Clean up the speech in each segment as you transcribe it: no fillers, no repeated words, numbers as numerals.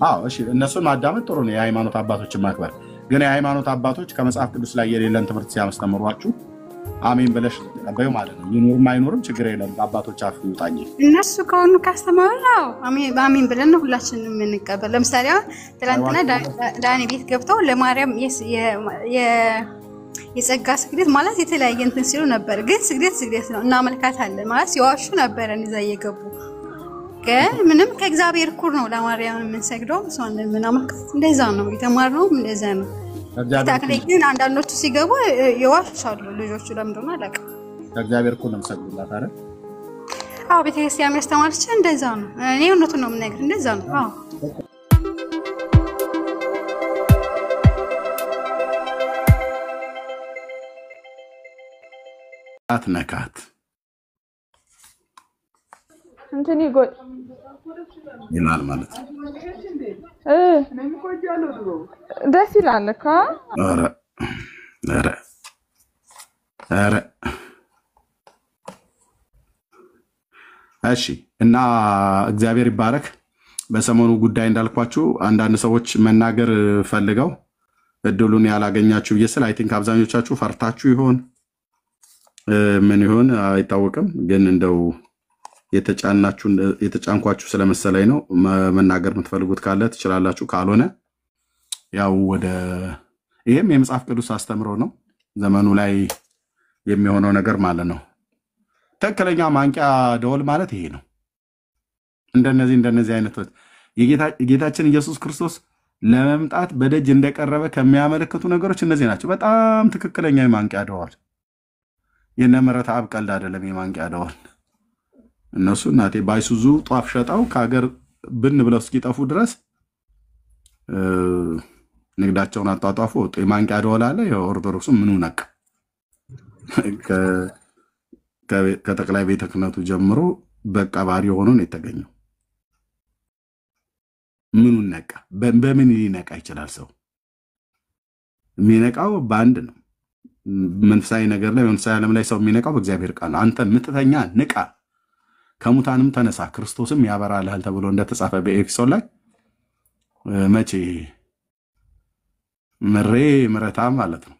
አዎ እሺ እነሱን ማዳመጥ ጥሩ ነው የሃይማኖት አባቶችን ማክበር ግን የሃይማኖት አባቶች ከመጽሐፍ ቅዱስ ላይ የሌለን ትምህርት ሲያስተምሯችሁ አሜን ብለሽ ተቀበዩ ማለት ነው ይኑርም አይኑርም ችግር የለም አባቶች አፍ ይውጣኝ እነሱ ከሆኑ ካስተማሩናው አሜን ብለን ነው ሁላችንም እንቀበል ለምሳሌ ትላንትና ዳኒ ቤት ገብተው ለማርያም የጸጋ ስግደት ማለት የተለያየ እንትን ሲሉ ነበር ግን ስግደት ነው እና መልካታለን ማለት ሲዋሹ ነበር እንደዛ እየገቡ ግን ምንም ከእግዚአብሔር ኩር ነው ለማርያም የምንሰግደው ሰውን ምናመልካት እንደዛ ነው የተማርነው እንደዛ ነው ታክለኝ አንዳንዶቹ ሲገቡ ይዋሻሉ ልጆቹ ለምንድነው አላውቅ እግዚአብሔር ኩር ነው የምሰግዱላት አይደል አዎ ቤተክርስቲያን ያስተማረች እንደዛ ነው እኔ እውነቱን ነው የምነግር እንደዛ ነው አዎ ነካት እንትን ይጎል ይላል ማለት ደስ ይላል እኮ ኧረ እሺ እና እግዚአብሔር ይባረክ በሰሞኑ ጉዳይ እንዳልኳችሁ አንዳንድ ሰዎች መናገር ፈልገው እድሉን ያላገኛችሁ ይስል አይ ቲንክ አብዛኞቻችሁ ፈርታችሁ ይሆን ምን ይሆን አይታወቅም ግን እንደው የተጫንኳችሁ ስለመሰለኝ ነው መናገር የምትፈልጉት ካለ ትችላላችሁ ካልሆነ ያው ወደ ይሄም የመጽሐፍ ቅዱስ አስተምሮ ነው ዘመኑ ላይ የሚሆነው ነገር ማለት ነው ትክክለኛ ማንቂያ ደወል ማለት ይሄ ነው እንደነዚህ አይነቶች የጌታችን ኢየሱስ ክርስቶስ ለመምጣት በደጅ እንደቀረበ ከሚያመለክቱ ነገሮች እነዚህ ናቸው በጣም ትክክለኛ የማንቂያ ደወል የነ ምሕረት አብ ቀልድ አይደለም የማንቂያ ደወል እነሱ እናቴ ባይሱዙ ጧፍ ሸጣው ከሀገር ብን ብለው እስኪጠፉ ድረስ ንግዳቸውን አጣጣፉ የማንቂያ ደወል አለ የኦርቶዶክሱ ምኑ ነቅ ከጠቅላይ ቤተ ክህነቱ ጀምሮ በቃ ባሪ ሆኖ ነው የተገኘው ምኑ ነቃ በምን ሊነቃ ይችላል ሰው የሚነቃው በአንድ ነው መንፈሳዊ ነገር ላይ መንፈሳዊ ዓለም ላይ ሰው የሚነቃው በእግዚአብሔር ቃል ነው አንተ ምትተኛ ንቃ ከሙታንም ተነሳ ክርስቶስም ያበራልሃል ተብሎ እንደተጻፈ በኤፌሶን ላይ መቼ ምረታ ማለት ነው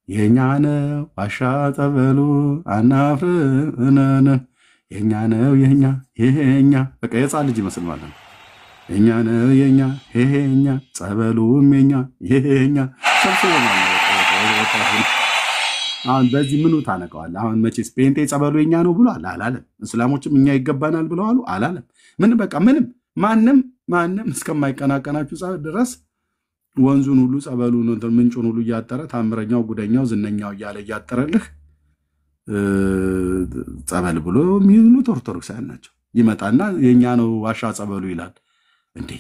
የኛ ነው ዋሻ ጸበሉ አናፍርነን የኛ ነው የኛ በቃ የጻ ልጅ ይመስል ማለት ነው የኛ ነው የኛ ጸበሉም የኛ ሰብስበናል አሁን በዚህ ምኑ ታነቀዋል አሁን መቼስ ጴንጤ ጸበሉ የኛ ነው ብሏል አላለም እስላሞችም እኛ ይገባናል ብለዋል አላለም ምን በቃ ምንም ማንም እስከማይቀናቀናችሁ ድረስ ወንዙን ሁሉ ጸበሉን ምንጩን ሁሉ እያጠረ ታምረኛው ጉደኛው ዝነኛው እያለ እያጠረልህ ጸበል ብሎ የሚሉት ኦርቶዶክሳውያን ናቸው ይመጣና የኛ ነው ዋሻ ጸበሉ ይላል እንዴ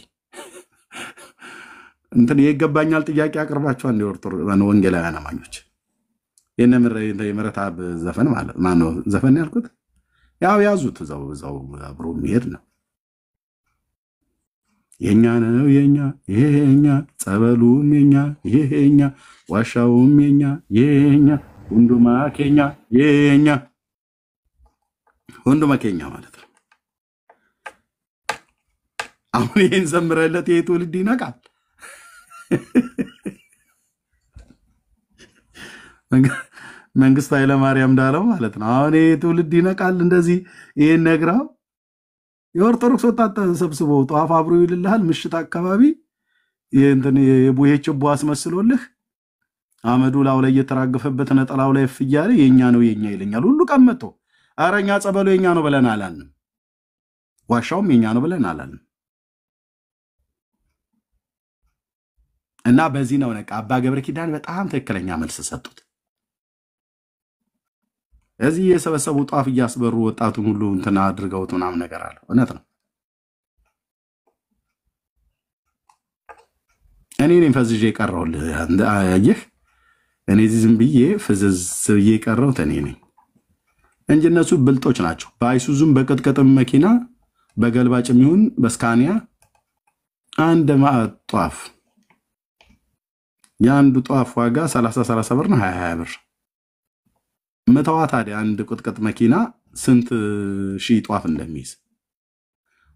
እንትን ይገባኛል ጥያቄ አቅርባችኋል እንደ ኦርቶዶክስ ወንጌላውያን አማኞች የምሕረት አብ ዘፈን ማለት ማነው ዘፈን ያልኩት ያው ያዙት እዛው አብሮ የሚሄድ ነው የኛ ነው የኛ ጸበሉም የኛ ዋሻውም የኛ ሁንዱማ ኬኛ ማለት ነው አሁን ይሄን ዘምረለት የትውልድ ይነቃል መንግስቱ ኃይለ ማርያም እንዳለው ማለት ነው አሁን የትውልድ ይነቃል እንደዚህ ይሄን ነግራው የኦርቶዶክስ ወጣት ሰብስቦ ጧፍ አብሮ ይልልሃል ምሽት አካባቢ እንትን የቡሄ ችቦ አስመስሎልህ አመዱ ላው ላይ የተራገፈበት ነጠላው ላይ ፍያለ የኛ ነው ይለኛል ሁሉ ቀመጦ አረኛ ጸበሉ የኛ ነው ብለን አላልንም ዋሻውም የኛ ነው ብለን አላልንም እና በዚህ ነው ነቃ አባ ገብረ ኪዳን በጣም ትክክለኛ መልስ ሰጡት እዚህ የሰበሰቡ ጧፍ እያስበሩ ወጣቱን ሁሉ እንትና አድርገውት ምናምን ነገር አለ እውነት ነው እኔ ነኝ ፈዝዤ የቀረውልህ አየህ እኔ ዝም ብዬ ፍዝዝ ብዬ የቀረውት እኔ ነኝ እንጂ እነሱ ብልጦች ናቸው በአይሱዙም በቅጥቅጥም መኪና በገልባጭም ይሁን በስካኒያ አንድ ጧፍ የአንዱ ጧፍ ዋጋ 30 ብር ነው 20 ብር መተዋ ታዲያ አንድ ቁጥቅጥ መኪና ስንት ሺህ ጧፍ እንደሚይዝ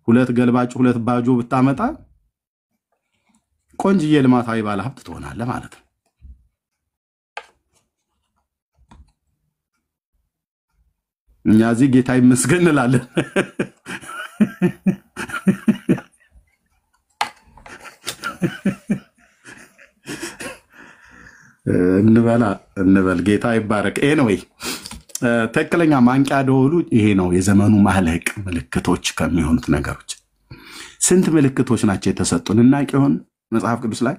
ሁለት ገልባጭ ሁለት ባጆ ብታመጣ ቆንጅዬ ልማታዊ ባለ ሀብት ትሆናለህ ማለት ነው። እኛ እዚህ ጌታ ይመስገን እንላለን። እንበል ጌታ ይባረክ። ኤኒዌይ ትክክለኛ ማንቂያ ደወሉ ይሄ ነው። የዘመኑ ማለቅ ምልክቶች ከሚሆኑት ነገሮች ስንት ምልክቶች ናቸው የተሰጡን? እናውቅ ይሆን? መጽሐፍ ቅዱስ ላይ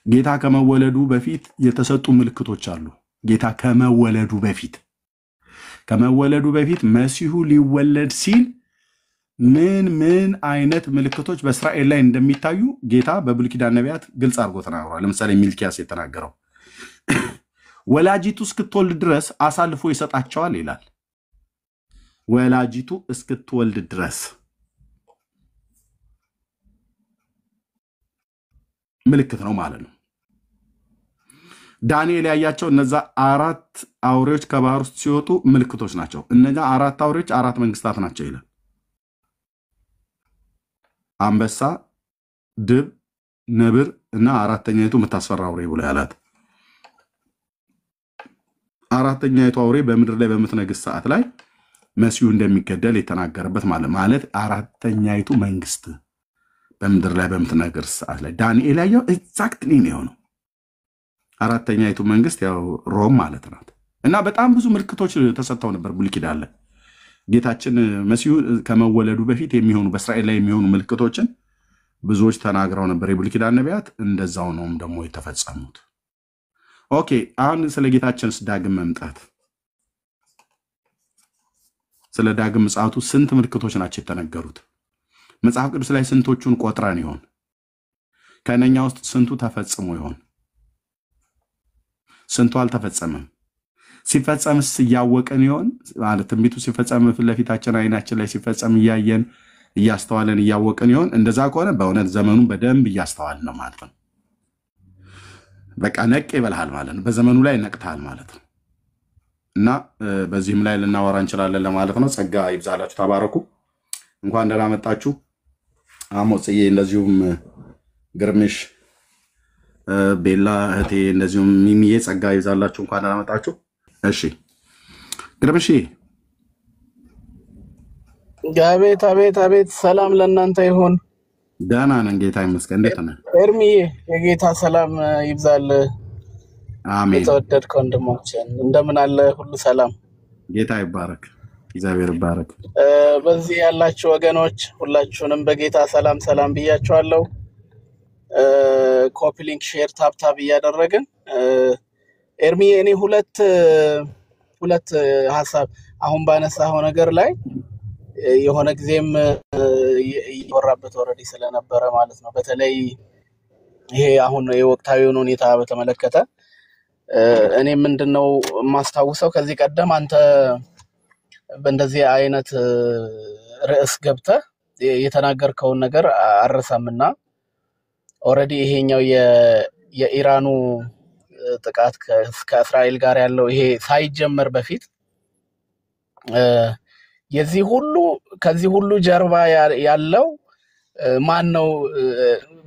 ጌታ ከመወለዱ በፊት የተሰጡ ምልክቶች አሉ። ጌታ ከመወለዱ በፊት መሲሁ ሊወለድ ሲል ምን አይነት ምልክቶች በእስራኤል ላይ እንደሚታዩ ጌታ በብሉይ ኪዳን ነቢያት ግልጽ አድርጎ ተናግሯል። ለምሳሌ ሚልኪያስ የተናገረው ወላጂቱ እስክትወልድ ድረስ አሳልፎ ይሰጣቸዋል ይላል። ወላጂቱ እስክትወልድ ድረስ ምልክት ነው ማለት ነው። ዳንኤል ያያቸው እነዛ 4 አውሬዎች ከባህር ውስጥ ሲወጡ ምልክቶች ናቸው። እነዛ 4 አውሬዎች 4 መንግስታት ናቸው ይላል። አንበሳ፣ ድብ፣ ነብር እና አራተኛይቱ የምታስፈራ አውሬ ብሎ ያላት። አራተኛይቱ አውሬ በምድር ላይ በምትነግስ ሰዓት ላይ መሲሁ እንደሚገደል የተናገረበት ማለት አራተኛይቱ መንግስት በምድር ላይ በምትነግስ ሰዓት ላይ ዳንኤል ያየው ኤግዛክትሊ ነው የሆነው። አራተኛይቱ መንግስት ያው ሮም ማለት ናት። እና በጣም ብዙ ምልክቶች ተሰጥተው ነበር ብሉይ ኪዳን ላይ። ጌታችን መሲሁ ከመወለዱ በፊት የሚሆኑ በእስራኤል ላይ የሚሆኑ ምልክቶችን ብዙዎች ተናግረው ነበር የብሉይ ኪዳን ነቢያት። እንደዛው ነው ደግሞ የተፈጸሙት። ኦኬ፣ አሁን ስለ ጌታችንስ ዳግም መምጣት፣ ስለ ዳግም ምጽአቱ ስንት ምልክቶች ናቸው የተነገሩት? መጽሐፍ ቅዱስ ላይ ስንቶቹን ቆጥረን ይሆን? ከነኛ ውስጥ ስንቱ ተፈጽሞ ይሆን? ስንቱ አልተፈጸመም? ሲፈጸምስ እያወቀን ይሆን? ማለት ትንቢቱ ሲፈጸም ፊት ለፊታችን አይናችን ላይ ሲፈጸም እያየን እያስተዋለን እያወቀን ይሆን? እንደዛ ከሆነ በእውነት ዘመኑን በደንብ እያስተዋልን ነው ማለት ነው። በቃ ነቅ ይበልሃል ማለት ነው። በዘመኑ ላይ ነቅተሃል ማለት ነው። እና በዚህም ላይ ልናወራ እንችላለን ለማለት ነው። ጸጋ ይብዛላችሁ፣ ተባረኩ። እንኳን ደህና መጣችሁ። አሞጽዬ፣ እንደዚሁም ግርምሽ፣ ቤላ እህቴ፣ እንደዚሁም ሚሚዬ ጸጋ ይብዛላችሁ፣ እንኳን ደህና መጣችሁ። እሺ ግርምሽ። አቤት አቤት አቤት፣ ሰላም ለእናንተ ይሁን። ደህና ነን ጌታ ይመስገን። እንዴት ነህ ኤርሚዬ? የጌታ ሰላም ይብዛል። አሜን። የተወደድከው ወንድማችን እንደምን አለ? ሁሉ ሰላም? ጌታ ይባረክ፣ እግዚአብሔር ይባረክ። በዚህ ያላችሁ ወገኖች ሁላችሁንም በጌታ ሰላም ሰላም ብያችኋለሁ። ኮፒ ሊንክ፣ ሼር፣ ታፕ እያደረግን ኤርሚዬ፣ እኔ ሁለት ሀሳብ አሁን ባነሳው ነገር ላይ የሆነ ጊዜም እየወራበት ኦልሬዲ ስለነበረ ማለት ነው። በተለይ ይሄ አሁን የወቅታዊውን ሁኔታ በተመለከተ እኔ ምንድነው ማስታውሰው ከዚህ ቀደም አንተ በእንደዚህ አይነት ርዕስ ገብተህ የተናገርከውን ነገር አረሳምና ኦልሬዲ ይሄኛው የኢራኑ ጥቃት ከእስራኤል ጋር ያለው ይሄ ሳይጀመር በፊት ከዚህ ሁሉ ጀርባ ያለው ማን ነው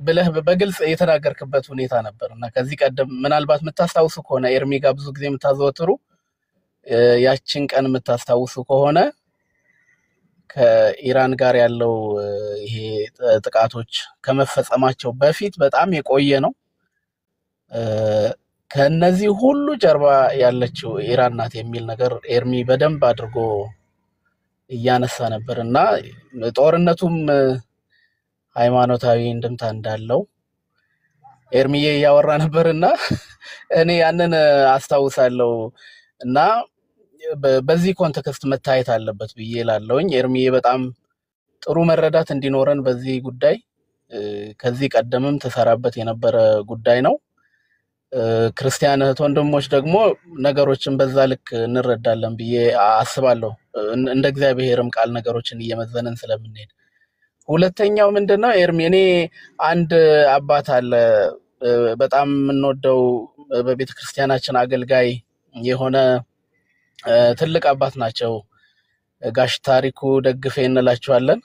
ብለህ በግልጽ የተናገርክበት ሁኔታ ነበርና ከዚህ ቀደም ምናልባት የምታስታውሱ ከሆነ ኤርሚ ጋር ብዙ ጊዜ የምታዘወትሩ ያችን ቀን የምታስታውሱ ከሆነ ከኢራን ጋር ያለው ይሄ ጥቃቶች ከመፈጸማቸው በፊት በጣም የቆየ ነው። ከነዚህ ሁሉ ጀርባ ያለችው ኢራን ናት የሚል ነገር ኤርሚ በደንብ አድርጎ እያነሳ ነበርና ጦርነቱም ሃይማኖታዊ እንድምታ እንዳለው ኤርሚዬ ያወራ ነበርና እኔ ያንን አስታውሳለሁ እና በዚህ ኮንቴክስት መታየት አለበት ብዬ እላለሁኝ። ኤርሚዬ በጣም ጥሩ መረዳት እንዲኖረን በዚህ ጉዳይ ከዚህ ቀደምም ተሰራበት የነበረ ጉዳይ ነው። ክርስቲያን እህት ወንድሞች ደግሞ ነገሮችን በዛ ልክ እንረዳለን ብዬ አስባለሁ። እንደ እግዚአብሔርም ቃል ነገሮችን እየመዘነን ስለምንሄድ ሁለተኛው ምንድነው ኤርሚ እኔ አንድ አባት አለ በጣም የምንወደው በቤተክርስቲያናችን አገልጋይ የሆነ ትልቅ አባት ናቸው። ጋሽ ታሪኩ ደግፌ እንላቸዋለን።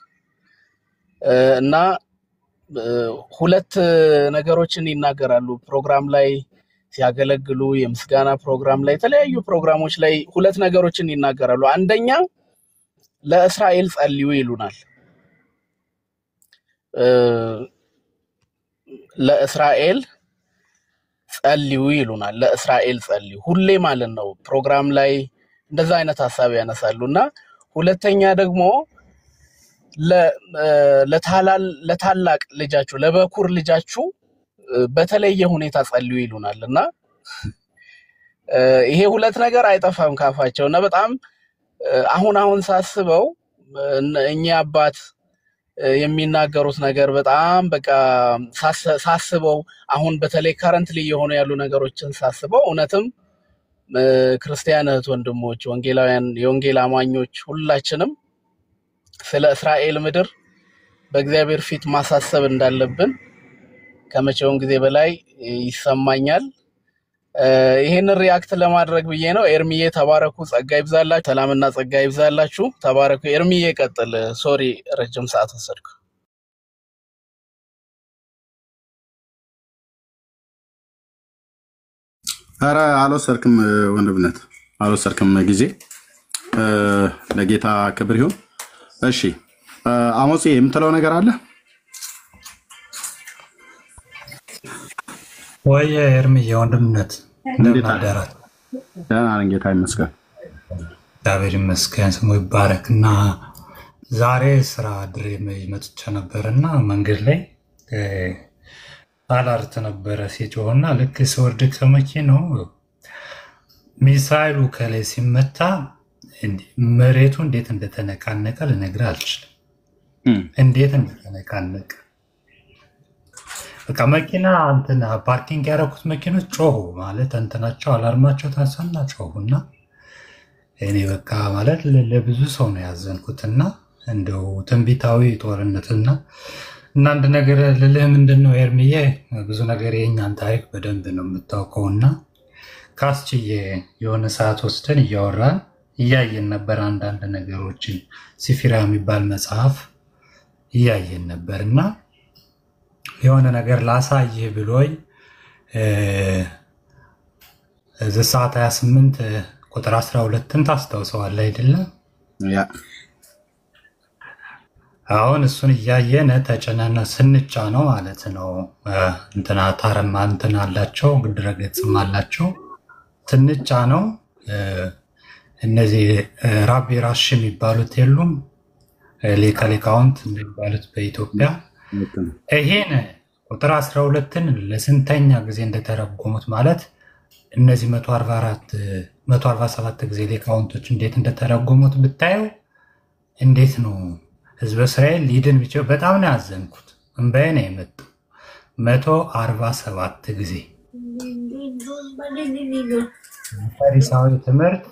እና ሁለት ነገሮችን ይናገራሉ ፕሮግራም ላይ ሲያገለግሉ የምስጋና ፕሮግራም ላይ የተለያዩ ፕሮግራሞች ላይ ሁለት ነገሮችን ይናገራሉ። አንደኛ ለእስራኤል ጸልዩ ይሉናል። ለእስራኤል ጸልዩ ይሉናል። ለእስራኤል ጸልዩ ሁሌ ማለት ነው ፕሮግራም ላይ እንደዛ አይነት ሐሳብ ያነሳሉና ሁለተኛ ደግሞ ለታላቅ ልጃችሁ ለበኩር ልጃችሁ በተለየ ሁኔታ ጸልዩ ይሉናልና ይሄ ሁለት ነገር አይጠፋም ካፋቸውና በጣም አሁን ሳስበው እኛ አባት የሚናገሩት ነገር በጣም በቃ ሳስበው አሁን በተለይ ከረንትሊ የሆኑ ያሉ ነገሮችን ሳስበው እውነትም ክርስቲያን እህት ወንድሞች ወንጌላውያን የወንጌል አማኞች ሁላችንም ስለ እስራኤል ምድር በእግዚአብሔር ፊት ማሳሰብ እንዳለብን ከመቼውም ጊዜ በላይ ይሰማኛል። ይሄን ሪአክት ለማድረግ ብዬ ነው። ኤርሚዬ ተባረኩ፣ ጸጋ ይብዛላችሁ፣ ሰላምና ጸጋ ይብዛላችሁ። ተባረኩ። ኤርሚዬ ቀጥል። ሶሪ ረጅም ሰዓት ወሰድኩ። ኧረ አልወሰድክም ወንድምነት አልወሰድክም ጊዜ ለጌታ ክብር ይሁን። እሺ አሞጽ የምትለው ነገር አለ ወይ? ኤርሚዬ ወንድምነት እንደምን አደራችሁ? ደህና ነኝ ጌታ ይመስገን። እግዚአብሔር ይመስገን ስሙ ይባረክና ዛሬ ስራ ድሬ መጥቼ ነበርና መንገድ ላይ አላርት ነበረ ሲጮህና ልክ ስወርድ ከመኪናው ሚሳይሉ ከላይ ሲመታ መሬቱ እንዴት እንደተነቃነቀ ልነግርህ አልችልም። እንዴት እንደተነቃነቀ በቃ መኪና እንትና ፓርኪንግ ያደረኩት መኪኖች ጮሁ ማለት እንትናቸው አላርማቸው ታሰና ጮሁና እኔ በቃ ማለት ለብዙ ሰው ነው ያዘንኩትና እንደው ትንቢታዊ ጦርነትና እና አንድ ነገር ልልህ ምንድነው ኤርሚዬ ብዙ ነገር የኛን ታሪክ በደንብ ነው የምታውቀውና ካስችዬ የሆነ ሰዓት ወስደን እያወራን እያየን ነበር አንዳንድ ነገሮችን ሲፊራ የሚባል መጽሐፍ እያየን ነበርና የሆነ ነገር ላሳይህ ብሎኝ ዘጸአት 28 ቁጥር 12ን ታስታውሰዋለህ አይደለም? ያ አሁን እሱን እያየን ተጨነነ ስንጫ ነው ማለት ነው። እንትና ታረማ እንትና አላቸው ድረገጽም አላቸው ትንጫ ነው። እነዚህ ራቢ ራሽ የሚባሉት የሉም ሊቃውንት የሚባሉት በኢትዮጵያ ይሄን ቁጥር 12ን ለስንተኛ ጊዜ እንደተረጎሙት ማለት እነዚህ 147 ጊዜ ሊቃውንቶች እንዴት እንደተረጎሙት ብታየው እንዴት ነው ህዝበ እስራኤል ሊድን ቢችል በጣም ነው ያዘንኩት። እንባዬ ነው የመጣው 147 ጊዜ ፈሪሳዊ ትምህርት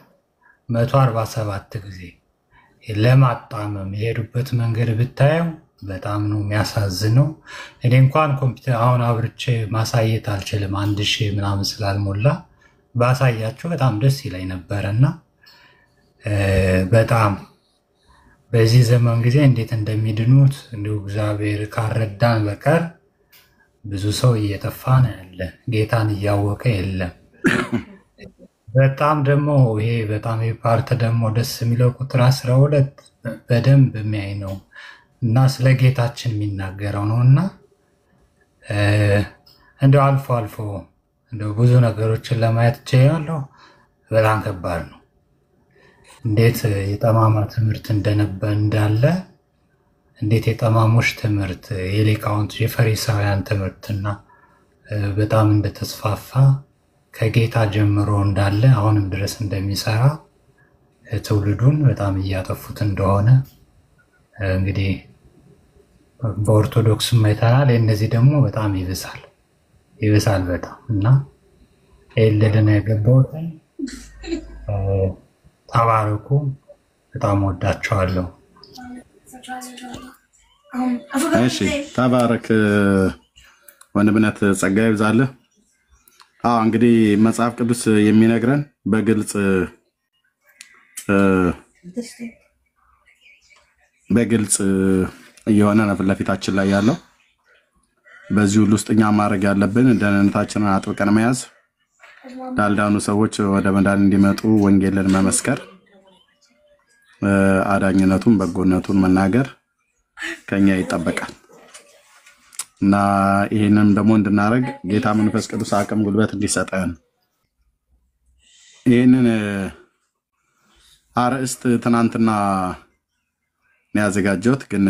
147 ጊዜ ለማጣመም የሄዱበት መንገድ ብታየው በጣም ነው የሚያሳዝነው። እኔ እንኳን ኮምፒውተር አሁን አብርቼ ማሳየት አልችልም 1000 ምናምን ስላልሞላ ባሳያቸው በጣም ደስ ይለኝ ነበርና በጣም በዚህ ዘመን ጊዜ እንዴት እንደሚድኑት እንዲሁ እግዚአብሔር ካረዳን በቀር ብዙ ሰው እየጠፋ ነው ያለ ጌታን እያወቀ የለም። በጣም ደግሞ ይሄ በጣም ፓርት ደግሞ ደስ የሚለው ቁጥር 12 በደንብ የሚያይ ነው እና ስለ ጌታችን የሚናገረው ነውና እንደው አልፎ አልፎ እንደው ብዙ ነገሮችን ለማየት ይችላልው። በጣም ከባድ ነው። እንዴት የጠማማ ትምህርት እንዳለ እንዴት የጠማሞች ትምህርት የሊቃውንት የፈሪሳውያን ትምህርትና በጣም እንደተስፋፋ ከጌታ ጀምሮ እንዳለ አሁንም ድረስ እንደሚሰራ ትውልዱን በጣም እያጠፉት እንደሆነ እንግዲህ በኦርቶዶክስም አይተናል። እነዚህ ደግሞ በጣም ይብሳል በጣም እና ኤልደነ የገባሁት ተባረኩ። በጣም ወዳቸዋለሁ። እሺ ተባረክ ወንድምነት ጸጋ ይብዛልህ። እንግዲህ መጽሐፍ ቅዱስ የሚነግረን በግልጽ እየሆነ ነው ፊት ለፊታችን ላይ ያለው። በዚህ ሁሉ ውስጥ እኛ ማድረግ ያለብን ደህንነታችንን አጥብቀን መያዝ፣ ላልዳኑ ሰዎች ወደ መዳን እንዲመጡ ወንጌልን መመስከር፣ አዳኝነቱን በጎነቱን መናገር ከኛ ይጠበቃል እና ይሄንን ደግሞ እንድናደርግ ጌታ መንፈስ ቅዱስ አቅም ጉልበት እንዲሰጠን ይሄንን አርእስት ትናንትና ነው ያዘጋጀሁት። ግን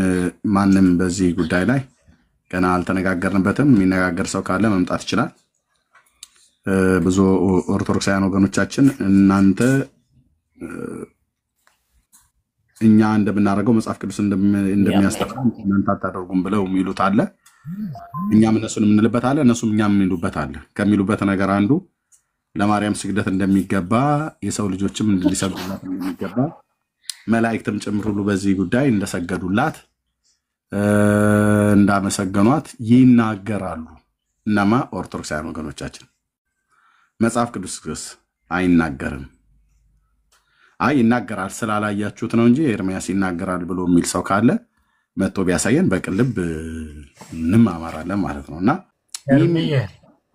ማንም በዚህ ጉዳይ ላይ ገና አልተነጋገርንበትም። የሚነጋገር ሰው ካለ መምጣት ይችላል። ብዙ ኦርቶዶክሳውያን ወገኖቻችን እናንተ እኛ እንደምናደርገው መጽሐፍ ቅዱስ እንደሚያስተምረን እናንተ አታደርጉም ብለው የሚሉት አለ። እኛም እነሱን የምንልበት አለ፣ እነሱም እኛም የሚሉበት አለ። ከሚሉበት ነገር አንዱ ለማርያም ስግደት እንደሚገባ የሰው ልጆችም እንዲሰግዱላት እንደሚገባ መላእክትም ጭምር ሁሉ በዚህ ጉዳይ እንደሰገዱላት እንዳመሰገኗት ይናገራሉ። እነማ ኦርቶዶክሳውያን ወገኖቻችን። መጽሐፍ ቅዱስ አይናገርም። ይናገራል ስላላያችሁት ነው እንጂ ኤርሚያስ ይናገራል ብሎ የሚል ሰው ካለ መጥቶ ቢያሳየን በቅልብ እንማማራለን ማለት ነው። እና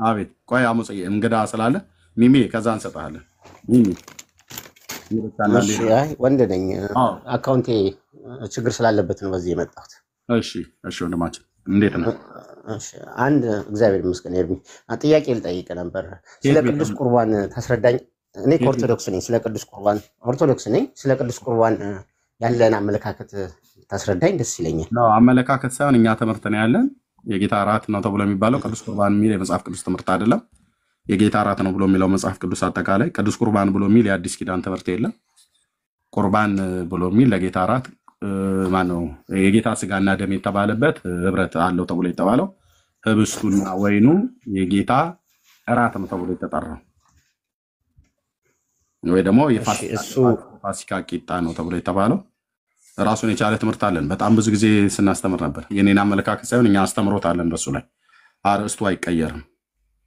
አቤት ቆይ አሞጽ እንግዳ ስላለ ሚሚ ከዛ እንሰጣለን። ሚሚ ወንድ ነኝ፣ አካውንቴ ችግር ስላለበት ነው በዚህ የመጣሁት። እሺ ወንድማችን እንዴት ነው? አንድ እግዚአብሔር ይመስገን። ኤርሚ ጥያቄ ልጠይቅ ነበር። ስለ ቅዱስ ቁርባን ታስረዳኝ። እኔ ኦርቶዶክስ ነኝ፣ ስለ ቅዱስ ቁርባን ኦርቶዶክስ ነኝ። ስለ ቅዱስ ቁርባን ያለን አመለካከት ታስረዳኝ ደስ ይለኛል። አመለካከት ሳይሆን እኛ ትምህርት ነው ያለን። የጌታ እራት ነው ተብሎ የሚባለው ቅዱስ ቁርባን የሚል የመጽሐፍ ቅዱስ ትምህርት አይደለም። የጌታ እራት ነው ብሎ የሚለው መጽሐፍ ቅዱስ አጠቃላይ ቅዱስ ቁርባን ብሎ የሚል የአዲስ ኪዳን ትምህርት የለም። ቁርባን ብሎ የሚል ለጌታ እራት ማነው የጌታ ስጋና ደም የተባለበት ህብረት አለው ተብሎ የተባለው ህብስቱና ወይኑ የጌታ እራት ነው ተብሎ የተጠራው ወይ ደግሞ የፋሲካ ቂጣ ነው ተብሎ የተባለው ራሱን የቻለ ትምህርት አለን። በጣም ብዙ ጊዜ ስናስተምር ነበር። የኔን አመለካከት ሳይሆን እኛ አስተምሮት አለን። በሱ ላይ አርእስቱ አይቀየርም።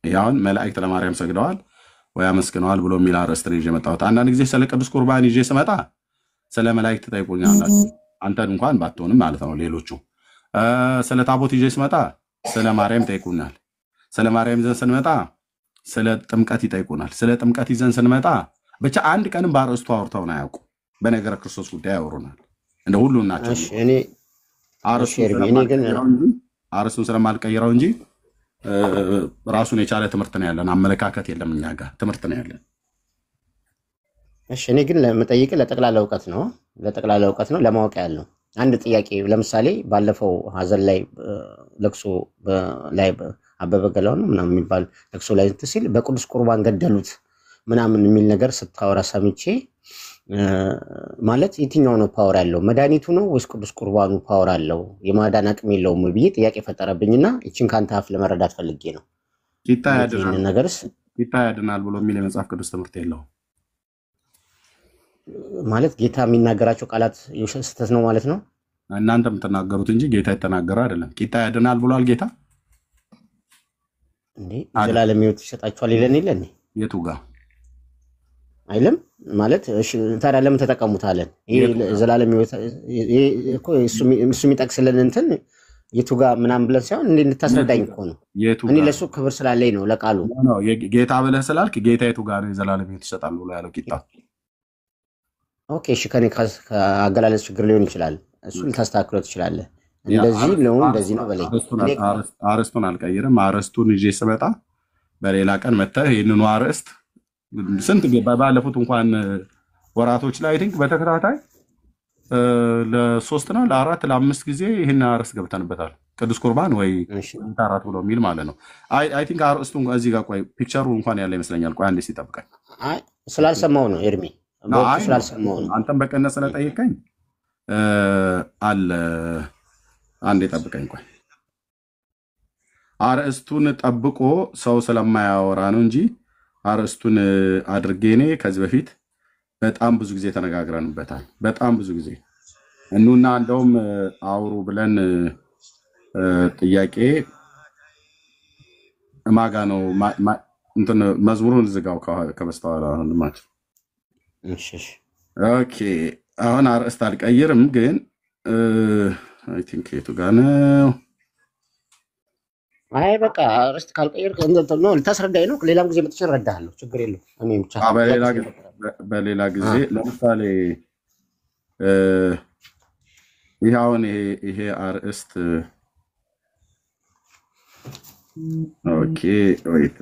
ያውን መላእክት ለማርያም ሰግደዋል ወይ አመስግነዋል ብሎ የሚል አርእስት ነው ይዤ መጣሁት። አንዳንድ ጊዜ ስለ ቅዱስ ቁርባን ይዤ ስመጣ ስለ መላእክት ጠይቁኛላችሁ፣ አንተን እንኳን ባትሆንም ማለት ነው። ሌሎቹ ስለ ታቦት ይዤ ስመጣ ስለ ማርያም ጠይቁኛል። ስለ ማርያም ይዘን ስንመጣ ስለ ጥምቀት ይጠይቁናል። ስለ ጥምቀት ይዘን ስንመጣ ብቻ አንድ ቀንም በአርእስቱ አውርተውን አያውቁ። በነገረ ክርስቶስ ጉዳይ ያወሩናል። እንደ ሁሉ ናቸው። እኔ አርእስቱን ስለማልቀይረው እንጂ ራሱን የቻለ ትምህርት ነው ያለን። አመለካከት የለም እኛ ጋር ትምህርት ነው ያለን። እሺ እኔ ግን ለመጠየቅ ለጠቅላላ እውቀት ነው፣ ለጠቅላላ እውቀት ነው ለማወቅ ያለው አንድ ጥያቄ። ለምሳሌ ባለፈው ሀዘን ላይ ለቅሶ ላይ አበበ ገላው ነው ምናምን የሚባል ለቅሶ ላይ ሲል በቅዱስ ቁርባን ገደሉት ምናምን የሚል ነገር ስታወራ ሰምቼ ማለት የትኛው ነው ፓወር ያለው? መድኃኒቱ ነው ወይስ ቅዱስ ቁርባኑ ፓወር አለው? የማዳን አቅም የለውም ብዬ ጥያቄ ፈጠረብኝና እቺን ካንተ አፍ ለመረዳት ፈልጌ ነው። ቂጣ ያድናል ብሎ የሚል የመጽሐፍ ቅዱስ ትምህርት የለውም ማለት ጌታ የሚናገራቸው ቃላት ስህተት ነው ማለት ነው። እናንተ የምትናገሩት እንጂ ጌታ የተናገረው አይደለም። ቂጣ ያድናል ብሏል ጌታ እንዴ? ዘላለም ሕይወት ይሰጣቸዋል ይለን የለን? የቱ ጋር አይልም ማለት እሺ፣ ታዲያ ለምን ተጠቀሙታለን? ይሄ ዘላለም ሕይወት እኮ እሱ የሚጠቅስልን እንትን የቱ ጋር ምናምን ብለን ሳይሆን እንዴ እንድታስረዳኝ እኮ ነው። እኔ ለሱ ክብር ስላለኝ ነው ለቃሉ ነው ጌታ ብለህ ስላልክ ጌታ የቱ ጋር ነው የዘላለም ሕይወት ይሰጣል ብሎ ያለው ቂጣ? ኦኬ እሺ፣ ከኔ ከአገላለጽ ችግር ሊሆን ይችላል። እሱን ታስተካክለው ትችላለህ። እንደዚህ ነው እንደዚህ ነው በለኝ። አርእስቱን አልቀይርም። አርእስቱን ይዤ ስመጣ በሌላ ቀን መተህ ይህንኑ አርእስት ስንት ባለፉት እንኳን ወራቶች ላይ ቲንክ በተከታታይ ለ3 እና ለ4 ለ5 ጊዜ ይሄን አርእስት ገብተንበታል። ቅዱስ ቁርባን ወይ ታራት ብሎ የሚል ማለት ነው። አይ ቲንክ አርእስቱን እዚህ ጋር ቆይ ፒክቸሩ እንኳን ያለ ይመስለኛል። ቆይ አንዴ ሲጠብቀኝ አይ ስላልሰማው ነው ኤርሚ፣ ስላልሰማው ነው። አንተም በቀነ ስለጠየቀኝ አለ አንዴ ጠብቀኝ። ቆይ አርእስቱን ጠብቆ ሰው ስለማያወራ ነው እንጂ አርእስቱን አድርጌ እኔ ከዚህ በፊት በጣም ብዙ ጊዜ ተነጋግረንበታል። በጣም ብዙ ጊዜ እኑና እንደውም አውሩ ብለን ጥያቄ ማጋ ነው እንትን መዝሙሩን ዝጋው ከበስተኋላ ወንድማችን። እሺ ኦኬ አሁን አርእስት አልቀይርም፣ ግን አይ ቲንክ የቱ ጋር ነው? አይ በቃ አርስት ካልቀየርክ ነው ልታስረዳኝ ነው። ሌላም ጊዜ መጥቼ እረዳሃለሁ። ችግር የለውም። እኔ ብቻ በሌላ ጊዜ ለምሳሌ ይሄውን ይሄ አርእስት ኦኬ wait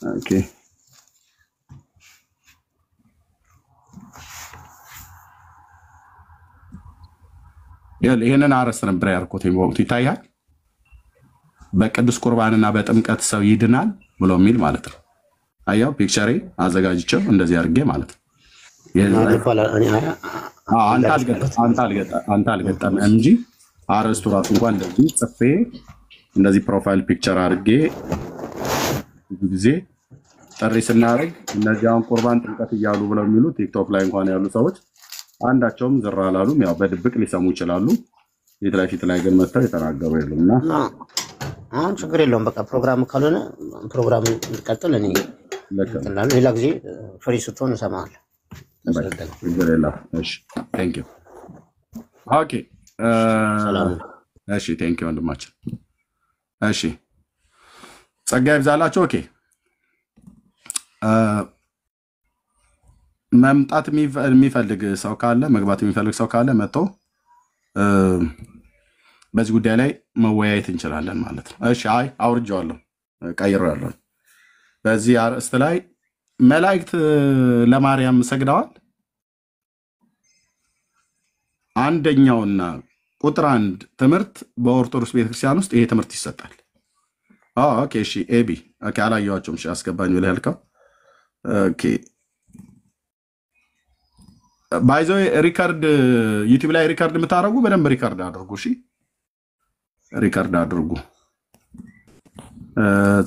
ኦኬ ይሄንን አርእስት ነበር ያልኩት። ወቅቱ ይታያል። በቅዱስ ቁርባንና በጥምቀት ሰው ይድናል ብሎ የሚል ማለት ነው። አያው ፒክቸሪ አዘጋጅቼው እንደዚህ አድርጌ ማለት ነው። አንተ አልገጠም እንጂ አርእስቱ ራሱ እንኳን እንደዚህ ጽፌ እንደዚህ ፕሮፋይል ፒክቸር አድርጌ ብዙ ጊዜ ጥሪ ስናደርግ እነዚያውን ቁርባን ጥምቀት እያሉ ብለው የሚሉ ቲክቶክ ላይ እንኳን ያሉ ሰዎች አንዳቸውም ዝር አላሉም። ያው በድብቅ ሊሰሙ ይችላሉ። ፊት ላይ ግን መጥተው የተናገሩ የሉምና አሁን ችግር የለውም። በቃ ፕሮግራም ካልሆነ ፕሮግራም እንቀጥል። እኔ ሌላ ጊዜ ፍሪ ስትሆን እሰማሃለሁ። ችግር የለም። እሺ ቴንክ ዩ ኦኬ ሰላም። እሺ ቴንክ ዩ ወንድማችን። እሺ ጸጋ ይብዛላችሁ። ኦኬ መምጣት የሚፈልግ ሰው ካለ መግባት የሚፈልግ ሰው ካለ መጥቶ በዚህ ጉዳይ ላይ መወያየት እንችላለን ማለት ነው። እሺ አይ አውርጄዋለሁ፣ ቀይሬዋለሁ። በዚህ አርእስት ላይ መላእክት ለማርያም ሰግደዋል። አንደኛውና ቁጥር 1 ትምህርት በኦርቶዶክስ ቤተክርስቲያን ውስጥ ይሄ ትምህርት ይሰጣል። ኦኬ እሺ ኤቢ ኦኬ አላየኋቸውም። እሺ አስገባኝ ብለህ ያልከው ኦኬ ባይዞ ሪካርድ ዩቲዩብ ላይ ሪካርድ የምታደርጉ በደንብ ሪካርድ አድርጉ። እሺ ሪካርድ አድርጉ።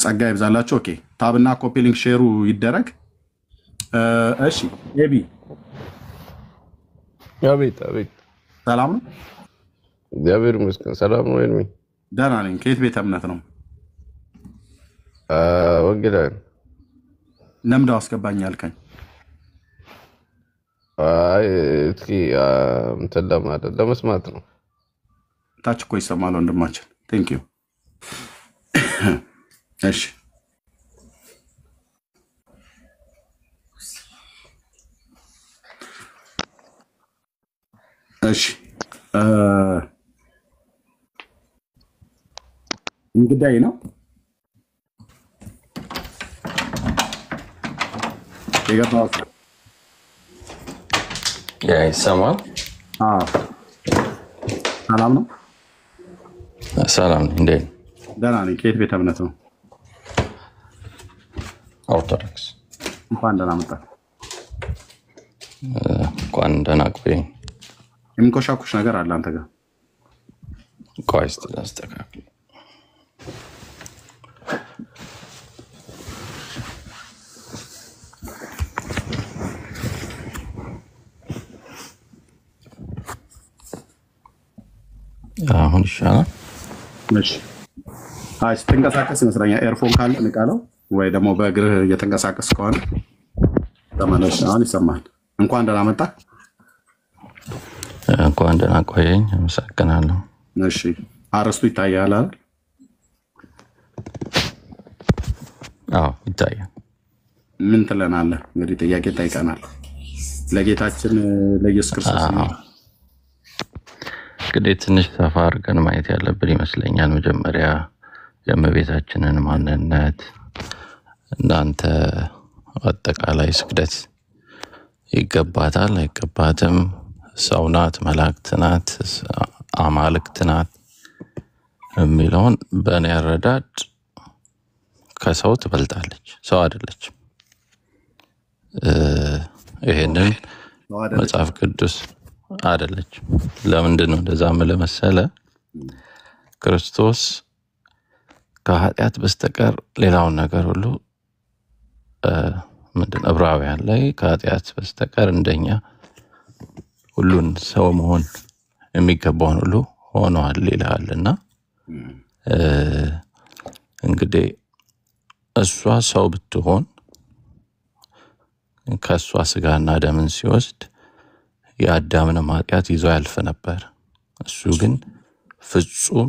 ጸጋ ይብዛላችሁ። ኦኬ ታብና ኮፒ ሊንክ ሼሩ ይደረግ። እሺ ኤቢ አቤት አቤት። ሰላም ነው? እግዚአብሔር ይመስገን። ሰላም ነው ኤርሚ? ደህና ነኝ። ከየት ቤተ እምነት ነው? ወንጌላዊ። ለምንድነው አስገባኝ ያልከኝ? አይ እስኪ እንትን ለማለት ለመስማት ነው። ታች እኮ ይሰማል ወንድማችን። ቴንክ ዩ። እሺ እሺ እንግዳይ ነው የገባው። ይሰማል? ሰላም ነው? ሰላም ነኝ። እንዴት? ደህና ነኝ። ከየት ቤተ እምነት ነው? ኦርቶዶክስ። እንኳን ደህና መጣህ። እንኳን ደህና ቆየኝ። የሚንኮሻኩሽ ነገር አለ አንተ ጋር። ቆይ እስኪ ላስተካክል። አሁን ይሻላል? እሺ አይ ስትንቀሳቀስ ይመስለኛል ኤርፎን ካለ ንቃለው፣ ወይ ደግሞ በእግርህ እየተንቀሳቀስ ከሆነ ተመለስ። አሁን ይሰማል። እንኳን ደህና መጣህ። እንኳን ደህና ቆየኝ። አመሰግናለሁ። እሺ አርእስቱ ይታያል አይደል? አዎ ይታያል። ምን ትለናለህ? እንግዲህ ጥያቄ ጠይቀናል ለጌታችን ለኢየሱስ ክርስቶስ። እንግዲህ ትንሽ ሰፋ አድርገን ማየት ያለብን ይመስለኛል። መጀመሪያ የእመቤታችንን ማንነት፣ እናንተ አጠቃላይ ስግደት ይገባታል አይገባትም፣ ሰው ናት፣ መላእክት ናት፣ አማልክት ናት የሚለውን በእኔ አረዳድ ከሰው ትበልጣለች፣ ሰው አይደለችም። ይሄንን መጽሐፍ ቅዱስ አይደለችም። ለምንድን ነው እንደዛ መሰለ? ክርስቶስ ከኃጢአት በስተቀር ሌላውን ነገር ሁሉ ዕብራውያን ላይ ከኃጢአት በስተቀር እንደኛ ሁሉን ሰው መሆን የሚገባውን ሁሉ ሆኗል ይላልና እንግዲህ እሷ ሰው ብትሆን ከእሷ ስጋና ደምን ሲወስድ የአዳምን ኃጢአት ይዞ ያልፍ ነበር። እሱ ግን ፍጹም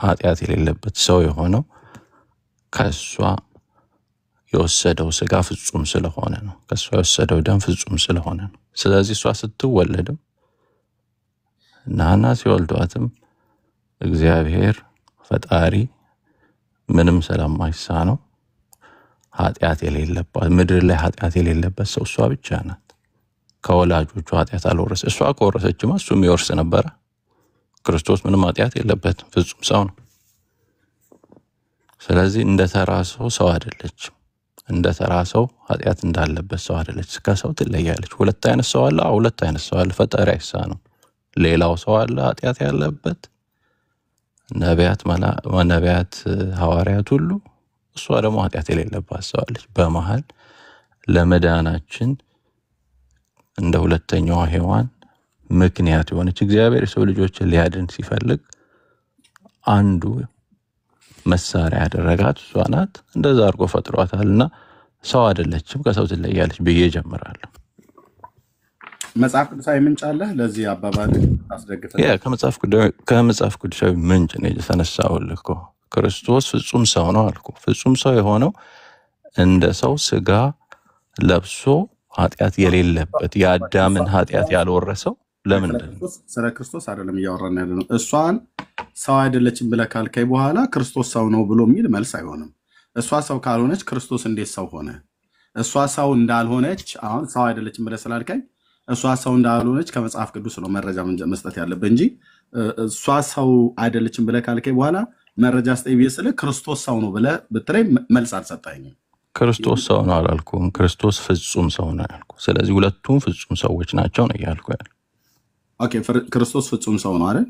ኃጢአት የሌለበት ሰው የሆነው ከሷ የወሰደው ስጋ ፍጹም ስለሆነ ነው። ከሷ የወሰደው ደም ፍጹም ስለሆነ ነው። ስለዚህ እሷ ስትወለድም ናና ሲወልዷትም እግዚአብሔር ፈጣሪ ምንም ስለማይሳነው ኃጢአት የሌለባት ምድር ላይ ኃጢአት የሌለበት ሰው እሷ ብቻ ናት። ከወላጆቹ ኃጢአት አልወረሰ። እሷ ከወረሰችማ እሱም ይወርስ ነበር። ክርስቶስ ምንም ኃጢአት የለበትም፣ ፍጹም ሰው ነው። ስለዚህ እንደ ተራ ሰው አይደለችም። እንደ ተራ ሰው ኃጢአት እንዳለበት ሰው አይደለች። ከሰው ትለያለች። ሁለት አይነት ሰው አለ። ሁለት አይነት ሰው አለ። ፈጣሪ አይሳነው። ሌላው ሰው አለ ኃጢአት ያለበት ነቢያት ሐዋርያት ሁሉ። እሷ ደግሞ ኃጢአት የሌለባት ሰው አለች። በመሃል ለመዳናችን እንደ ሁለተኛዋ ሔዋን ምክንያት የሆነች እግዚአብሔር የሰው ልጆችን ሊያድን ሲፈልግ አንዱ መሳሪያ ያደረጋት እሷ ናት። እንደዛ አድርጎ ፈጥሯታልና ሰው አይደለችም፣ ከሰው ትለያለች ብዬ ጀምራለሁ። መጽሐፍ ቅዱሳዊ ምንጭ አለ ለዚህ አባባል አስደግፈን? ከመጽሐፍ ቅዱሳዊ ምንጭ ነው የተነሳሁልህ እኮ። ክርስቶስ ፍጹም ሰው ነው አልኩ። ፍጹም ሰው የሆነው እንደ ሰው ስጋ ለብሶ ኃጢአት የሌለበት የአዳምን ኃጢአት ያልወረሰው ለምንድን ነው? ስለ ክርስቶስ አይደለም እያወራን ያለነው። እሷን ሰው አይደለችም ብለህ ካልከኝ በኋላ ክርስቶስ ሰው ነው ብሎ የሚል መልስ አይሆንም። እሷ ሰው ካልሆነች ክርስቶስ እንዴት ሰው ሆነ? እሷ ሰው እንዳልሆነች አሁን ሰው አይደለችም ብለህ ስላልከኝ እሷ ሰው እንዳልሆነች ከመጽሐፍ ቅዱስ ነው መረጃ መስጠት ያለብህ እንጂ እሷ ሰው አይደለችም ብለህ ካልከኝ በኋላ መረጃ ስጠኝ ብዬ ስልህ ክርስቶስ ሰው ነው ብለህ ብትለኝ መልስ አልሰጠኝም። ክርስቶስ ሰው ነው አላልኩም። ክርስቶስ ፍጹም ሰው ነው ያልኩ። ስለዚህ ሁለቱም ፍጹም ሰዎች ናቸው ነው እያልኩ ያለው። ኦኬ፣ ክርስቶስ ፍጹም ሰው ነው አይደል?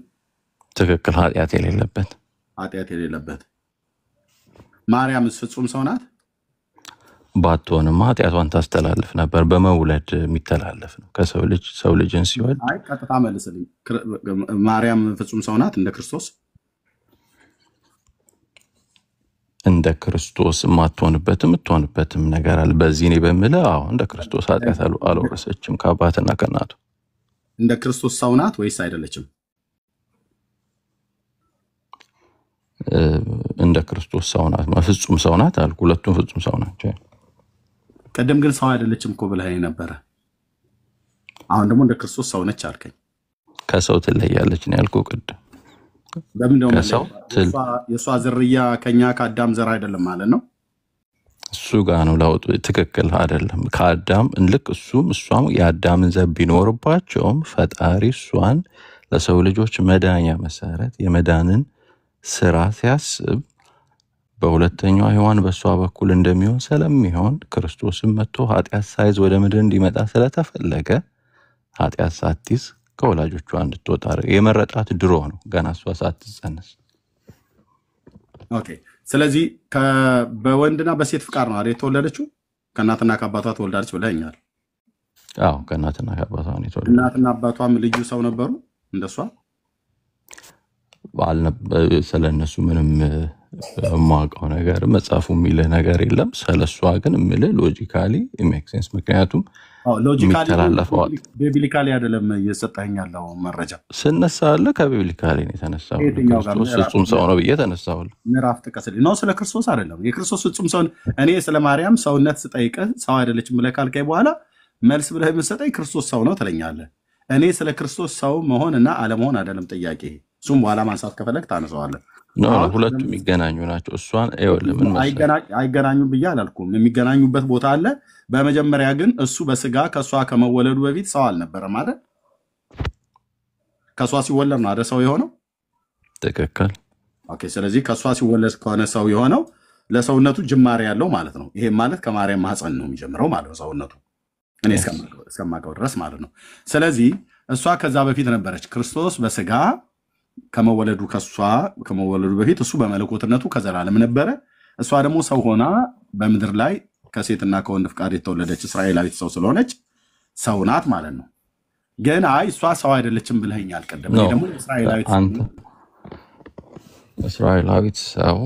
ትክክል። ኃጢአት የሌለበት። ማርያምስ ፍጹም ሰው ናት? ባትሆንማ ኃጢአቷን ታስተላልፍ ነበር። በመውለድ የሚተላለፍ ነው። ሰው ልጅን ሲወልድ። አይ ቀጥታ መልስልኝ። ማርያም ፍጹም ሰው ናት እንደ ክርስቶስ? እንደ ክርስቶስ የምትሆንበትም ነገር አለ። በዚህ እኔ በምልህ እንደ ክርስቶስ ኃጢአት አልወረሰችም ከአባትና ከእናቱ። እንደ ክርስቶስ ሰው ናት ወይስ አይደለችም? እንደ ክርስቶስ ሰው ናት። ፍጹም ሰው ናት አልኩ። ሁለቱም ፍጹም ሰው ናቸው። ቀደም ግን ሰው አይደለችም እኮ ብለኸኝ ነበረ። አሁን ደግሞ እንደ ክርስቶስ ሰው ነች አልከኝ። ከሰው ትለያለች ነው ያልኩህ ቅድም። በምን ነው የሷ ዝርያ ከኛ ከአዳም ዘር አይደለም ማለት ነው? እሱ ጋር ነው ለውጡ። ትክክል አይደለም። ከአዳም ልክ እሷም የአዳምን ዘር ቢኖርባቸውም ፈጣሪ እሷን ለሰው ልጆች መዳኛ መሰረት የመዳንን ስራ ሲያስብ በሁለተኛዋ ሔዋን በሷ በኩል እንደሚሆን ስለሚሆን ክርስቶስም መጥቶ ኃጢአት ሳይዝ ወደ ምድር እንዲመጣ ስለተፈለገ ኃጢአት ሳትይዝ ከወላጆቿ እንድትወጣ የመረጣት ድሮ ነው፣ ገና እሷ ሳትጸነስ። ኦኬ። ስለዚህ በወንድና በሴት ፍቃድ ነው አይደል የተወለደችው? ከእናትና ከአባቷ ተወልዳለች ብለኛል። አዎ፣ ከእናትና ከአባቷ ነው የተወለደችው። እናትና አባቷም ልዩ ሰው ነበሩ እንደሷ? ስለነሱ ምንም የማውቀው ነገር መጽሐፉ የሚልህ ነገር የለም። ስለሷ ግን የምልህ ሎጂካሊ ሜክ ሴንስ። ምክንያቱም የሚተላለፈው ቢብሊካሊ አይደለም እየሰጠኸኝ ያለው መረጃ ስነሳለ ከቢብሊካሊ ነው የተነሳው። ክርስቶስ ፍጹም ሰው ነው ብዬ ተነሳሁልህ። ምዕራፍ ጥቀስልኝ ነው። ስለ ክርስቶስ አይደለም። የክርስቶስ ፍጹም ሰው እኔ ስለ ማርያም ሰውነት ስጠይቅህ ሰው አይደለችም ብለህ ካልከኝ በኋላ መልስ ብለህ የምትሰጠኝ ክርስቶስ ሰው ነው ትለኛለህ። እኔ ስለ ክርስቶስ ሰው መሆን እና አለመሆን አይደለም ጥያቄ። እሱም በኋላ ማንሳት ከፈለግ ታነሳዋለህ። ሁለቱም የሚገናኙ ናቸው። እሷን ምን አይገናኙም ብዬ አላልኩም። የሚገናኙበት ቦታ አለ። በመጀመሪያ ግን እሱ በስጋ ከእሷ ከመወለዱ በፊት ሰው አልነበረም አይደል? ከእሷ ሲወለድ ነው አይደል ሰው የሆነው? ትክክል። ኦኬ። ስለዚህ ከእሷ ሲወለድ ከሆነ ሰው የሆነው ለሰውነቱ ጅማሬ ያለው ማለት ነው። ይሄ ማለት ከማርያም ማህፀን ነው የሚጀምረው ማለት ነው ሰውነቱ፣ እኔ እስከማውቀው ድረስ ማለት ነው። ስለዚህ እሷ ከዛ በፊት ነበረች። ክርስቶስ በስጋ ከመወለዱ በፊት እሱ በመለኮትነቱ ከዘላለም ነበረ። እሷ ደግሞ ሰው ሆና በምድር ላይ ከሴትና ከወንድ ፍቃድ የተወለደች እስራኤላዊት ሰው ስለሆነች ሰው ናት ማለት ነው። ግን እሷ ሰው አይደለችም ብለኸኛል ቀደም። ደግሞ እስራኤላዊት ሰው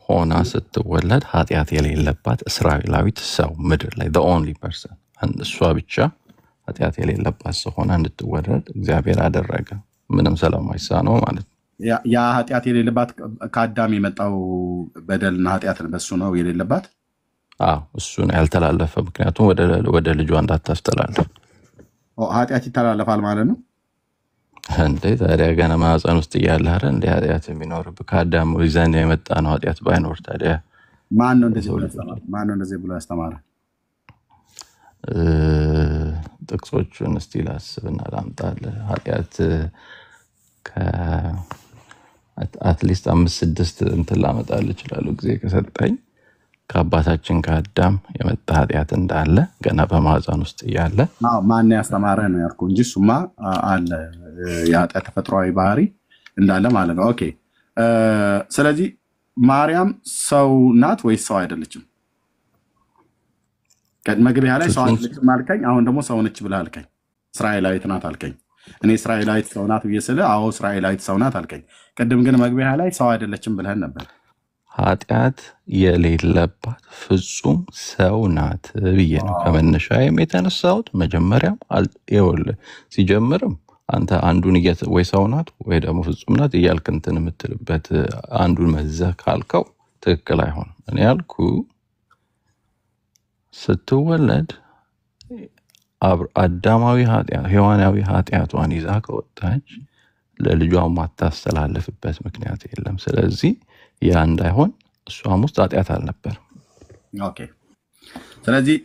ሆና ስትወለድ ኃጢአት የሌለባት እስራኤላዊት ሰው ምድር ላይ the only person እሷ ብቻ ኃጢአት የሌለባት ሰው ሆና እንድትወለድ እግዚአብሔር አደረገ። ምንም ስለማይሳነው ማለት ነው። ያ ኃጢአት የሌለባት ከአዳም የመጣው በደልና ኃጢአት በሱ ነው የሌለባት። እሱ ነው ያልተላለፈ። ምክንያቱም ወደ ልጇ እንዳታስተላልፍ ኃጢአት ይተላለፋል ማለት ነው እንዴ? ታዲያ ገና ማህፀን ውስጥ እያለ አይደል እንደ ኃጢአት የሚኖርብህ? ከአዳም ዘንድ የመጣ ነው ኃጢአት ባይኖር ታዲያ ማን ነው እንደዚህ ብሎ ያስተማረ? ጥቅሶቹን እስቲ ላስብና ላምጣልህ። ኃጢአት አትሊስት 5-6 እንትን ላመጣልህ እችላለሁ ጊዜ ከሰጠኝ። ከአባታችን ከአዳም የመጣ ኃጢአት እንዳለ ገና በማህፀን ውስጥ እያለ ማን ያስተማረ ነው ያልኩህ እንጂ እሱማ አለ የኃጢአት ተፈጥሯዊ ባህሪ እንዳለ ማለት ነው። ኦኬ ስለዚህ ማርያም ሰው ናት ወይስ ሰው አይደለችም? መግቢያ ላይ ሰው አይደለችም አልከኝ። አሁን ደግሞ ሰው ነች ብለህ አልከኝ። እስራኤላዊት ናት አልከኝ። እኔ እስራኤላዊት ሰው ናት ብዬ ስልህ አዎ እስራኤላዊት ሰው ናት አልከኝ። ቅድም ግን መግቢያ ላይ ሰው አይደለችም ብለህን ነበር። ኃጢአት የሌለባት ፍጹም ሰው ናት ብዬ ነው ከመነሻዬም የተነሳሁት። መጀመሪያም ይኸውልህ ሲጀምርም አንተ አንዱን ወይ ሰው ናት ወይ ደግሞ ፍጹም ናት እያልክ እንትን የምትልበት አንዱን መዘህ ካልከው ትክክል አይሆንም። እኔ ያልኩ ስትወለድ አዳማዊ ኃጢአት ሔዋናዊ ኃጢአቷን ይዛ ከወጣች ለልጇ ማታስተላልፍበት ምክንያት የለም። ስለዚህ ያ እንዳይሆን እሷም ውስጥ ኃጢአት አልነበረም። ኦኬ ስለዚህ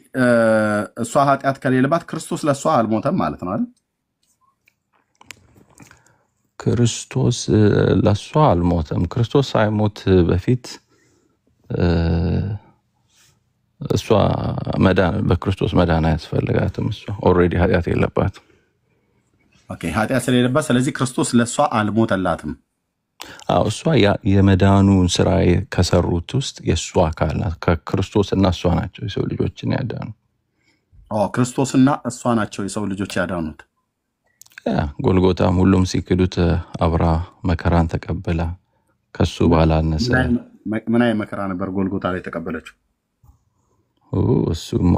እሷ ኃጢአት ከሌለባት ክርስቶስ ለእሷ አልሞተም ማለት ነው አይደል? ክርስቶስ ለእሷ አልሞተም። ክርስቶስ ሳይሞት በፊት እሷ በክርስቶስ መዳን አያስፈልጋትም። እሷ ኦልሬዲ ኃጢአት የለባትም። ኦኬ ኃጢአት ስለሌለባት ስለዚህ ክርስቶስ ለእሷ አልሞተላትም። እሷ የመዳኑን ስራ ከሰሩት ውስጥ የእሷ አካል ናት። ከክርስቶስና እሷ ናቸው የሰው ልጆችን ያዳኑ። ክርስቶስና እሷ ናቸው የሰው ልጆች ያዳኑት። ጎልጎታም ሁሉም ሲክዱት አብራ መከራን ተቀበላ ከሱ ባላነሰ። ምን አይነት መከራ ነበር ጎልጎታ ላይ ተቀበለችው? እሱማ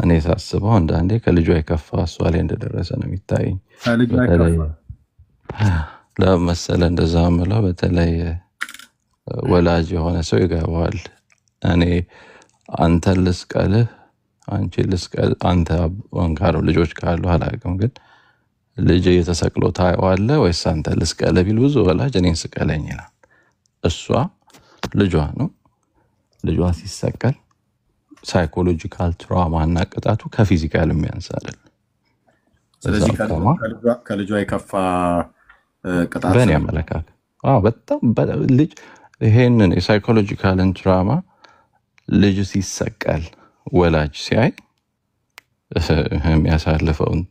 እኔ ሳስበው አንዳንዴ ከልጇ የከፋ እሷ ላይ እንደደረሰ ነው የሚታየኝ። ለመሰለ እንደዛ ምለው በተለይ ወላጅ የሆነ ሰው ይገባዋል። እኔ አንተን ልስቀልህ አንቺ ልስቀል አንተ ወንካሮ ልጆች ካሉ አላውቅም፣ ግን ልጅ እየተሰቅሎ ታየዋለህ ወይስ አንተ ልስቀልህ ቢል ብዙ ወላጅ እኔን ስቀለኝ ይላል። እሷ ልጇ ነው። ልጇ ሲሰቀል ሳይኮሎጂካል ትራውማ እና ቅጣቱ ከፊዚካል የሚያንስ አይደል። ስለዚህ ከልጇ የከፋ ቅጣት በእኔ አመለካከት በጣም ልጅ ይሄንን የሳይኮሎጂካልን ትራውማ ልጅ ሲሰቀል ወላጅ ሲያይ የሚያሳልፈውን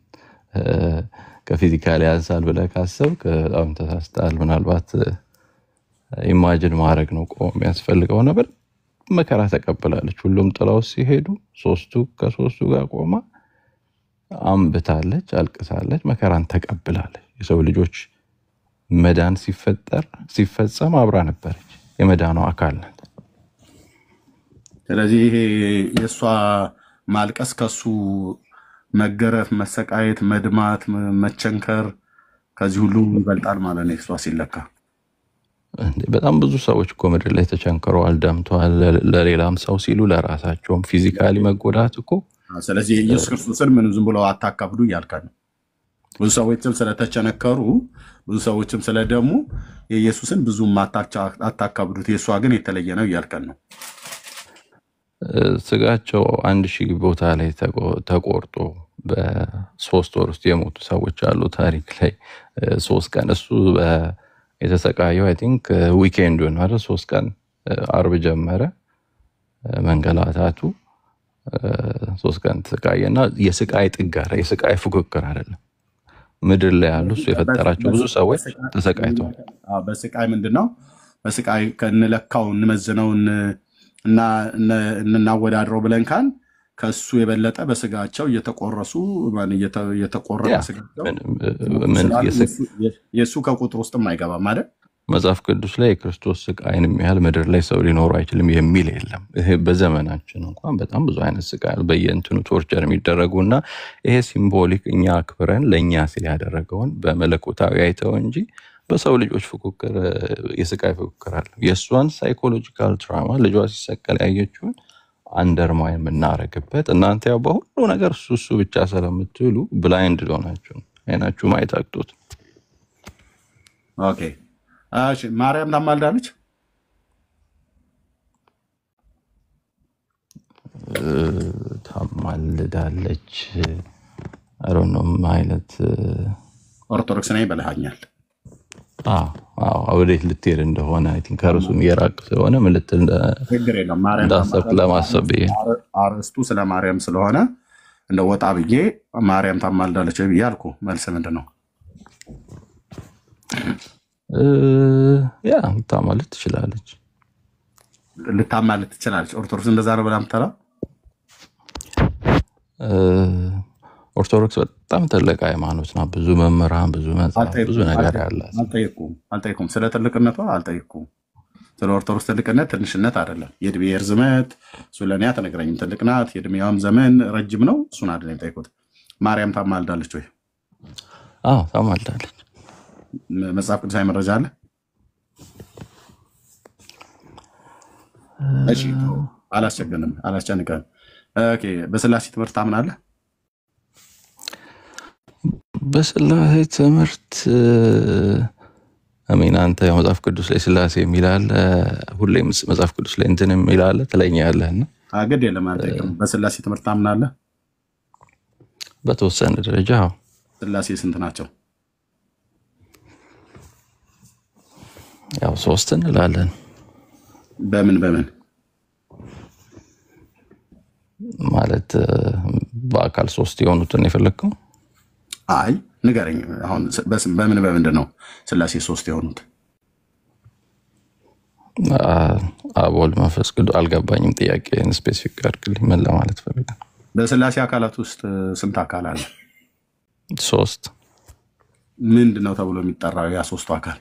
ከፊዚካል ያንሳል ብለህ ካሰብክ በጣም ተሳስተሃል። ምናልባት ኢማጂን ማድረግ ነው ቆም የሚያስፈልገው ነበር። መከራ ተቀብላለች። ሁሉም ጥላው ሲሄዱ ከሶስቱ ጋር ቆማ አንብታለች፣ አልቅሳለች፣ መከራን ተቀብላለች። የሰው ልጆች መዳን ሲፈጸም አብራ ነበረች። የመዳኑ አካል ናት። ስለዚህ ይሄ የእሷ ማልቀስ ከሱ መገረፍ፣ መሰቃየት፣ መድማት፣ መቸንከር ከዚህ ሁሉ ይበልጣል ማለት ነው። እሷ ሲለካ በጣም ብዙ ሰዎች እኮ ምድር ላይ ተቸንክረዋል፣ ደምተዋል። ለሌላም ሰው ሲሉ ለራሳቸውም ፊዚካሊ መጎዳት እኮ። ስለዚህ ኢየሱስ ክርስቶስን ምን ዝም ብለው አታካብዱ እያልከን ነው። ብዙ ሰዎችም ስለተቸነከሩ ብዙ ሰዎችም ስለደሙ የኢየሱስን ብዙም አታካብዱት፣ የእሷ ግን የተለየ ነው እያልከን ነው። ስጋቸው 1000 ቦታ ላይ ተቆርጦ በ3 ወር ውስጥ የሞቱ ሰዎች አሉ ታሪክ ላይ። 3 ቀን እሱ የተሰቃየው አይ ቲንክ ዊኬንድ ነው አይደል? 3 ቀን አርብ ጀመረ መንገላታቱ። 3 ቀን ተሰቃየና የስቃይ ጥጋራ የስቃይ ፉክክር አይደለም ምድር ላይ ያሉ እሱ የፈጠራቸው ብዙ ሰዎች ተሰቃይተዋል። በስቃይ ምንድነው? በስቃይ ከንለካው እንመዝነው እና እናወዳድረው ብለን ካል ከሱ የበለጠ በስጋቸው እየተቆረሱ እየተቆረጠ ስጋቸው የሱ ከቁጥር ውስጥም አይገባም ማለት መጽሐፍ ቅዱስ ላይ የክርስቶስ ስቃይን የሚያህል ምድር ላይ ሰው ሊኖሩ አይችልም የሚል የለም። ይሄ በዘመናችን እንኳን በጣም ብዙ አይነት ስቃይ በየእንትኑ ቶርቸር የሚደረጉና ይሄ ሲምቦሊክ እኛ አክብረን ለእኛ ሲል ያደረገውን በመለኮታዊ አይተው እንጂ በሰው ልጆች ፉክክር የስቃይ ፉክክር አለ። የእሷን ሳይኮሎጂካል ትራማ ልጇ ሲሰቀል ያየችውን አንደርማይን የምናረግበት እናንተ ያው በሁሉ ነገር እሱ ብቻ ስለምትሉ ብላይንድ ሆናችሁ አይናችሁ ማየት አቅቶት። ኦኬ እሺ፣ ማርያም ታማልዳለች? ታማልዳለች አሮን ነው ማለት ኦርቶዶክስ ነኝ በለሃኛል። ወዴት ልትሄድ እንደሆነ አይ ቲንክ ከርሱም የራቅ ስለሆነ ምን ልትል እንዳሰብክ ለማሰብ አርስቱ ስለ ማርያም ስለሆነ እንደ ወጣ ብዬ ማርያም ታማልዳለች ብዬ አልኩ። መልስ ምንድን ነው? ያ ልታማልድ ትችላለች። ልታማልድ ትችላለች። ኦርቶዶክስ እንደዛ ነው ብላ የምትለው? ኦርቶዶክስ በጣም ትልቅ ሃይማኖት ነው። ብዙ መምህራን፣ ብዙ መጽሐፍ፣ ብዙ ነገር ያላት። አልጠየኩም። ስለ ትልቅነቷ አልጠየኩም። ስለ ኦርቶዶክስ ትልቅነት ትንሽነት አይደለም። የእድሜ ርዝመት እሱ ለእኔ አትነግረኝም። ትልቅ ናት። የእድሜዋም ዘመን ረጅም ነው። እሱን አይደለም የጠየኩት። ማርያም ታማልዳለች ወይ? ታማልዳለች። መጽሐፍ ቅዱሳዊ መረጃ አለ? እሺ፣ አላስጨንቀንም። ኦኬ፣ በስላሴ ትምህርት ታምናለህ? በስላሴ ትምህርት አሜን። አንተ መጽሐፍ ቅዱስ ላይ ስላሴ የሚላል ሁሌም መጽሐፍ ቅዱስ ላይ እንትን የሚላል ትለኛለህና ግድ የለም አልጠይቅም። በስላሴ ትምህርት ታምናለህ? በተወሰነ ደረጃ። ስላሴ ስንት ናቸው? ያው 3 እንላለን። በምን ማለት በአካል 3 የሆኑትን የፈለግከው? አይ ንገረኝ። አሁን በምንድን ነው ስላሴ 3 የሆኑት? አብ ወልድ መንፈስ ቅዱስ። አልገባኝም። ጥያቄን ስፔሲፊክ አድርግልኝ። ምን ለማለት ፈልገህ? በስላሴ አካላት ውስጥ ስንት አካል አለ? 3። ምንድን ነው ተብሎ የሚጠራው ያ 3ቱ አካል?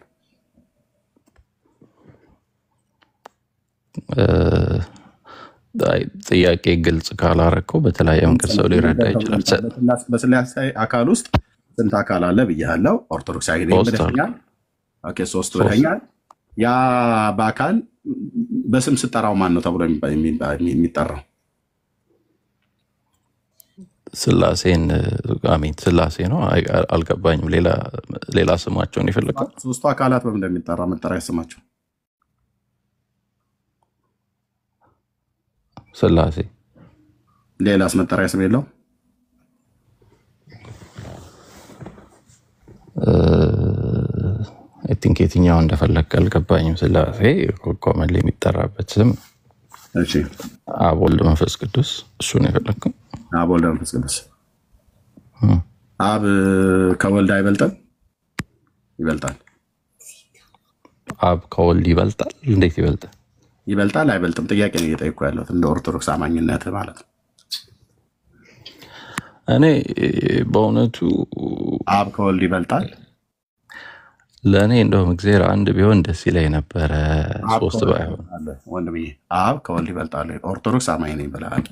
ጥያቄ ግልጽ ካላረከው በተለያየ መንገድ ሰው ሊረዳ ይችላል። በስላሴ አካል ውስጥ ስንት አካል አለ ብያለሁ። ኦርቶዶክሳዊ ነኝ ብለኸኛል። ኦኬ 3 ብለኸኛል። ያ በአካል በስም ስጠራው ማን ነው ተብሎ የሚጠራው? ስላሴን አሜን። ስላሴ ነው። አልገባኝም። ሌላ ስማቸውን የፈለከው? 3ቱ አካላት በምን እንደሚጠራ መጠሪያ ስማቸው? ስላሴ። ሌላስ መጠሪያ ስም የለው? አይ ቲንክ የትኛው እንደፈለክ አልገባኝም። ስላሴ ኮመንሊ የሚጠራበት ስም። እሺ፣ አብ ወልድ መንፈስ ቅዱስ። እሱ ነው የፈለከው? አብ ወልድ መንፈስ ቅዱስ። አብ ከወልድ አይበልጥም? ይበልጣል። አብ ከወልድ ይበልጣል? እንዴት ይበልጣል? ይበልጣል አይበልጥም? ጥያቄ ነው እየጠየኩ ያለሁት እንደ ኦርቶዶክስ አማኝነት ማለት ነው። እኔ በእውነቱ አብ ከወልድ ይበልጣል? ለእኔ እንደውም እግዚአብሔር አንድ ቢሆን ደስ ይለኝ ነበረ፣ 3 ባይሆን። ወንድምዬ አብ ከወልድ ይበልጣል? ኦርቶዶክስ አማኝ ነኝ ብለሃል።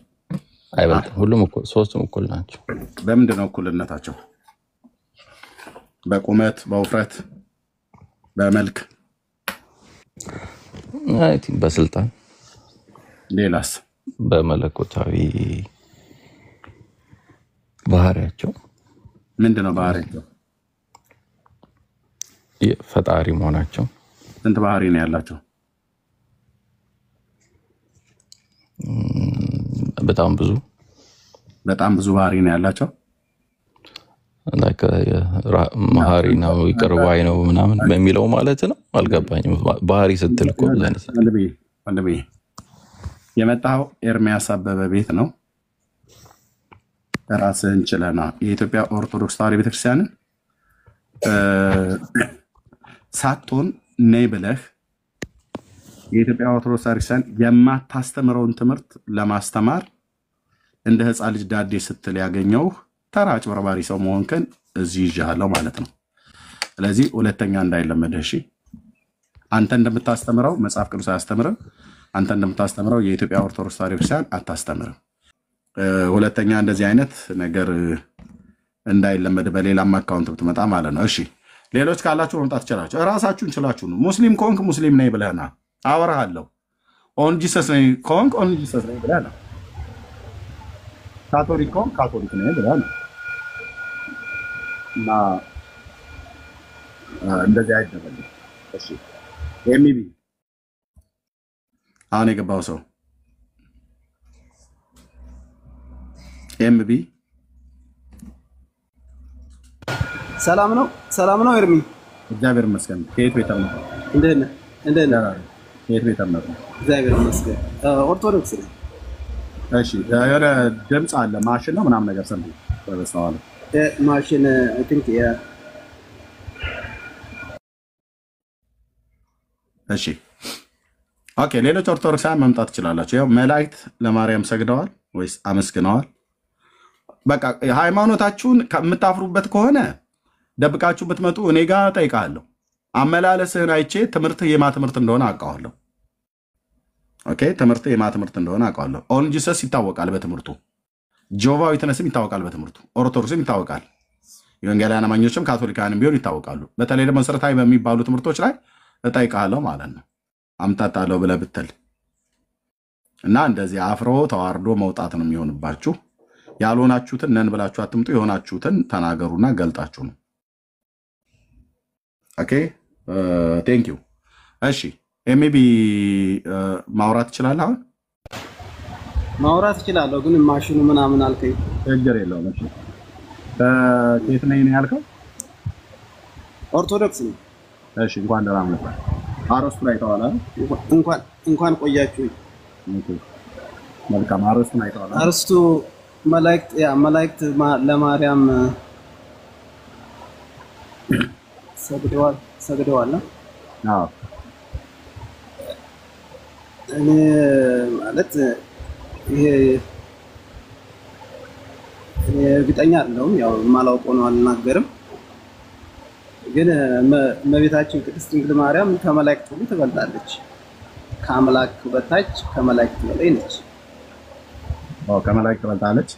አይበልጥም። ሁሉም እኩል፣ 3ቱም እኩል ናቸው። በምንድን ነው እኩልነታቸው? በቁመት፣ በውፍረት፣ በመልክ? አይ ቲንክ በስልጣን። ሌላስ? በመለኮታዊ ባህሪያቸው። ምንድን ነው ባህሪያቸው? ፈጣሪ መሆናቸው። ስንት ባህሪ ነው ያላቸው? በጣም ብዙ ባህሪ ነው ያላቸው። መሀሪ ነው፣ ይቅር ባይ ነው ምናምን በሚለው ማለት ነው። አልገባኝም። ባህሪ ስትል እኮ ወንድሜ የመጣው ኤርሚያስ አበበ ቤት ነው። ራስህን ችለና የኢትዮጵያ ኦርቶዶክስ ተዋሕዶ ቤተክርስቲያንን ሳትሆን ነይ ብለህ የኢትዮጵያ ኦርቶዶክስ ቤተክርስቲያን የማታስተምረውን ትምህርት ለማስተማር እንደ ሕፃን ልጅ ዳዴ ስትል ያገኘው ተራ አጭበርባሪ ሰው መሆንከን እዚህ ይዣለሁ ማለት ነው። ስለዚህ ሁለተኛ እንዳይለመድህ እሺ። አንተ እንደምታስተምረው መጽሐፍ ቅዱስ አያስተምርም። አንተ እንደምታስተምረው የኢትዮጵያ ኦርቶዶክስ ተዋሕዶ ክርስቲያን አታስተምርም። ሁለተኛ እንደዚህ አይነት ነገር እንዳይለመድ በሌላም አካውንት ብትመጣ ማለት ነው። እሺ ሌሎች ካላችሁ መምጣት ትችላችሁ። እራሳችሁን ችላችሁ ነው። ሙስሊም ከሆንክ ሙስሊም ነኝ ብለህና አወራሃለሁ። ኦን ጂሰስ ነኝ ከሆንክ ኦን ጂሰስ ነኝ ብለህ ነው። ካቶሊክ ከሆንክ ካቶሊክ ነኝ ብለህ ነው። እና እንደዚህ አይደረግም። እሺ ኤሚቢ አሁን የገባው ሰው ኤምቢ ሰላም ነው ኤርሚ። እግዚአብሔር ይመስገን። ከየት ቤት ነው? እንዴት ነህ? ከየት ቤት ነው? እግዚአብሔር ይመስገን። ኦርቶዶክስ ነኝ። እሺ የሆነ ድምፅ አለ ማሽን ነው ምናምን ነገር ሰምተህ ተበሳዋል። ማሽን አይ ቲንክ ያ እሺ ኦኬ። ሌሎች ኦርቶዶክሳውያን መምጣት ትችላላችሁ። ያው መላእክት ለማርያም ሰግደዋል ወይስ አመስግነዋል? በቃ ሃይማኖታችሁን ከምታፍሩበት ከሆነ ደብቃችሁ ብትመጡ እኔ ጋር ጠይቃለሁ። አመላለስህን አይቼ ትምህርትህ የማ ትምህርት እንደሆነ አውቀዋለሁ። ኦኬ ትምህርት የማ ትምህርት እንደሆነ አውቀዋለሁ። ኦን ጂሰስ ይታወቃል በትምህርቱ፣ ጆቫ ዊትነስም ይታወቃል በትምህርቱ፣ ኦርቶዶክስም ይታወቃል፣ የወንጌላውያን አማኞችም ካቶሊካንም ቢሆን ይታወቃሉ። በተለይ ደግሞ መሰረታዊ በሚባሉ ትምህርቶች ላይ እጠይቃለሁ ማለት ነው። አምጣጣለሁ ብለህ ብትል እና እንደዚህ አፍሮ ተዋርዶ መውጣት ነው የሚሆንባችሁ። ያልሆናችሁትን ነን ብላችሁ አትምጡ፣ የሆናችሁትን ተናገሩና ገልጣችሁ ነው። ኦኬ ቴንክ ዩ። እሺ ኤምቢ ማውራት ትችላለህ? አሁን ማውራት እችላለሁ፣ ግን ማሽኑ ምናምን አልከኝ። ችግር የለውም። እሺ ከየት ነኝ ነው ያልከው? ኦርቶዶክስ ነው። እሺ እንኳን ደህና መጣህ። አረስቱ ላይ ተዋላ እንኳን ቆያችሁ። መልካም። አረስቱ ላይ ተዋላ። አረስቱ መላእክት ለማርያም ሰግደዋል። አዎ እኔ ማለት ይሄ እርግጠኛ አይደለሁም። ያው የማላውቀው ነው አልናገርም። ግን እመቤታችን ቅድስት ድንግል ማርያም ከመላእክት ሁሉ ትበልጣለች። ከአምላክ በታች ከመላእክት በላይ ነች። ከመላእክት ትበልጣለች።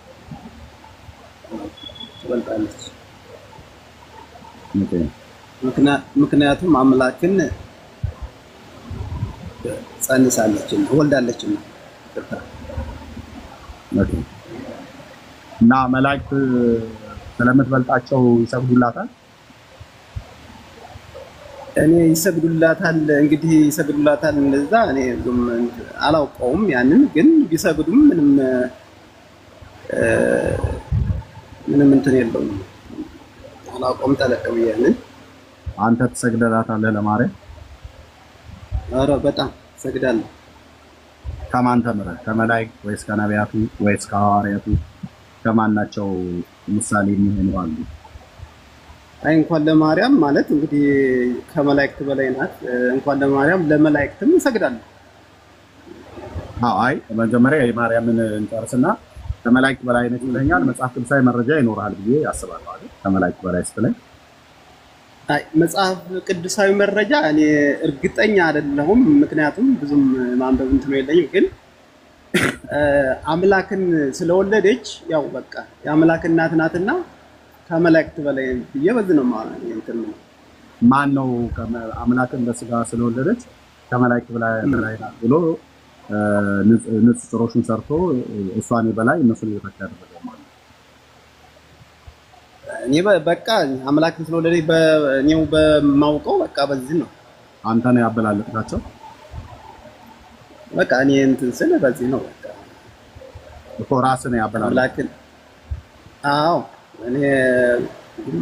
ምክንያቱም አምላክን ጸንሳለችና ወልዳለችና። እና መላእክት ስለምትበልጣቸው ይሰግዱላታል። እኔ ይሰግዱላታል እንግዲህ ይሰግዱላታል እንደዛ እኔ አላውቀውም። ያንን ግን ቢሰግዱም ምንም እንትን የለውም። አላውቀውም ተለቀው ያንን። አንተ ትሰግደላታለህ ለማርያም? ኧረ በጣም ሰግዳለሁ። ከማን ተምረህ? ከመላእክት ወይስ ከነቢያቱ ወይስ ከሐዋርያቱ? ከማናቸው ምሳሌ የሚሆኑ አሉ? አይ እንኳን ለማርያም ማለት እንግዲህ ከመላእክት በላይ ናት። እንኳን ለማርያም ለመላእክትም እሰግዳለሁ። አይ መጀመሪያ የማርያምን እንጨርስና ከመላእክት በላይ ነች ብለኛል። መጽሐፍ ቅዱሳዊ መረጃ ይኖርሃል ብዬ አስባለሁ አይደል? ከመላእክት በላይ ስትለኝ አይ መጽሐፍ ቅዱሳዊ መረጃ እኔ እርግጠኛ አይደለሁም። ምክንያቱም ብዙም ማንበብ እንትኑ የለኝም። ግን አምላክን ስለወለደች ያው በቃ የአምላክ እናት ናትና ከመላእክት በላይ ብዬ በዚህ ነው ማለት ነው። ማን ነው አምላክን በስጋ ስለወለደች ከመላእክት በላይ ናት ብሎ ንጽጽሮችን ሰርቶ እሷን በላይ እነሱን እየተካደ ማለት እኔ በቃ አምላክን ስለወለደች በእኔው በማውቀው በቃ በዚህ ነው። አንተ ነው ያበላለጥካቸው? በቃ እኔ እንትን ስለ በዚህ ነው በቃ እኮ ራስህ ነው ያበላለጥከው አምላክን። አዎ እኔ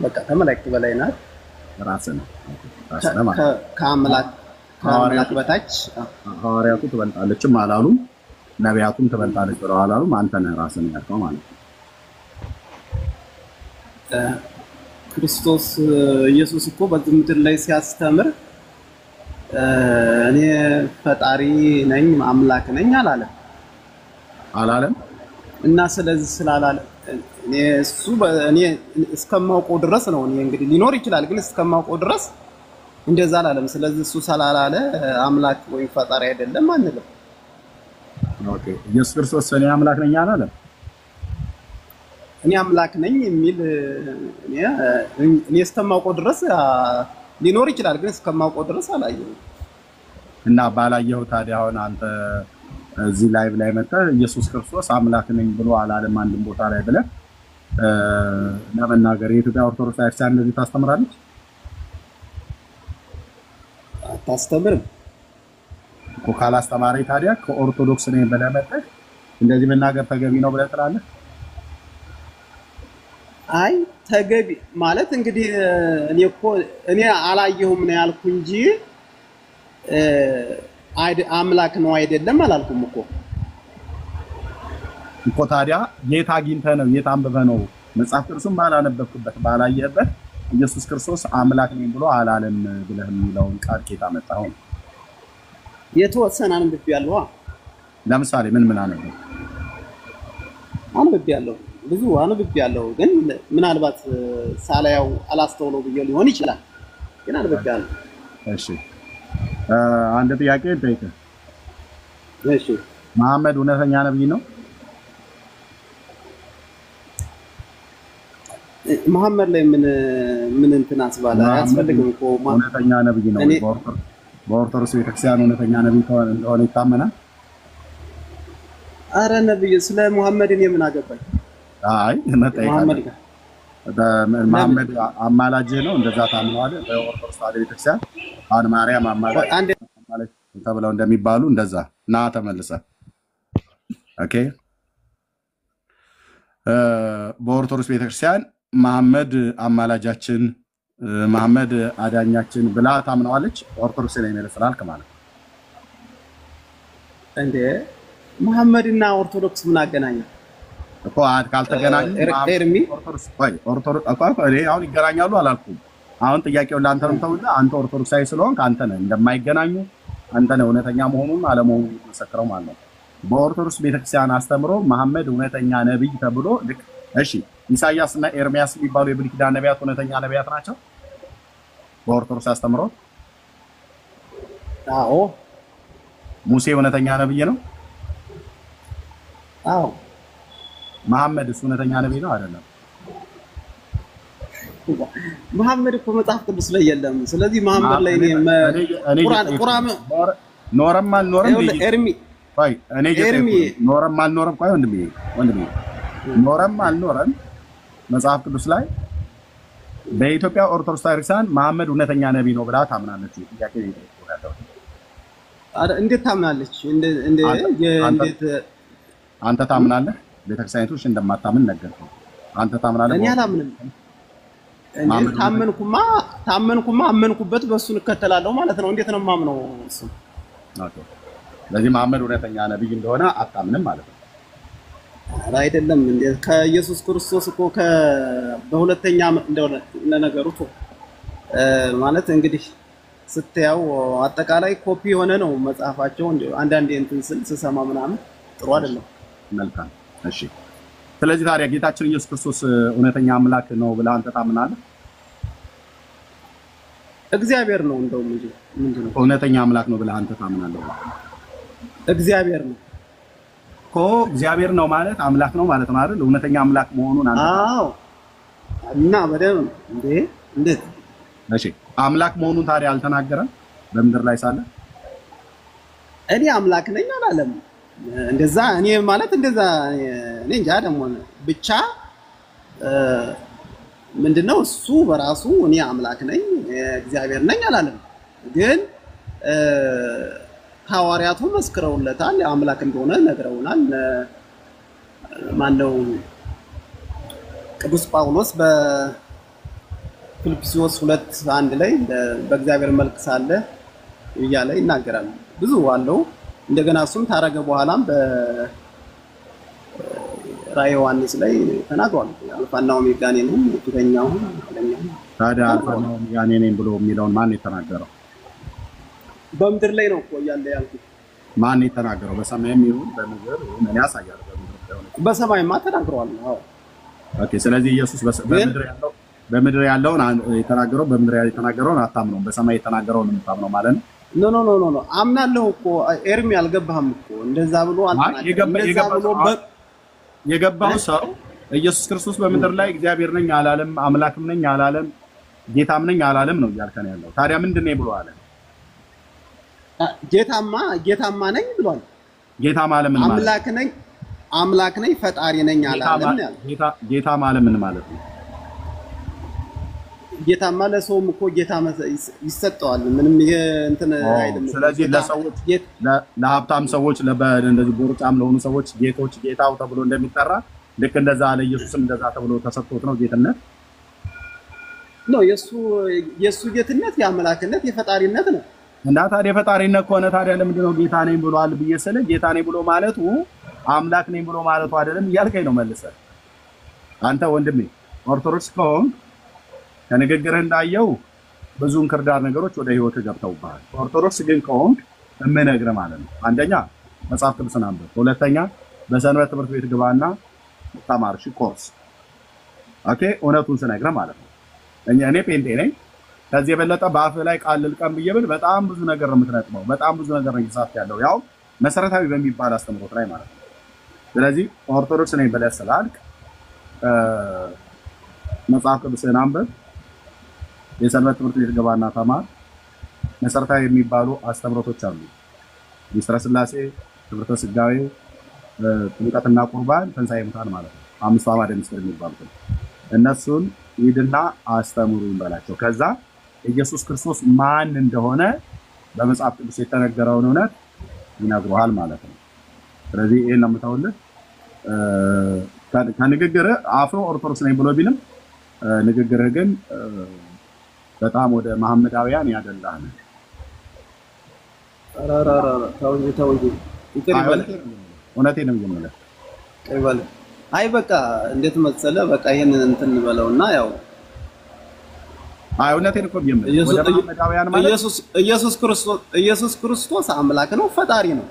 በቃ ከመላእክት በላይ ናት። ራስህ ነው ከአምላክ በታች። ሐዋርያቱ ትበልጣለችም አላሉም፣ ነቢያቱም ትበልጣለች ብለው አላሉም። አንተ ነህ ራስህ ነው ያልከው ማለት ነው። ክርስቶስ ኢየሱስ እኮ በዚህ ምድር ላይ ሲያስተምር እኔ ፈጣሪ ነኝ አምላክ ነኝ አላለም። እና ስለዚህ ስላላለ እኔ እስከማውቀው ድረስ ነው። እኔ እንግዲህ ሊኖር ይችላል፣ ግን እስከማውቀው ድረስ እንደዛ አላለም። ስለዚህ እሱ ስላላለ አምላክ ወይም ፈጣሪ አይደለም አንልም። ኦኬ ኢየሱስ ክርስቶስ እኔ አምላክ ነኝ አላለም። እኔ አምላክ ነኝ የሚል እኔ እስከማውቀው ድረስ ሊኖር ይችላል፣ ግን እስከማውቀው ድረስ አላየሁም። እና ባላየኸው ታዲያ አሁን አንተ እዚህ ላይቭ ላይ መጥተህ ኢየሱስ ክርስቶስ አምላክ ነኝ ብሎ አላለም አንድም ቦታ ላይ ብለህ ለመናገር የኢትዮጵያ ኦርቶዶክስ ቤተክርስቲያን እንደዚህ ታስተምራለች? አታስተምርም እኮ። ካላስተማሪ ታዲያ ከኦርቶዶክስ ነኝ ብለህ መጥተህ እንደዚህ መናገር ተገቢ ነው ብለህ ትላለህ? አይ ተገቢ ማለት እንግዲህ እኔ አላየሁም ነው ያልኩ እንጂ አምላክ ነው አይደለም አላልኩም እኮ ታዲያ የት አግኝተህ ነው የት አንብበህ ነው መጽሐፍ ቅዱስን ባላነበብክበት ባላየህበት ኢየሱስ ክርስቶስ አምላክ ነኝ ብሎ አላለም ብለህ የሚለውን ቃል ኬታ መጣው? የተወሰነ አንብቤያለሁ። ለምሳሌ ምን አንብቤያለሁ? ብዙ አንብቤያለሁ፣ ግን ምናልባት ሳላየው አላስተውለው ብዬ ሊሆን ይችላል፣ ግን አንብቤያለሁ። እሺ አንድ ጥያቄ ልጠይቅህ። እሺ መሐመድ እውነተኛ ነብይ ነው? መሐመድ ላይ ምን እንትን አስባለ? አያስፈልግም እኮ እውነተኛ ነብይ ነው። በኦርቶዶክስ ቤተክርስቲያን እውነተኛ ነብይ እንደሆነ ይታመናል? አረ ነብይ ስለ መሐመድ እኔ ምን አገባኝ? አይ መሐመድ አማላጅ ነው እንደዛ ታምነዋለህ? በኦርቶዶክስ ቤተክርስቲያን አሁን ማርያም አማላጅ ተብለው እንደሚባሉ እንደዛ ና ተመልሰ ኦኬ። በኦርቶዶክስ ቤተክርስቲያን መሐመድ አማላጃችን መሐመድ አዳኛችን ብላ ታምነዋለች? ኦርቶዶክስ ላይ ነው ስላልክ ማለት እንዴ? መሐመድና ኦርቶዶክስ ምን አገናኘው እኮ? ካልተገናኙ ኦርቶዶክስ አሁን ይገናኛሉ አላልኩም። አሁን ጥያቄውን ለአንተ ነው ተውና፣ አንተ ኦርቶዶክሳዊ ስለሆንክ አንተ ነህ እንደማይገናኙ አንተ ነህ እውነተኛ መሆኑን አለመሆኑን መሰክረው ማለት ነው። በኦርቶዶክስ ቤተክርስቲያን አስተምሮ መሐመድ እውነተኛ ነብይ ተብሎ ልክ እሺ፣ ኢሳይያስ እና ኤርሚያስ የሚባሉ የብሉይ ኪዳን ነቢያት እውነተኛ ነቢያት ናቸው በኦርቶዶክስ አስተምሮ? አዎ። ሙሴ እውነተኛ ነብይ ነው? አዎ። መሐመድ እውነተኛ ነብይ ነው አይደለም? መሐመድ እኮ መጽሐፍ ቅዱስ ላይ የለም። ስለዚህ መሐመድ ላይ ቁርአን ኖረም አልኖረም ኖረም አልኖረም ወንድሜ ኖረም አልኖረም መጽሐፍ ቅዱስ ላይ በኢትዮጵያ ኦርቶዶክስ ቤተክርስቲያን መሐመድ እውነተኛ ነብይ ነው ብላ ታምናለች? ጥያቄ ነው። እንዴት ታምናለች? እንዴት አንተ ታምናለህ? ቤተክርስቲያኒቶች እንደማታምን ነገርኩህ። አንተ ታምናለህ? እኔ አላምንም። ታመንኩማ አመንኩበት በሱ እንከተላለሁ ማለት ነው። እንዴት ነው የማምነው? እሱ ኦኬ። ስለዚህ መሐመድ እውነተኛ ነብይ እንደሆነ አታምንም ማለት ነው? አይደለም እንዴ? ከኢየሱስ ክርስቶስ እኮ በሁለተኛ እንደሆነ ለነገሩ ማለት እንግዲህ ስትያው አጠቃላይ ኮፒ የሆነ ነው መጽሐፋቸው። አንዳንዴ እንትን ስሰማ ምናምን ጥሩ አይደለም። መልካም እሺ። ስለዚህ ታዲያ ጌታችን ኢየሱስ ክርስቶስ እውነተኛ አምላክ ነው ብለህ አንተ ታምናለህ? እግዚአብሔር ነው እንደውም እንጂ ምንድነው? እውነተኛ አምላክ ነው ብለህ አንተ ታምናለህ? እግዚአብሔር ነው እኮ። እግዚአብሔር ነው ማለት አምላክ ነው ማለት ነው አይደል? እውነተኛ አምላክ መሆኑን አንተ አዎ። እና በደምብ እንዴት እሺ፣ አምላክ መሆኑን ታዲያ አልተናገረም በምድር ላይ ሳለ? እኔ አምላክ ነኝ አላለም። እንደዛ እኔ ማለት እንደዛ እኔ እንጃ። ደግሞ ብቻ ምንድነው እሱ በራሱ እኔ አምላክ ነኝ እግዚአብሔር ነኝ አላለም። ግን ሐዋርያቱ መስክረውለታል፣ አምላክ እንደሆነ ነግረውናል። ማነው ቅዱስ ጳውሎስ በፊልጵስዩስ 2:1 ላይ በእግዚአብሔር መልክ ሳለ እያለ ይናገራል። ብዙ አለው። እንደገና እሱም ታረገ በኋላም በራዕየ ዮሐንስ ላይ ተናግሯል። አልፋና ኦሜጋ ነኝ ፊተኛው ኋለኛው። ታዲያ አልፋና ኦሜጋ ነኝ ብሎ የሚለውን ማን የተናገረው? በምድር ላይ ነው እኮ እያለ ያልኩት። ማን የተናገረው? በሰማይም ይሁን በምድር ይሁን እኔ ያሳያለሁ። በሰማይማ ተናግሯል። አዎ ኦኬ። ስለዚህ ኢየሱስ በምድር ያለውን የተናገረው በምድር የተናገረውን አታምነውም፣ በሰማይ የተናገረውን የምታምነው ማለት ነው። ኖ አምናለሁ እኮ ኤርሚ አልገባህም እኮ እንደዛ ብሎ አልተናገረም። እንደዛ ብሎ የገባው ሰው ኢየሱስ ክርስቶስ በምድር ላይ እግዚአብሔር ነኝ አላለም፣ አምላክም ነኝ አላለም፣ ጌታም ነኝ አላለም ነው እያልከን ያለው። ታዲያ ምንድን ነው ብሎ አለ? ጌታማ ነኝ ብሏል። ጌታ ማለት ምን ማለት? አምላክ ነኝ ፈጣሪ ነኝ አላለም ያለው። ጌታ ማለት ምን ማለት ነው? ጌታማ ለሰውም እኮ ጌታ ይሰጠዋል። ምንም ይሄ እንትን አይደለም። ስለዚህ ለሰዎች ለሀብታም ሰዎች እንደዚህ ቦርጫም ለሆኑ ሰዎች ጌቶች ጌታው ተብሎ እንደሚጠራ ልክ እንደዛ ለኢየሱስም እንደዛ ተብሎ ተሰጥቶት ነው ጌትነት ነው። የሱ ጌትነት የአምላክነት የፈጣሪነት ነው። እና ታዲያ የፈጣሪነት ከሆነ ታዲያ ለምንድን ነው ጌታ ነኝ ብሏል ብዬ ስለ ጌታ ነኝ ብሎ ማለቱ አምላክ ነኝ ብሎ ማለቱ አይደለም እያልከኝ ነው መልሰህ አንተ ወንድሜ ኦርቶዶክስ ከሆንክ ከንግግርህ እንዳየው ብዙ እንክርዳድ ነገሮች ወደ ህይወት ገብተውብሃል። ኦርቶዶክስ ግን ከሆንክ እምነግርህ ማለት ነው አንደኛ መጽሐፍ ቅዱስን አንብብ፣ ሁለተኛ በሰንበት ትምህርት ቤት ግባና ተማር ኮርስ። ኦኬ እውነቱን ስነግርህ ማለት ነው። እኔ ጴንጤ ነኝ። ከዚህ የበለጠ በአፍህ ላይ ቃል ልልቀም ብዬ ብል በጣም ብዙ ነገር ነው የምትነጥመው፣ በጣም ብዙ ነገር ነው እየጻፍክ ያለው ያው መሰረታዊ በሚባል አስተምሮት ላይ ማለት ነው። ስለዚህ ኦርቶዶክስ ነኝ ብለህ ስላልክ መጽሐፍ ቅዱስን አንብብ፣ የሰንበት ትምህርት ቤት ገባና ተማር። መሰረታዊ የሚባሉ አስተምሮቶች አሉ። ሚስጥረ ሥላሴ፣ ትምህርተ ሥጋዌ፣ ጥምቀትና ቁርባን፣ ትንሣኤ ሙታን ማለት ነው። አምስቱ አዕማደ ምስጢር የሚባሉት እነሱን ሂድና አስተምሩ እንበላቸው። ከዛ ኢየሱስ ክርስቶስ ማን እንደሆነ በመጽሐፍ ቅዱስ የተነገረውን እውነት ይነግሩሃል ማለት ነው። ስለዚህ ይሄን ነው የምተውልህ። ከንግግርህ አፍሮ ኦርቶዶክስ ነኝ ብሎ ቢልም ንግግርህ ግን በጣም ወደ መሐመዳውያን ያደላል። እውነቴን ነው የምልህ። አይ በቃ እንዴት መሰለህ፣ በቃ ይሄንን እንትን እንበለውና ያው እውነቴን እኮ የምልህ ወደ መሐመዳውያን ማለት ኢየሱስ ክርስቶስ አምላክ ነው ፈጣሪ ነው።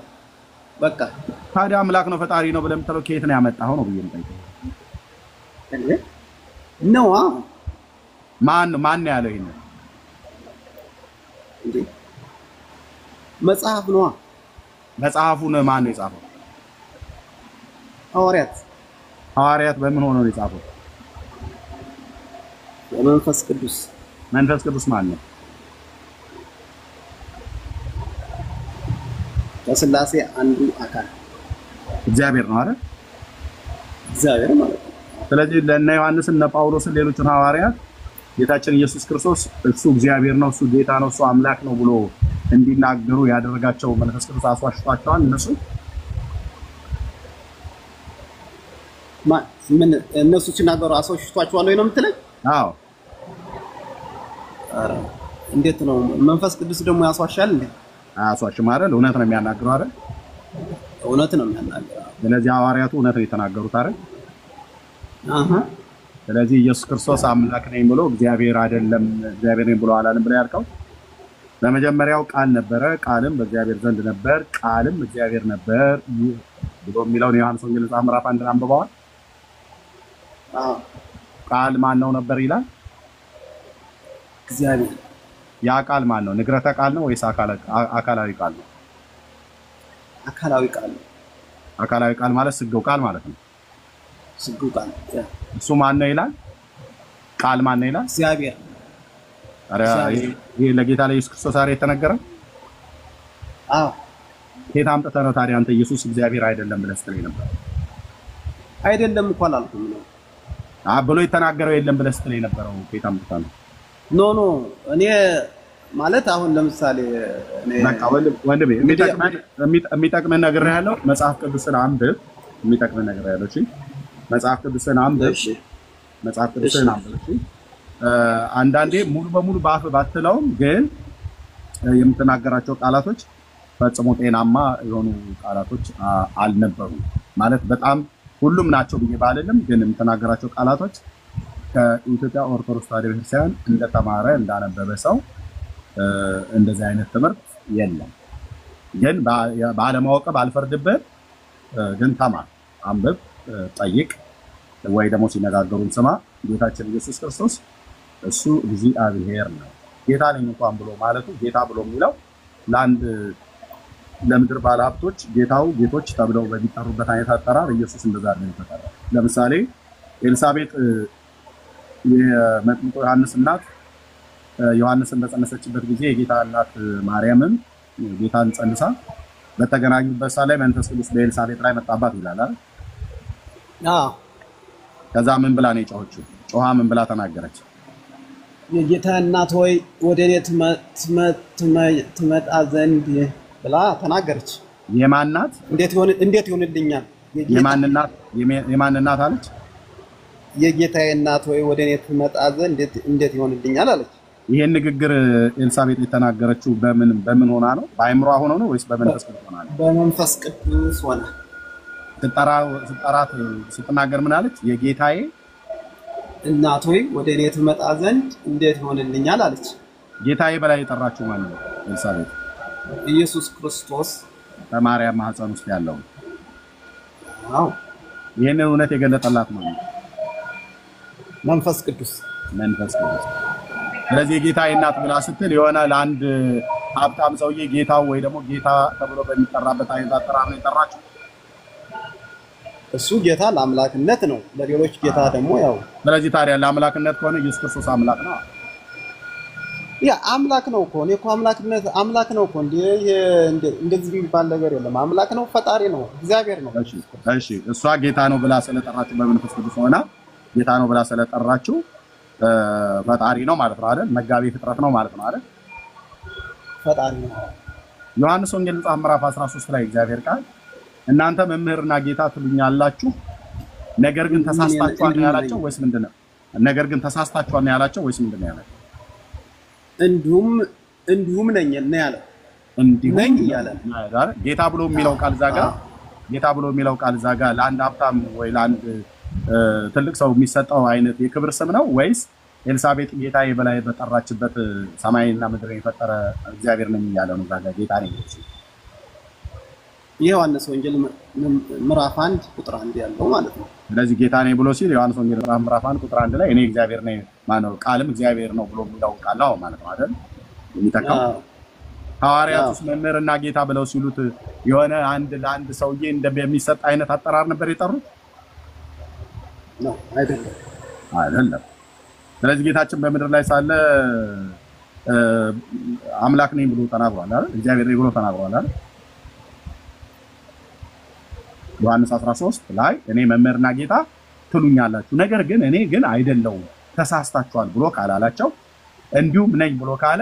በቃ ታዲያ አምላክ ነው ፈጣሪ ነው ብለህ የምትለው ከየት ነው ያመጣኸው ነው ብዬ የምጠይቀው ነው። ማን ያለው ይሄን? እንዴ መጽሐፍ ነው። መጽሐፉን ማን ነው የጻፈው? ሐዋርያት በምን ሆነው ነው የጻፈው? መንፈስ ቅዱስ። መንፈስ ቅዱስ ማን ነው? ከሥላሴ አንዱ አካል እግዚአብሔር ነው አይደል? እግዚአብሔር ማለት ነው። ስለዚህ ለእነ ዮሐንስ እነ ጳውሎስን ሌሎችን ሐዋርያት ጌታችን ኢየሱስ ክርስቶስ እሱ እግዚአብሔር ነው፣ እሱ ጌታ ነው፣ እሱ አምላክ ነው ብሎ እንዲናገሩ ያደረጋቸው መንፈስ ቅዱስ አስዋሽቷቸዋል። እነሱ ሲናገሩ አስዋሽቷቸዋል ወይ ነው የምትለኝ? አዎ። እንዴት ነው መንፈስ ቅዱስ ደግሞ ያስዋሻል እንዴ? አያስዋሽም አይደል? እውነት ነው የሚያናግረው አይደል? እውነት ነው የሚያናግረው። ስለዚህ ሐዋርያቱ እውነት ነው የተናገሩት አይደል? ስለዚህ ኢየሱስ ክርስቶስ አምላክ ነኝ ብሎ እግዚአብሔር አይደለም እግዚአብሔር ነኝ ብሎ አላለም ብለህ ያልከው በመጀመሪያው ቃል ነበረ፣ ቃልም በእግዚአብሔር ዘንድ ነበር፣ ቃልም እግዚአብሔር ነበር ብሎ የሚለውን የዮሐንስ ወንጌል መጽሐፍ ምዕራፍ 1 አንብበዋል። ቃል ማን ነው ነበር ይላል? እግዚአብሔር። ያ ቃል ማን ነው? ንግረተ ቃል ነው ወይስ አካላዊ ቃል ነው? አካላዊ ቃል ነው። አካላዊ ቃል ማለት ስጋው ቃል ማለት ነው። ስጋው ቃል እሱ ማን ነው ይላል? ቃል ማን ነው ይላል? እግዚአብሔር። አረ ይሄ ለጌታ ለኢየሱስ ክርስቶስ አረ የተነገረ? አዎ። ከየት አምጥተህ ነው ታዲያ አንተ ኢየሱስ እግዚአብሔር አይደለም ብለህ ስትለኝ ነበር? አይደለም እኮ አላልኩም ነው ብሎ የተናገረው የለም ብለህ ስትለኝ ነበረው። ከየት አምጥተህ ነው? ኖ እኔ ማለት አሁን ለምሳሌ በቃ ወንድሜ የሚጠቅመን ነገር ያለው መጽሐፍ ቅዱስን አንብብ። የሚጠቅመን ነገር ያለው እሺ፣ መጽሐፍ ቅዱስን አንብብ። መጽሐፍ ቅዱስን አንብብ እሺ። አንዳንዴ ሙሉ በሙሉ በአፍ ባትለውም ግን የምትናገራቸው ቃላቶች ፈጽሞ ጤናማ የሆኑ ቃላቶች አልነበሩም። ማለት በጣም ሁሉም ናቸው ብዬ ባልልም ግን የምትናገራቸው ቃላቶች ከኢትዮጵያ ኦርቶዶክስ ተዋሕዶ ቤተክርስቲያን እንደተማረ እንዳነበበ ሰው እንደዚህ አይነት ትምህርት የለም። ግን ባለማወቅ ባልፈርድበት ግን ተማር፣ አንብብ፣ ጠይቅ፣ ወይ ደግሞ ሲነጋገሩን ስማ። ጌታችን ኢየሱስ ክርስቶስ እሱ እግዚአብሔር ነው። ጌታ ነኝ እንኳን ብሎ ማለቱ ጌታ ብሎ የሚለው ለአንድ ለምድር ባለሀብቶች ጌቶች ተብለው በሚጠሩበት አይነት አጠራር ኢየሱስ እንደዛ ነው የተጠራው። ለምሳሌ ኤልሳቤጥ የመጥምቁ ዮሐንስ እናት ዮሐንስን በጸነሰችበት ጊዜ የጌታ እናት ማርያምን ጌታን ጸንሳ በተገናኙበት ሰዓት ላይ መንፈስ ቅዱስ በኤልሳቤጥ ላይ መጣባት ይላል አይደል? ከዛ ምን ብላ ነው የጮኸችው? ጮሃ ምን ብላ ተናገረች? የጌታ እናት ሆይ ወደ እኔ ትመጣ ዘንድ ብላ ተናገረች። የማን እናት? እንዴት ይሆንልኛል? የማን እናት አለች? የጌታዬ እናት ሆይ ወደ እኔ ትመጣ ዘንድ እንዴት ይሆንልኛል አለች። ይሄን ንግግር ኤልሳቤጥ የተናገረችው በምን ሆና ነው? በአይምሯ ሆኖ ነው ወይስ በመንፈስ ቅዱስ ሆና ነው? በመንፈስ ቅዱስ ሆና ስትጠራት ስትናገር ምን አለች? የጌታዬ እናት ሆይ ወደ እኔ ትመጣ ዘንድ እንዴት ይሆንልኛል አለች። ጌታዬ በላይ የጠራችው ማን ነው? ኤልሳቤጥ ኢየሱስ ክርስቶስ በማርያም ማህፀን ውስጥ ያለው። አዎ ይሄንን እውነት የገለጠላት ማለት ነው መንፈስ ቅዱስ። ስለዚህ የጌታዬ እናት ብላ ስትል የሆነ ለአንድ ሀብታም ሰውዬ ጌታው ወይ ደግሞ ጌታ ተብሎ በሚጠራበት አይነት አጠራር ነው የጠራችው። እሱ ጌታ ለአምላክነት ነው፣ ለሌሎች ጌታ ደግሞ ያው። ስለዚህ ታዲያ ለአምላክነት ከሆነ ኢየሱስ ክርስቶስ አምላክ ነው። ያ አምላክ ነው እኮ እኔ እኮ አምላክ ነው እኮ እንደዚህ የሚባል ነገር የለም። አምላክ ነው፣ ፈጣሪ ነው፣ እግዚአብሔር ነው። እሺ እሷ ጌታ ነው ብላ ስለጠራችው በመንፈስ ቅዱስ ሆና ጌታ ነው ብላ ስለጠራችው ፈጣሪ ነው ማለት ነው አይደል? መጋቢ ፍጥረት ነው ማለት ነው አይደል? ፈጣሪ ነው። ዮሐንስ ወንጌል መጽሐፍ ምዕራፍ 13 ላይ እግዚአብሔር ቃል እናንተ መምህርና ጌታ ትሉኛላችሁ፣ ነገር ግን ተሳስታችኋል ነው ያላቸው ወይስ ምንድነው? ነገር ግን ተሳስታችኋል ነው ያላቸው ወይስ ምንድነው ያላቸው? እንዲሁም ነኝ ነው ያለው። ነኝ ያለ ጌታ ብሎ የሚለው ቃል ዛጋ ለአንድ ሀብታም ወይ ለአንድ ትልቅ ሰው የሚሰጠው አይነት የክብር ስም ነው ወይስ ኤልሳቤጥ ጌታዬ በላይ በጠራችበት ሰማይና ምድር የፈጠረ እግዚአብሔር ነኝ እያለ ነው? ዛጋ ጌታ ነኝ የዮሐንስ ወንጌል ምዕራፍ 1 ቁጥር 1 ያለው ማለት ነው። ስለዚህ ጌታ ነኝ ብሎ ሲል ዮሐንስ ወንጌል ምዕራፍ 1 ቁጥር 1 ላይ እኔ እግዚአብሔር ነኝ ማነው ቃልም እግዚአብሔር ነው ብሎ የሚለው ቃል ነው ማለት ነው አይደል? የሚተካው ሐዋርያቱስ መምህርና ጌታ ብለው ሲሉት የሆነ ለአንድ ሰውዬ እንደሚሰጥ አይነት አጠራር ነበር የጠሩት ነው አይደለም። ስለዚህ ጌታችን በምድር ላይ ሳለ አምላክ ነኝ ብሎ ተናግሯል አይደል? እግዚአብሔር ነኝ ብሎ ተናግሯል አይደል? ዮሐንስ 13 ላይ እኔ መምህርና ጌታ ትሉኛላችሁ፣ ነገር ግን እኔ ግን አይደለሁም ተሳስታችኋል ብሎ ካላላቸው እንዲሁም ነኝ ብሎ ካለ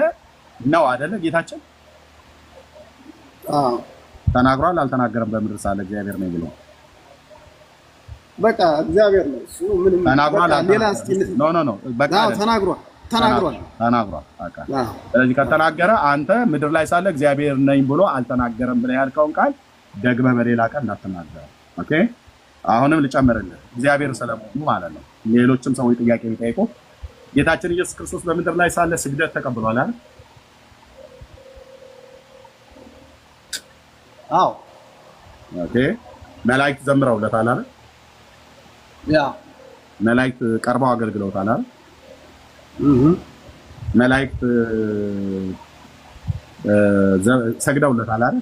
ነው አይደለ? ጌታችን ተናግሯል አልተናገረም? በምድር ሳለ እግዚአብሔር ነኝ ብሎ በቃ እግዚአብሔር ነው እሱ ምንም ተናግሯል። ኖ በቃ ተናግሯል። በቃ ስለዚህ ከተናገረ አንተ ምድር ላይ ሳለ እግዚአብሔር ነኝ ብሎ አልተናገረም ብለህ ያልከውን ቃል ደግመህ በሌላ ቀን እንዳትናገር። ኦኬ አሁንም ልጨምርልህ እግዚአብሔር ስለመሆኑ ማለት ነው። ሌሎችም ሰዎች ጥያቄ ቢጠይቁ ጌታችን ኢየሱስ ክርስቶስ በምድር ላይ ሳለ ስግደት ተቀብሏል አይደል? አዎ ኦኬ መላእክት ዘምረውለታል አይደል? ያ መላእክት ቀርበው አገልግለውታል አይደል? መላእክት ሰግደውለታል አይደል?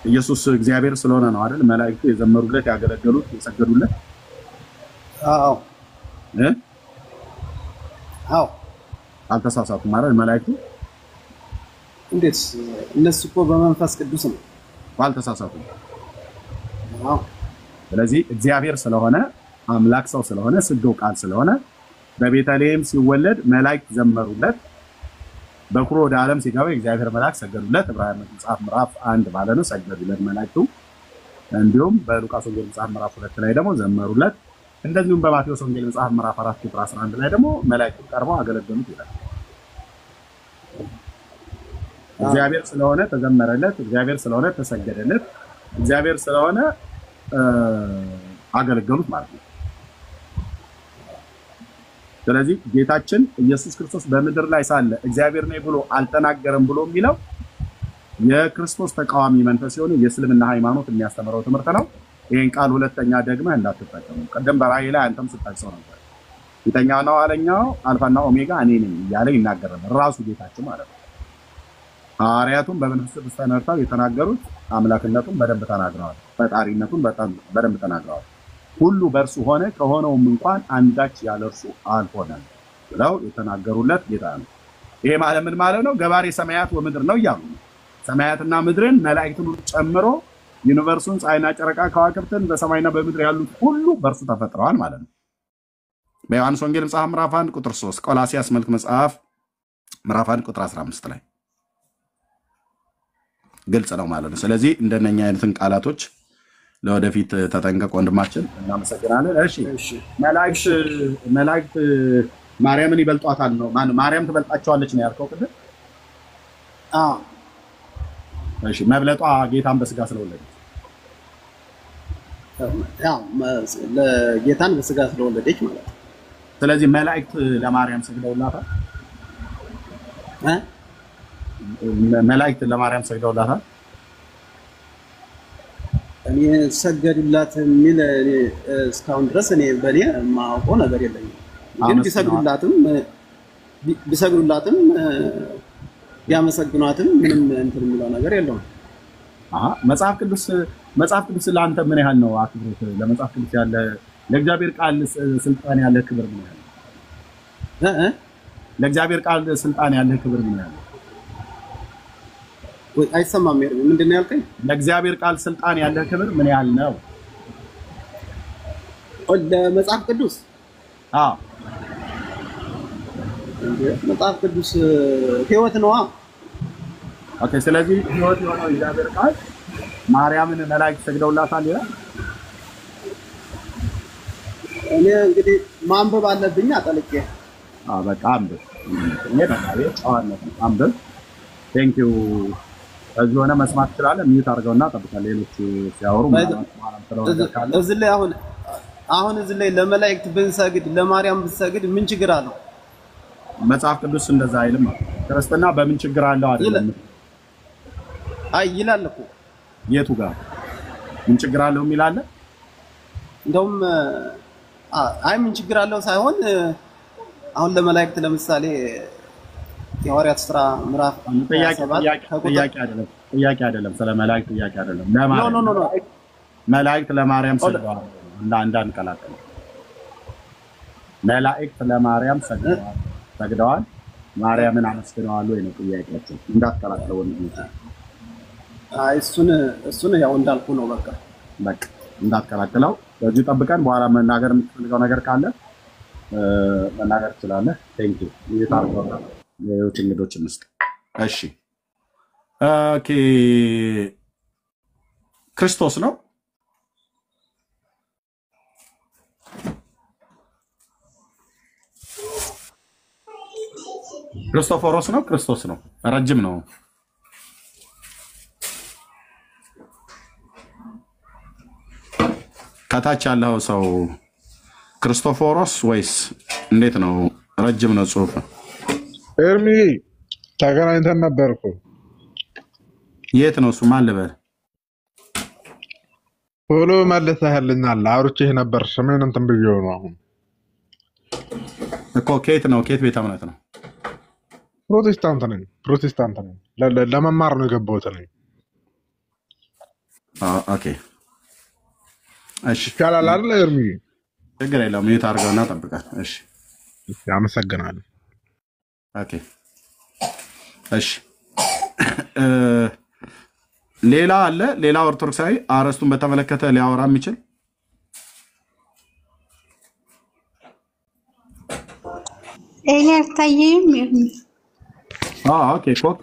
ኢየሱስ እግዚአብሔር ስለሆነ ነው አይደል? መላእክቱ የዘመሩለት፣ ያገለገሉት፣ የሰገዱለት። አዎ አልተሳሳቱም ማለት መላእክቱ። እንዴት? እነሱ እኮ በመንፈስ ቅዱስ ነው። አልተሳሳቱም። ስለዚህ እግዚአብሔር ስለሆነ አምላክ ሰው ስለሆነ ስጋው ቃል ስለሆነ በቤተልሔም ሲወለድ መላእክት ዘመሩለት። በኩሮ ወደ ዓለም ሲገባ እግዚአብሔር መልአክ ሰገዱለት። ዕብራውያን መጽሐፍ ምዕራፍ 1 ማለት ነው ሰገዱለት መላእክቱ። እንዲሁም በሉቃስ ወንጌል መጽሐፍ ምዕራፍ 2 ላይ ደግሞ ዘመሩለት። እንደዚሁም በማቴዎስ ወንጌል መጽሐፍ ምዕራፍ 4 ቁጥር 11 ላይ ደግሞ መላእክቱ ቀርበው አገለገሉት ይላል። እግዚአብሔር ስለሆነ ተዘመረለት፣ እግዚአብሔር ስለሆነ ተሰገደለት፣ እግዚአብሔር ስለሆነ አገለገሉት ማለት ነው። ስለዚህ ጌታችን ኢየሱስ ክርስቶስ በምድር ላይ ሳለ እግዚአብሔር ነኝ ብሎ አልተናገረም ብሎ የሚለው የክርስቶስ ተቃዋሚ መንፈስ የሆነ የእስልምና ሃይማኖት የሚያስተምረው ትምህርት ነው። ይሄን ቃል ሁለተኛ ደግመህ እንዳትጠቀሙ። ቀደም በራእይ ላይ አንተም ስታይሰው ነበር። ፊተኛውና ኋለኛው አልፋና ኦሜጋ እኔ ነኝ እያለ ይናገር ነበር ራሱ ጌታችን ማለት ነው። ሐዋርያቱም በመንፈስ ቅዱስ ተነርተው የተናገሩት አምላክነቱን በደንብ ተናግረዋል፣ ፈጣሪነቱን በደንብ ተናግረዋል። ሁሉ በእርሱ ሆነ ከሆነውም እንኳን አንዳች ያለ እርሱ አልሆነም ብለው የተናገሩለት ጌታ ነው። ይሄ ማለት ምን ማለት ነው? ገባሬ ሰማያት ወምድር ነው እያሉ ነው። ሰማያትና ምድርን መላእክትን ጨምሮ ዩኒቨርሱን፣ ፀሐይና ጨረቃ፣ ከዋክብትን በሰማይና በምድር ያሉት ሁሉ በእርሱ ተፈጥረዋል ማለት ነው። በዮሐንስ ወንጌል መጽሐፍ ምዕራፍ 1 ቁጥር 3፣ ቆላስይስ መልክ መጽሐፍ ምዕራፍ 1 ቁጥር 15 ላይ ግልጽ ነው ማለት ነው። ስለዚህ እንደነኛ አይነትን ቃላቶች ለወደፊት ተጠንቀቅ ወንድማችን። እናመሰግናለን። እሺ መላእክት ማርያምን ይበልጧታል ነው ማርያም ትበልጣቸዋለች ነው ያልከው ቅድም? አዎ። እሺ መብለጧ ጌታን በስጋ ስለወለደች ያው ለጌታን በስጋ ስለወለደች ማለት ነው። ስለዚህ መላእክት ለማርያም ሰግደውላታል። መላእክት ለማርያም ሰግደውላታል። እኔ ሰገዱላት የሚል እስካሁን ድረስ እኔ በኔ የማውቀው ነገር የለኝም። ግን ቢሰግዱላትም ቢያመሰግኗትም ምንም እንትን የሚለው ነገር የለውም። መጽሐፍ ቅዱስ ለአንተ ምን ያህል ነው አክብሮት? ለመጽሐፍ ቅዱስ ያለ ለእግዚአብሔር ቃል ስልጣን ያለ ክብር ምን ያህል? ለእግዚአብሔር ቃል ስልጣን ያለ ክብር ምን ያህል? ወይ አይሰማም። ምንድን ነው ያልከኝ? ለእግዚአብሔር ቃል ስልጣን ያለ ክብር ምን ያህል ነው? ለመጽሐፍ ቅዱስ መጽሐፍ ቅዱስ ሕይወት ነዋ። ኦኬ። ስለዚህ ሕይወት የሆነው እግዚአብሔር ቃል ማርያምን መላእክት ሰግደውላታል ይላል። እኔ እንግዲህ ማንበብ አለብኝ አጠልቄ። በቃ አንብብ። አንብብ። ቴንክ ዩ። እዚህ ሆነ መስማት ትችላለህ። ሚዩት አድርገውና ጠብቃለህ። ሌሎች ሲያወሩ እዚህ ላይ አሁን እዚህ ላይ ለመላእክት ብንሰግድ ለማርያም ብንሰግድ ምን ችግር አለው? መጽሐፍ ቅዱስ እንደዛ አይልም። ክርስትና በምን ችግር አለው አይደለም። አይ ይላል እኮ። የቱ ጋር ምን ችግር አለው የሚል አለ? እንደውም አይ ምን ችግር አለው ሳይሆን አሁን ለመላእክት ለምሳሌ የሐዋርያት ሥራ ምዕራፍ ጥያቄ አይደለም። ስለ መላእክት ጥያቄ አይደለም። መላእክት ለማርያም ሰግደዋል። እንዳንቀላቀል መላእክት ለማርያም ሰግደዋል። ማርያምን አመስግነዋል ወይ ነው ጥያቄያቸው። እንዳትቀላቀሉ ነው። አይ እሱን ያው እንዳልኩ ነው። በቃ እንዳትቀላቅለው። በዚህ ጠብቀን በኋላ መናገር የምትፈልገው ነገር ካለ መናገር ትችላለህ። ቴንክ ዩ። ይታርገው ሌሎች እንግዶች እንስጥ። እሺ ኦኬ። ክርስቶስ ነው ክርስቶፎሮስ ነው ክርስቶስ ነው? ረጅም ነው። ከታች ያለው ሰው ክርስቶፎሮስ ወይስ እንዴት ነው? ረጅም ነው ጽሁፍ። ኤርሚ ተገናኝተን ነበርኩ። የት ነው እሱ? ማን ልበል? ቶሎ መልሰህልኛል። አውርቼህ ነበር። ስሜን እንትን ብዬው ነው አሁን እኮ። ከየት ነው? ከየት ቤተ እምነት ነው? ፕሮቴስታንት ነኝ። ለመማር ነው የገባሁት ነኝ። ኦኬ እሺ። ይቻላል አይደል ኤርሚ? ችግር የለውም። የት አድርገውና ጠብቃል። እሺ አመሰግናለሁ። ኦኬ እሺ። ሌላ አለ? ሌላ ኦርቶዶክሳዊ አርዕስቱን በተመለከተ ሊያወራ የሚችል? አይታየም። ኦኬ ኦኬ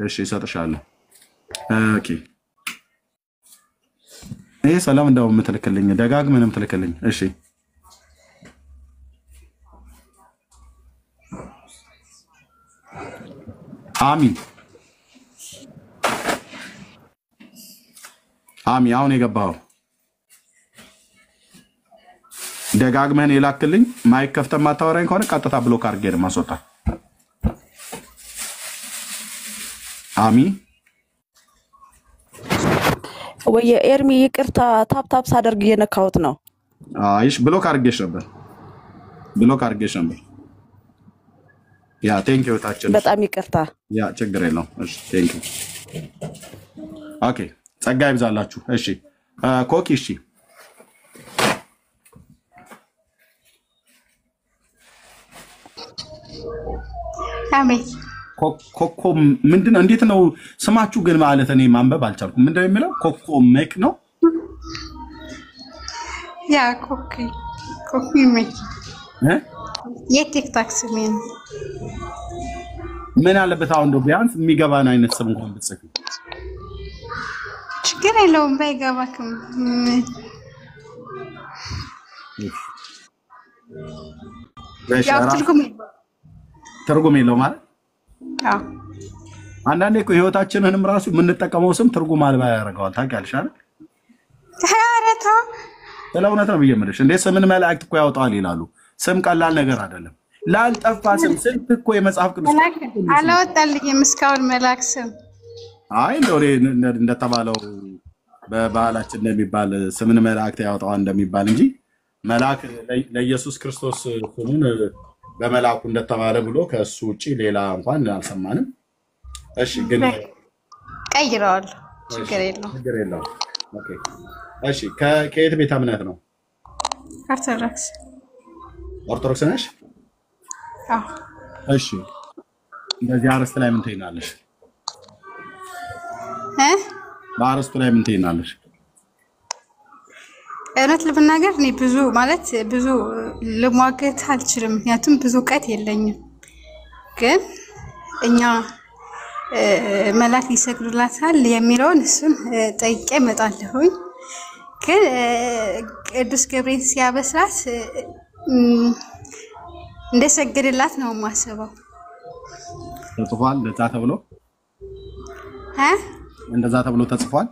እሺ እሰጥሻለሁ። ኦኬ ይሄ ሰላም እንደው የምትልክልኝ ደጋግመህ የምትልክልኝ። እሺ አሚን አሁን የገባው ደጋግመን የላክልኝ። ማይክ ከፍተህ ማታወራኝ ከሆነ ቀጥታ ብሎክ አድርጌ ነው ማስወጣ። ወይ ኤርሚ ይቅርታ፣ ታፕታፕ ሳደርግ እየነካሁት ነው። አይሽ ብሎክ አድርጌሽ ነበር። ብሎክ አድርጌሽ ነበር። ያ ቴንክ ዩ ታችን በጣም ይቅርታ። ያ ችግር የለውም። እሺ ቴንክ ዩ ኦኬ። ጸጋ ይብዛላችሁ። እሺ ኮኪ እሺ አሜን። ኮኮ ምንድነው? እንዴት ነው ስማችሁ ግን? ማለት እኔ ማንበብ አልቻልኩም። ምንድነው የሚለው? ኮኮ ሜክ ነው። ያ ኮኪ ሜክ የቲክቶክ ስሜ ነው። ምን አለበት አሁን እንደው ቢያንስ የሚገባን አይነት ስም እንኳን ብትጽፊ። ችግር የለውም ባይገባክም። ያው ትርጉም የለው ማለት አዎ። አንዳንዴ እኮ ህይወታችንንም ራሱ የምንጠቀመው ስም ትርጉም አልባ ያደርገዋል። ታውቂያለሽ አይደል? ታረታ ስለ እውነት ነው ብዬ የምልሽ። እንዴ ስምን መላእክት እኮ ያወጣዋል ይላሉ። ስም ቀላል ነገር አይደለም። ላልጠፋ ስም ስንት እኮ የመጽሐፍ ቅዱስ አላወጣልኝም እስካሁን መልአክ ስም። አይ እንደው እንደተባለው በባህላችን እንደሚባል ስምን መላእክት ያወጣዋል እንደሚባል እንጂ መልአክ ለኢየሱስ ክርስቶስ ስሙን በመልአኩ እንደተባለ ብሎ ከሱ ውጪ ሌላ እንኳን አልሰማንም። እሺ ግን ቀይረዋል። ችግር የለውም። ኦኬ እሺ ከየት ቤተ እምነት ነው? ኦርቶዶክስ ነሽ? አዎ። እሺ እንደዚህ አርስት ላይ ምን ትይናለሽ? በአርስቱ ላይ ምን ትይናለሽ? እውነት ለመናገር እኔ ብዙ ልሟገት አልችልም፣ ምክንያቱም ብዙ እውቀት የለኝም። ግን እኛ መላክ ይሰግዱላታል የሚለውን እሱን ጠይቄ እመጣለሁኝ። ግን ቅዱስ ገብርኤል ሲያበስራት እንደሰገደላት ነው የማስበው። ተጽፏል እንደዛ ተብሎ ተጽፏል።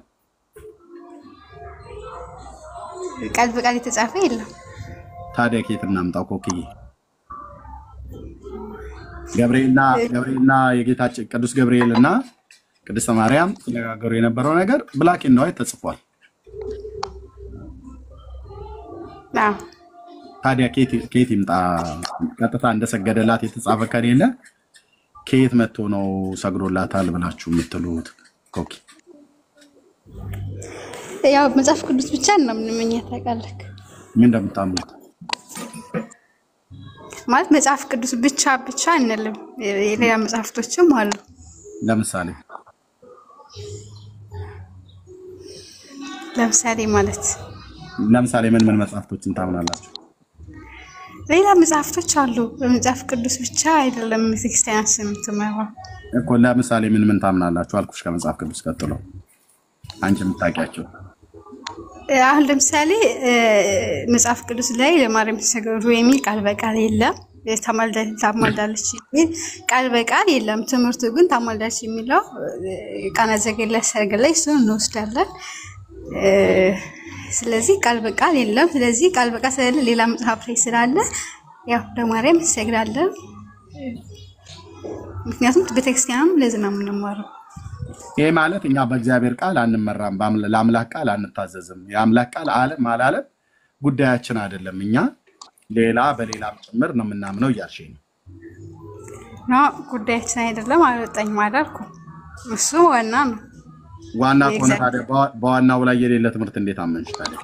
ቃል በቃል የተጻፈ የለም። ታዲያ ከየት እናምጣው? ኮክዬ ገብርኤልና የጌታችን ቅዱስ ገብርኤልና ቅድስት ማርያም ሲነጋገሩ የነበረው ነገር ብላክ ኤንድ ዋይት ተጽፏል። ታዲያ ከየት ይምጣ? ቀጥታ እንደሰገደላት የተጻፈ ከሌለ ከየት መጥቶ ነው ሰግዶላታል ብላችሁ የምትሉት? ኮኪ ያው መጽሐፍ ቅዱስ ብቻ ነው የምንመኘው። ታውቃለህ ምን እንደምታምኑት ማለት መጽሐፍ ቅዱስ ብቻ እንልም፣ የሌላ መጽሐፍቶችም አሉ። ለምሳሌ ምን መጽሐፍቶችን ታምናላችሁ? ሌላ መጽሐፍቶች አሉ። በመጽሐፍ ቅዱስ ብቻ አይደለም ቤተክርስቲያን የምትመራው እኮ። ለምሳሌ ምን ታምናላችሁ አልኩሽ? ከመጽሐፍ ቅዱስ ቀጥሎ አንቺ የምታውቂያቸው። አሁን ለምሳሌ መጽሐፍ ቅዱስ ላይ ለማርያም ተሰገዱ የሚል ቃል በቃል የለም። ታማልዳለች የሚል ቃል በቃል የለም። ትምህርቱ ግን ታማልዳለች የሚለው ቃና ዘገሊላ ሰርግ ላይ እሱን እንወስዳለን። ስለዚህ ቃል በቃል የለም። ስለዚህ ቃል በቃል ስለሌለ ሌላ መጽሐፍ ላይ ስላለ ያው ለማርያም እንሰግዳለን። ምክንያቱም ቤተክርስቲያንም ለዚህ ነው የምንማረው። ይሄ ማለት እኛ በእግዚአብሔር ቃል አንመራም፣ ለአምላክ ቃል አንታዘዝም። የአምላክ ቃል አለም አላለም ጉዳያችን አይደለም። እኛ በሌላም ጭምር ነው የምናምነው እያልሽኝ ነው። ጉዳያችን አይደለም አልወጣኝም አላልኩም። እሱ ዋና ነው። ዋና ከሆነ ታዲያ በዋናው ላይ የሌለ ትምህርት እንዴት አመንሽ ታዲያ?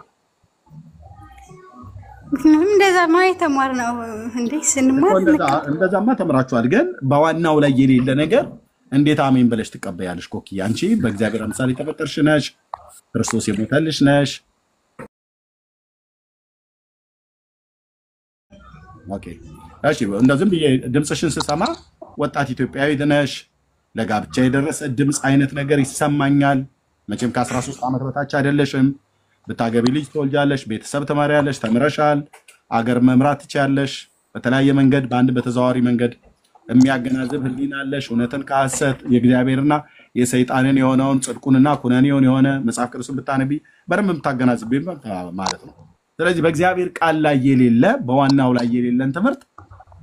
እንደዛ ነው የተማርነው እንዴ? ስንማር እንደዛማ ተምራችኋል። ግን በዋናው ላይ የሌለ ነገር እንዴት አሜን ብለሽ ትቀበያለሽ? ኮኪ አንቺ በእግዚአብሔር አምሳል የተፈጠርሽ ነሽ፣ ክርስቶስ የሞተልሽ ነሽ። ኦኬ እሺ። እንደዚህም ድምፅሽን ስሰማ ወጣት ኢትዮጵያዊ ነሽ፣ ለጋብቻ የደረሰ ድምፅ አይነት ነገር ይሰማኛል። መቼም ከ13 ዓመት በታች አይደለሽም። ብታገቢ ልጅ ትወልጃለሽ፣ ቤተሰብ ትመሪያለሽ፣ ተምረሻል፣ አገር መምራት ትችያለሽ። በተለያየ መንገድ በአንድ በተዘዋዋሪ መንገድ የሚያገናዝብ ህሊና አለሽ። እውነትን ከሐሰት የእግዚአብሔርና የሰይጣንን የሆነውን ጽድቁንና ኩነኔውን የሆነ መጽሐፍ ቅዱስን ብታነቢ በደንብ የምታገናዝብ ማለት ነው። ስለዚህ በእግዚአብሔር ቃል ላይ የሌለ በዋናው ላይ የሌለን ትምህርት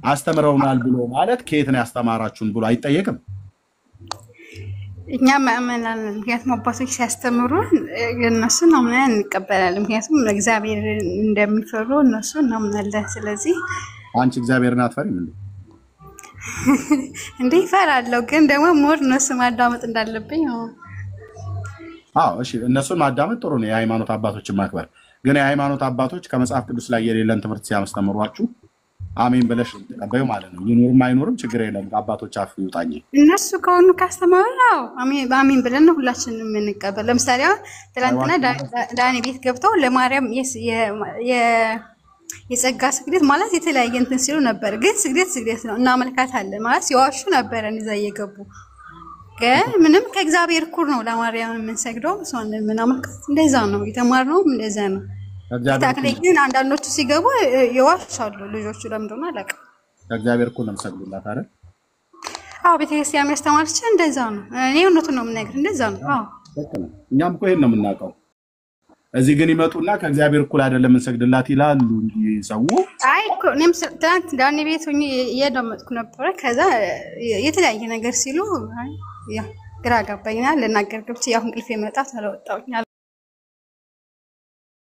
አስተምረውናል ብሎ ማለት ከየት ነው ያስተማራችሁን ብሎ አይጠየቅም። እኛ ማመናለን፣ ምክንያቱም አባቶች ሲያስተምሩን እነሱን አምነን እንቀበላለን። ምክንያቱም እግዚአብሔር እንደሚፈሩ እነሱ እናምናለን። ስለዚህ አንቺ እግዚአብሔርን አትፈሪም እንዴ? እንዴ እፈራለሁ፣ ግን ደግሞ ሞር እነሱ ማዳመጥ እንዳለብኝ ነው። አዎ እሺ፣ እነሱን ማዳመጥ ጥሩ ነው፣ የሃይማኖት አባቶችን ማክበር። ግን የሃይማኖት አባቶች ከመጽሐፍ ቅዱስ ላይ የሌለን ትምህርት ሲያስተምሯችሁ አሜን ብለሽ ተቀበዩ ማለት ነው። ይኑርም አይኑርም ችግር የለም፣ አባቶች አፍ ይውጣኝ። እነሱ ከሆኑ ካስተማሩ ነው አሜን ብለን ነው ሁላችንም የምንቀበል። ለምሳሌ አሁን ትናንትና ዳኒ ቤት ገብተው ለማርያም የጸጋ ስግደት ማለት የተለያየ እንትን ሲሉ ነበር። ግን ስግደት ነው እናመልካታለን ማለት ሲዋሹ ነበር እዛ እየገቡ። ግን ምንም ከእግዚአብሔር እኩል ነው ለማርያም የምንሰግደው፣ እሷን የምናመልካት እንደዛ ነው የተማርነው፣ እንደዛ ነው። ግን አንዳንዶቹ ሲገቡ ይዋሻሉ ልጆቹ። ለምንድን ነው አላውቅም። ከእግዚአብሔር እኩል ነው የምሰግዱላት አይደል? አዎ ቤተክርስቲያን ያስተማረች እንደዛ ነው። እኔ እውነቱን ነው የምነግርህ፣ እንደዛ ነው። አዎ እኛም እኮ ይሄን ነው የምናውቀው። እዚህ ግን ይመጡና ከእግዚአብሔር እኩል አይደለም እንሰግድላት ይላሉ እንጂ ሰው አይ እኮ እኔም ትናንት ዳኒ ቤት ሆኜ እያዳመጥኩ ነበረ። ከዛ የተለያየ ነገር ሲሉ ያ ግራ ገባኝና ልናገር ገብቼ ያው እንቅልፌ መጣት አላወጣሁኝ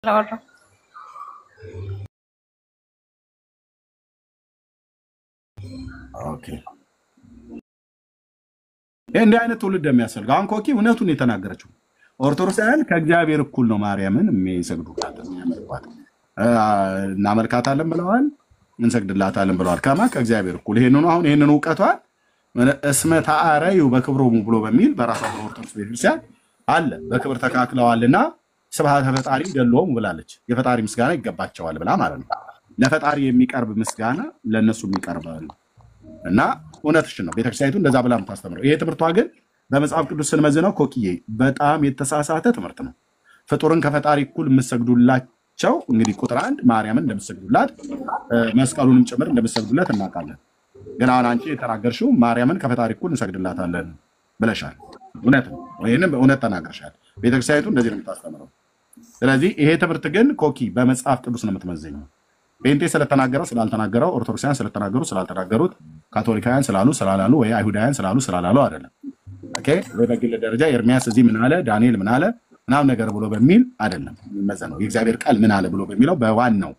አላወራሁም። ኦኬ እንዲህ አይነት ትውልድ የሚያስፈልገው አሁን ኮኪ እውነቱን የተናገረችው ኦርቶዶክሳውያን ከእግዚአብሔር እኩል ነው ማርያምን የሚሰግዱላት የሚያመልኳት። እናመልካታለን ብለዋል፣ እንሰግድላታለን ብለዋል። ከማ ከእግዚአብሔር እኩል ይሄንን እውቀቷን እስመ ተአረዩ በክብሮሙ ብሎ በሚል በራሷ ኦርቶዶክስ ቤተክርስቲያን አለ። በክብር ተካክለዋልና ስብሐተ ፈጣሪ ገለውም ብላለች። የፈጣሪ ምስጋና ይገባቸዋል ብላ ማለት ነው። ለፈጣሪ የሚቀርብ ምስጋና ለነሱ የሚቀርባል እና እውነትሽን ነው ቤተክርስቲያኒቱ እንደዛ ብላ የምታስተምረው። ይሄ ትምህርቷ ግን በመጽሐፍ ቅዱስ ስንመዝነው ኮኪዬ በጣም የተሳሳተ ትምህርት ነው። ፍጡርን ከፈጣሪ እኩል የምትሰግዱላቸው እንግዲህ ቁጥር 1 ማርያምን እንደምትሰግዱላት መስቀሉንም ጭምር እንደምትሰግዱላት እናውቃለን። ግን አሁን አንቺ የተናገርሽው ማርያምን ከፈጣሪ እኩል እንሰግድላታለን ብለሻል። እውነት ነው፣ ይሄንን በእውነት ተናገርሻል። ቤተክርስቲያኒቱ እንደዚህ ነው የምታስተምረው። ስለዚህ ይሄ ትምህርት ግን ኮኪ በመጽሐፍ ቅዱስ ነው የምትመዘኘው። ጴንጤ ስለተናገረው ስላልተናገረው፣ ኦርቶዶክሳውያን ስለተናገሩ ስላልተናገሩት፣ ካቶሊካውያን ስላሉ ስላላሉ፣ ወይ አይሁዳውያን ስላሉ ስላላሉ አይደለም። ኦኬ ወይ በግል ደረጃ ኤርሚያስ እዚህ ምን አለ፣ ዳንኤል ምን አለ ምናምን ነገር ብሎ በሚል አይደለም የሚመዘነው። የእግዚአብሔር ቃል ምን አለ ብሎ በሚለው በዋናው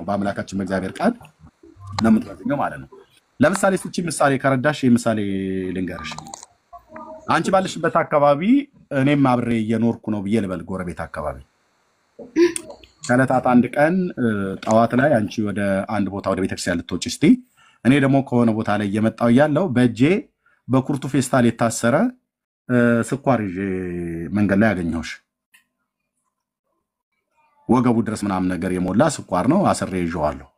በአምላካችን በእግዚአብሔር ቃል ነው የምትመዘኘው ማለት ነው። ለምሳሌ እቺ ምሳሌ ከረዳሽ ምሳሌ ልንገርሽ። አንቺ ባለሽበት አካባቢ እኔም አብሬ እየኖርኩ ነው ብዬ ልበል፣ ጎረቤት አካባቢ ከዕለታት አንድ ቀን ጠዋት ላይ አንቺ ወደ አንድ ቦታ ወደ ቤተክርስቲያን ልትወጪ እስቲ፣ እኔ ደግሞ ከሆነ ቦታ ላይ እየመጣሁ ያለው በእጄ በኩርቱ ፌስታል የታሰረ ስኳር ይዤ መንገድ ላይ ያገኘሁሽ። ወገቡ ድረስ ምናምን ነገር የሞላ ስኳር ነው፣ አስሬ ይዤዋለሁ።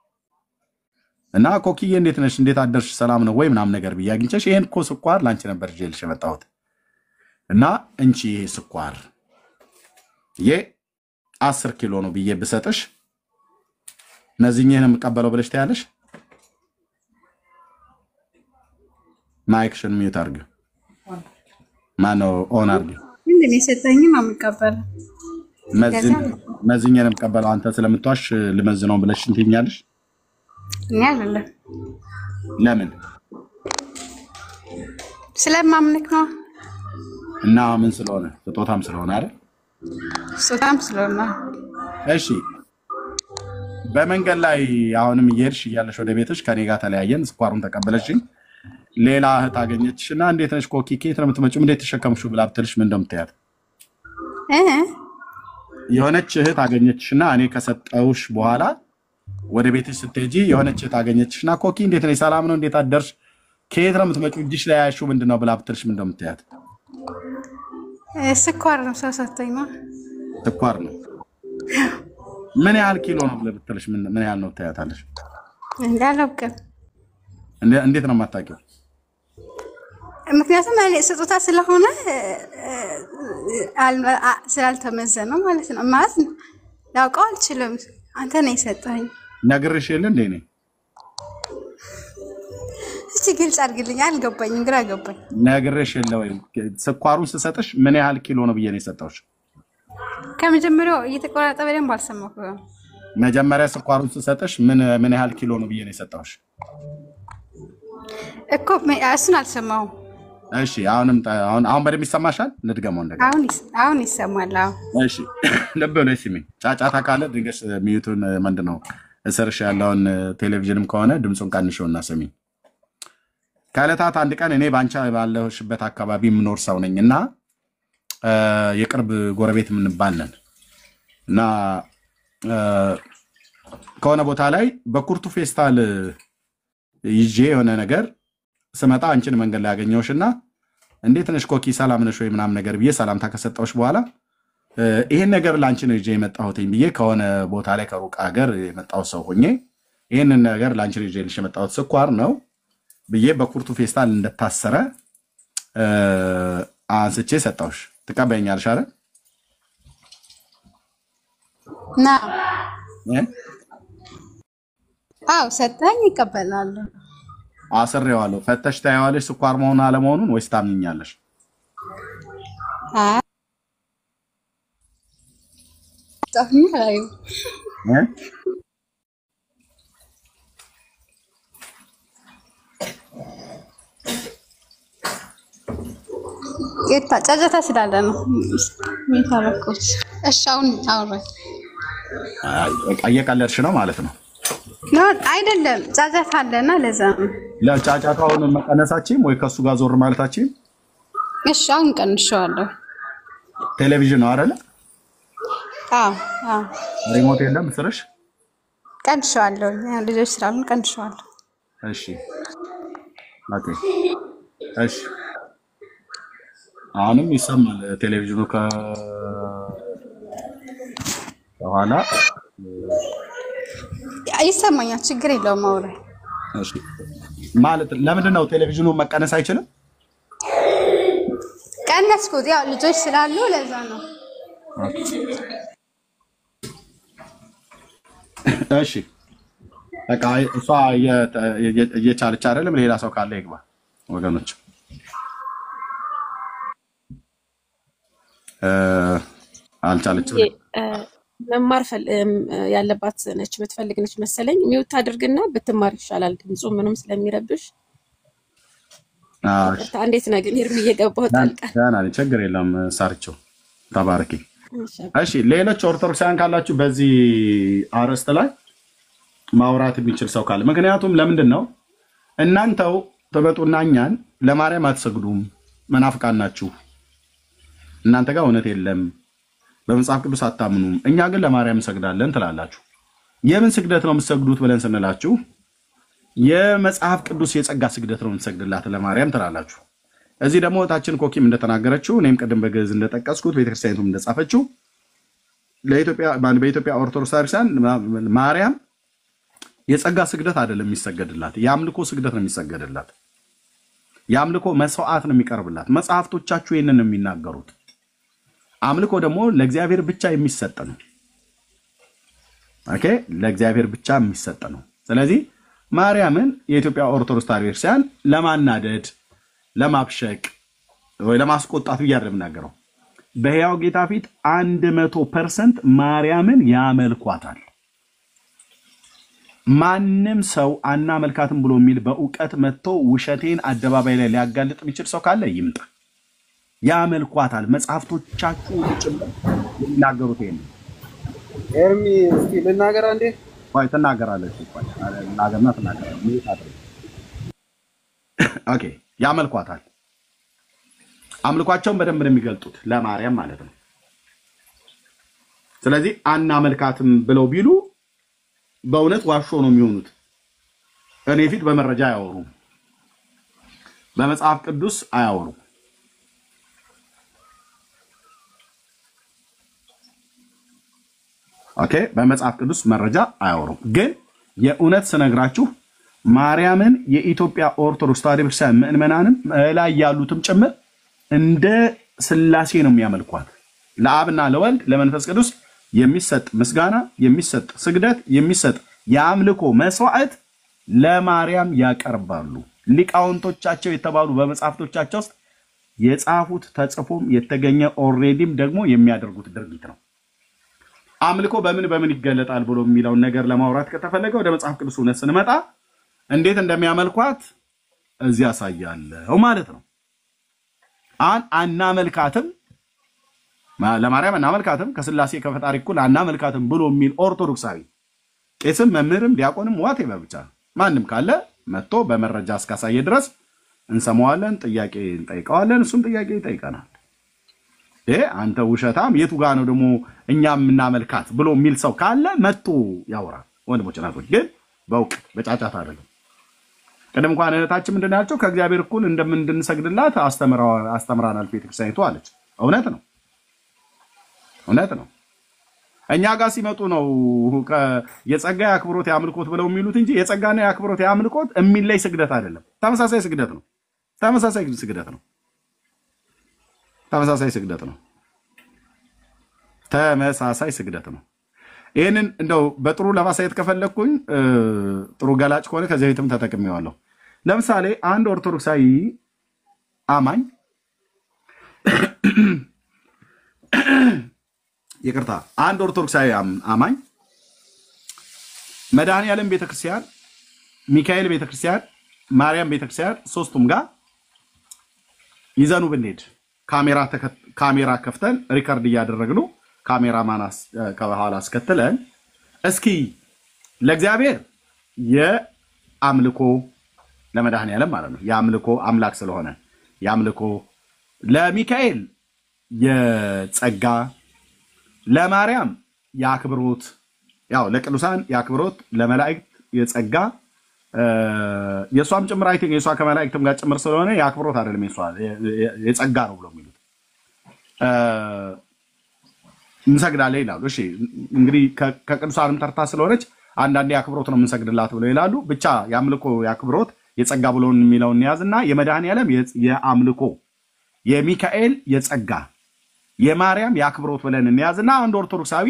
እና ኮኪዬ እንዴት ነሽ፣ እንዴት አደርሽ፣ ሰላም ነው ወይ ምናምን ነገር ብዬ አግኝቼሽ ይሄን እኮ ስኳር ላንቺ ነበር ይዤልሽ የመጣሁት እና እንቺ ይሄ ስኳር 10 ኪሎ ነው ብዬ ብሰጥሽ ነዚህን የምቀበለው ብለሽ ታያለሽ? ማይክሽን ሚዩት አድርጊው። ማነው ኦን አድርጊው። ምንድን ነው የሰጠኝም የምቀበለው? መዝኜ ነው የምቀበለው። አንተ ስለምትዋሽ ልመዝነው ብለሽ እንትኛለሽ? እኔ አይደለም። ለምን? ስለማምልክ ነው። እና ምን ስለሆነ? ስጦታም ስለሆነ አይደል? ስጦታም ስለሆነ። እሺ በመንገድ ላይ አሁንም እየሄድሽ እያለሽ ወደ ቤትሽ ከኔ ጋር ተለያየን፣ ስኳሩን ተቀበለሽኝ። ሌላ እህት አገኘችሽና እንዴት ነሽ ኮኪ፣ ከየት ነው የምትመጪው፣ እንዴት ተሸከምሽው ብላ ብትልሽ ምን እንደምትያት? የሆነች እህት አገኘችሽና እኔ ከሰጠውሽ በኋላ ወደ ቤትሽ ስትሄጂ የሆነች እህት አገኘችሽና ኮኪ እንዴት ነሽ፣ ሰላም ነው፣ እንዴት አደርሽ፣ ከየት ነው የምትመጪው፣ እጅሽ ላይ ያልሽው ምንድን ነው ብላ ብትልሽ ምን እንደምትያት? ስኳር ነው ሰው ሰጠኝ ነው። ስኳር ነው። ምን ያህል ኪሎ ነው ብለህ ብትልሽ ምን ያህል ነው ትያታለሽ? እንዳላውቅም። እንዴት ነው የማታውቂው? ምክንያቱም እኔ ስጦታ ስለሆነ ስላልተመዘነ ማለት ነው። ማለት ላውቀው አልችልም። አንተ ነህ የሰጠኸኝ። ነግሬሽ የለ እንዴ? እኔ እቺ ግልጽ አድርግልኝ፣ አልገባኝም፣ ግራ ገባኝ። ነግሬሽ የለ ወይ? ስኳሩን ስሰጥሽ ምን ያህል ኪሎ ነው ብዬ ነው የሰጠሁሽ? ከመጀመሪያው እየተቆራረጠ በደንብ አልሰማሁም። መጀመሪያ ስኳሩን ስሰጥሽ ምን ያህል ኪሎ ነው ብዬ ነው የሰጠሁሽ እኮ። እሱን አልሰማሁም። እሺ አሁን በደንብ ይሰማሻል? ልድገመው እንደገና። አሁን ይሰማል። እሺ ልብ ብለሽ ስሚ። ጫጫታ ካለ ድንገት ሚዩቱን ምንድነው እስርሽ ያለውን ቴሌቪዥንም ከሆነ ድምፁን ቀንሾና ስሚ። ከዕለታት አንድ ቀን እኔ ባንቻ ባለሽበት አካባቢ የምኖር ሰው ነኝና የቅርብ ጎረቤት የምንባል ነን እና ከሆነ ቦታ ላይ በኩርቱ ፌስታል ይዤ የሆነ ነገር ስመጣ አንቺን መንገድ ላይ ያገኘሁሽና እንዴት ነሽ ኮኪ ሰላም ነሽ ወይ ምናምን ነገር ብዬ ሰላምታ ከሰጠሁሽ በኋላ ይሄን ነገር ላንቺ ነው ይዤ የመጣሁት ብዬ ከሆነ ቦታ ላይ ከሩቅ ሀገር የመጣው ሰው ሆኜ ይሄንን ነገር ላንቺ ነው ይዤ የመጣሁት ስኳር ነው ብዬ በኩርቱ ፌስታል እንደታሰረ አንስቼ ሰጠሁሽ። ትቀበኛለሽ አይደል? ና አው ሰጠኝ ይቀበላል። አስሬዋለሁ። ፈተሽ ታያዋለሽ ስኳር መሆኑን አለመሆኑን ወይስ ታምኛለሽ? ታምኛለሽ? ጫጫታ ስላለ ነው የሚታረቁት። እሺ አሁን አውራ እየቀለድሽ ነው ማለት ነው? አይደለም ጫጫታ አለና ለዛ ነው። ለጫጫታውን መቀነሳችን ወይ ከሱ ጋር ዞር ማለታችን? እሺ አሁን ቀንሼዋለሁ። ቴሌቪዥን ነው አይደለ? አዎ አዎ። ሪሞት የለም ስርሽ? ቀንሼዋለሁ። ልጆች ስላሉ ቀንሼዋለሁ። እሺ ኦኬ እሺ። አሁንም ይሰማል ቴሌቪዥኑ ከኋላ ይሰማኛል። ችግር የለውም አውራ። እሺ ማለት ለምንድን ነው ቴሌቪዥኑ መቀነስ አይችልም? ቀነስኩት ያው ልጆች ስላሉ ለዛ ነው። እሺ በቃ እሷ እየቻለች አይደለም። ሌላ ሰው ካለ ይግባ ወገኖች። አልቻለችም። መማር ያለባት ነች የምትፈልግ ነች መሰለኝ። ሚውት አድርግና ብትማር ይሻላል። ድምፁ ምንም ስለሚረብሽ። እንዴት ነው ግን ኤርሚ እየገባሁ ታልቃ? ዳና ችግር የለም ሳርቸው ተባረኪ። እሺ ሌሎች ኦርቶዶክሳውያን ካላችሁ በዚህ አርዕስት ላይ ማውራት የሚችል ሰው ካለ፣ ምክንያቱም ለምንድን ነው እናንተው ተመጡና እኛን ለማርያም አትሰግዱም መናፍቃን ናችሁ፣ እናንተ ጋር እውነት የለም፣ በመጽሐፍ ቅዱስ አታምኑም፣ እኛ ግን ለማርያም እንሰግዳለን ትላላችሁ። የምን ስግደት ነው የምትሰግዱት ብለን ስንላችሁ የመጽሐፍ ቅዱስ የጸጋ ስግደት ነው የምትሰግድላት ለማርያም ትላላችሁ። እዚህ ደግሞ ታችን ኮኪም እንደተናገረችው እኔም ቀደም በግዕዝ እንደጠቀስኩት ቤተክርስቲያኒቱም እንደጻፈችው በኢትዮጵያ ኦርቶዶክስ ክርስቲያን ማርያም የጸጋ ስግደት አይደለም የሚሰገድላት፣ የአምልኮ ስግደት ነው የሚሰገድላት። የአምልኮ መስዋዕት ነው የሚቀርብላት። መጽሐፍቶቻችሁ ይሄንን ነው የሚናገሩት። አምልኮ ደግሞ ለእግዚአብሔር ብቻ የሚሰጥ ነው። ኦኬ ለእግዚአብሔር ብቻ የሚሰጥ ነው። ስለዚህ ማርያምን የኢትዮጵያ ኦርቶዶክስ ክርስቲያን ለማናደድ ለማብሸቅ ወይ ለማስቆጣት ይያደርም እናገረው በሕያው ጌታ ፊት 100% ማርያምን ያመልኳታል። ማንም ሰው አናመልካትም ብሎ የሚል በእውቀት መጥቶ ውሸቴን አደባባይ ላይ ሊያጋልጥ የሚችል ሰው ካለ ይምጣ። ያመልኳታል። መጽሐፍቶቻችሁ ጭምር የሚናገሩት ይሄን። ኤርሚ እስኪ ልናገር አንዴ። ወይ ተናገራለች እኮ ናገርና ተናገራለች። ኦኬ ያመልኳታል። አምልኳቸውን በደንብ ነው የሚገልጡት ለማርያም ማለት ነው። ስለዚህ አናመልካትም ብለው ቢሉ በእውነት ዋሾ ነው የሚሆኑት። እኔ ፊት በመረጃ አያወሩም፣ በመጽሐፍ ቅዱስ አያወሩም። ኦኬ በመጽሐፍ ቅዱስ መረጃ አያወሩም። ግን የእውነት ስነግራችሁ ማርያምን የኢትዮጵያ ኦርቶዶክስ ተዋሕዶ ቤተክርስቲያን ምእመናንም ላይ ያሉትም ጭምር እንደ ሥላሴ ነው የሚያመልኳት። ለአብና ለወልድ ለመንፈስ ቅዱስ የሚሰጥ ምስጋና፣ የሚሰጥ ስግደት፣ የሚሰጥ የአምልኮ መስዋዕት ለማርያም ያቀርባሉ። ሊቃውንቶቻቸው የተባሉ በመጽሐፍቶቻቸው ውስጥ የጻፉት ተጽፎም የተገኘ ኦልሬዲም ደግሞ የሚያደርጉት ድርጊት ነው። አምልኮ በምን ይገለጣል ብሎ የሚለውን ነገር ለማውራት ከተፈለገ ወደ መጽሐፍ ቅዱስ እውነት ስንመጣ እንዴት እንደሚያመልኳት እዚህ ያሳያለሁ ማለት ነው። አናመልካትም ለማርያም አናመልካትም ከሥላሴ ከፈጣሪ እኩል አናመልካትም ብሎ የሚል ኦርቶዶክሳዊ ቄስም መምህርም ዲያቆንም ዋቴቨር ብቻ ማንም ካለ መጥቶ በመረጃ እስካሳየ ድረስ እንሰማዋለን፣ ጥያቄ እንጠይቀዋለን፣ እሱም ጥያቄ ይጠይቀናል። አንተ ውሸታም የቱ ጋር ነው ደግሞ እኛም እናመልካት ብሎ የሚል ሰው ካለ መጥቶ ያወራል። ወንድሞች ናቶች ግን በእውቀት በጫጫታ አይደለም። ቀደም እንኳን እህታችን ምንድን ያልቸው ከእግዚአብሔር እኩል እንደምንድንሰግድላት አስተምራናል ቤተክርስቲያኒቱ አለች። እውነት ነው፣ እውነት ነው። እኛ ጋር ሲመጡ ነው የጸጋ የአክብሮት የአምልኮት ብለው የሚሉት እንጂ የጸጋና የአክብሮት የአምልኮት የሚለይ ስግደት አይደለም። ተመሳሳይ ስግደት ነው። ተመሳሳይ ስግደት ነው። ተመሳሳይ ስግደት ነው። ተመሳሳይ ስግደት ነው። ይሄንን እንደው በጥሩ ለማሳየት ከፈለኩኝ ጥሩ ገላጭ ከሆነ ከዚህ ቤትም ተጠቅሜዋለሁ። ለምሳሌ አንድ ኦርቶዶክሳዊ አማኝ ይቅርታ፣ አንድ ኦርቶዶክሳዊ አማኝ መድኃኔዓለም ቤተክርስቲያን፣ ሚካኤል ቤተክርስቲያን፣ ማርያም ቤተክርስቲያን ሶስቱም ጋር ይዘኑ ብንሄድ ካሜራ ከፍተን ሪከርድ እያደረግኑ ካሜራማን ከኋላ አስከትለን እስኪ ለእግዚአብሔር የአምልኮ ለመድኃኔዓለም ማለት ነው የአምልኮ አምላክ ስለሆነ የአምልኮ፣ ለሚካኤል የጸጋ፣ ለማርያም የአክብሮት፣ ያው ለቅዱሳን የአክብሮት፣ ለመላእክት የጸጋ የሷም ጭምር አይተኝ የሷ ከመላእክትም ጋር ጭምር ስለሆነ የአክብሮት አይደለም የሷ የጸጋ ነው ብለው የሚሉት እንሰግዳለን ይላሉ። እሺ እንግዲህ ከቅዱሳንም ተርታ ስለሆነች አንዳንዴ የአክብሮት ነው የምንሰግድላት ብለው ይላሉ። ብቻ የአምልኮ የአክብሮት የጸጋ ብሎን የሚለውን እንያዝና የመድኃኔዓለም የአምልኮ፣ የሚካኤል የጸጋ፣ የማርያም የአክብሮት ብለን እንያዝና አንድ ኦርቶዶክሳዊ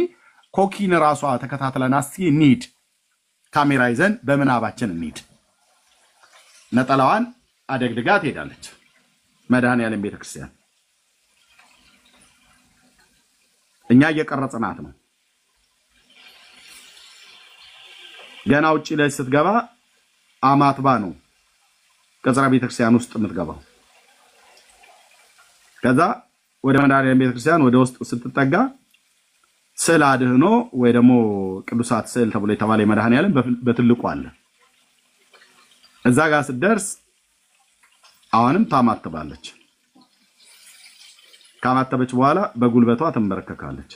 ኮኪን ራሷ ተከታትለን እስኪ እንሂድ፣ ካሜራ ይዘን በምናባችን እንሂድ። ነጠላዋን አደግድጋ ትሄዳለች መድኃኔዓለም ቤተክርስቲያን። እኛ እየቀረጽናት ነው። ገና ውጪ ላይ ስትገባ አማትባ ነው ቅጽረ ቤተክርስቲያን ውስጥ የምትገባው። ከዛ ወደ መድኃኔዓለም ቤተክርስቲያን ወደ ውስጥ ስትጠጋ ስዕል አድህኖ ወይ ደግሞ ቅዱሳት ስዕል ተብሎ የተባለ መድኃኔዓለም በትልቁ አለ። እዛ ጋር ስትደርስ አሁንም ታማትባለች። ካማተበች በኋላ በጉልበቷ ትንበረከካለች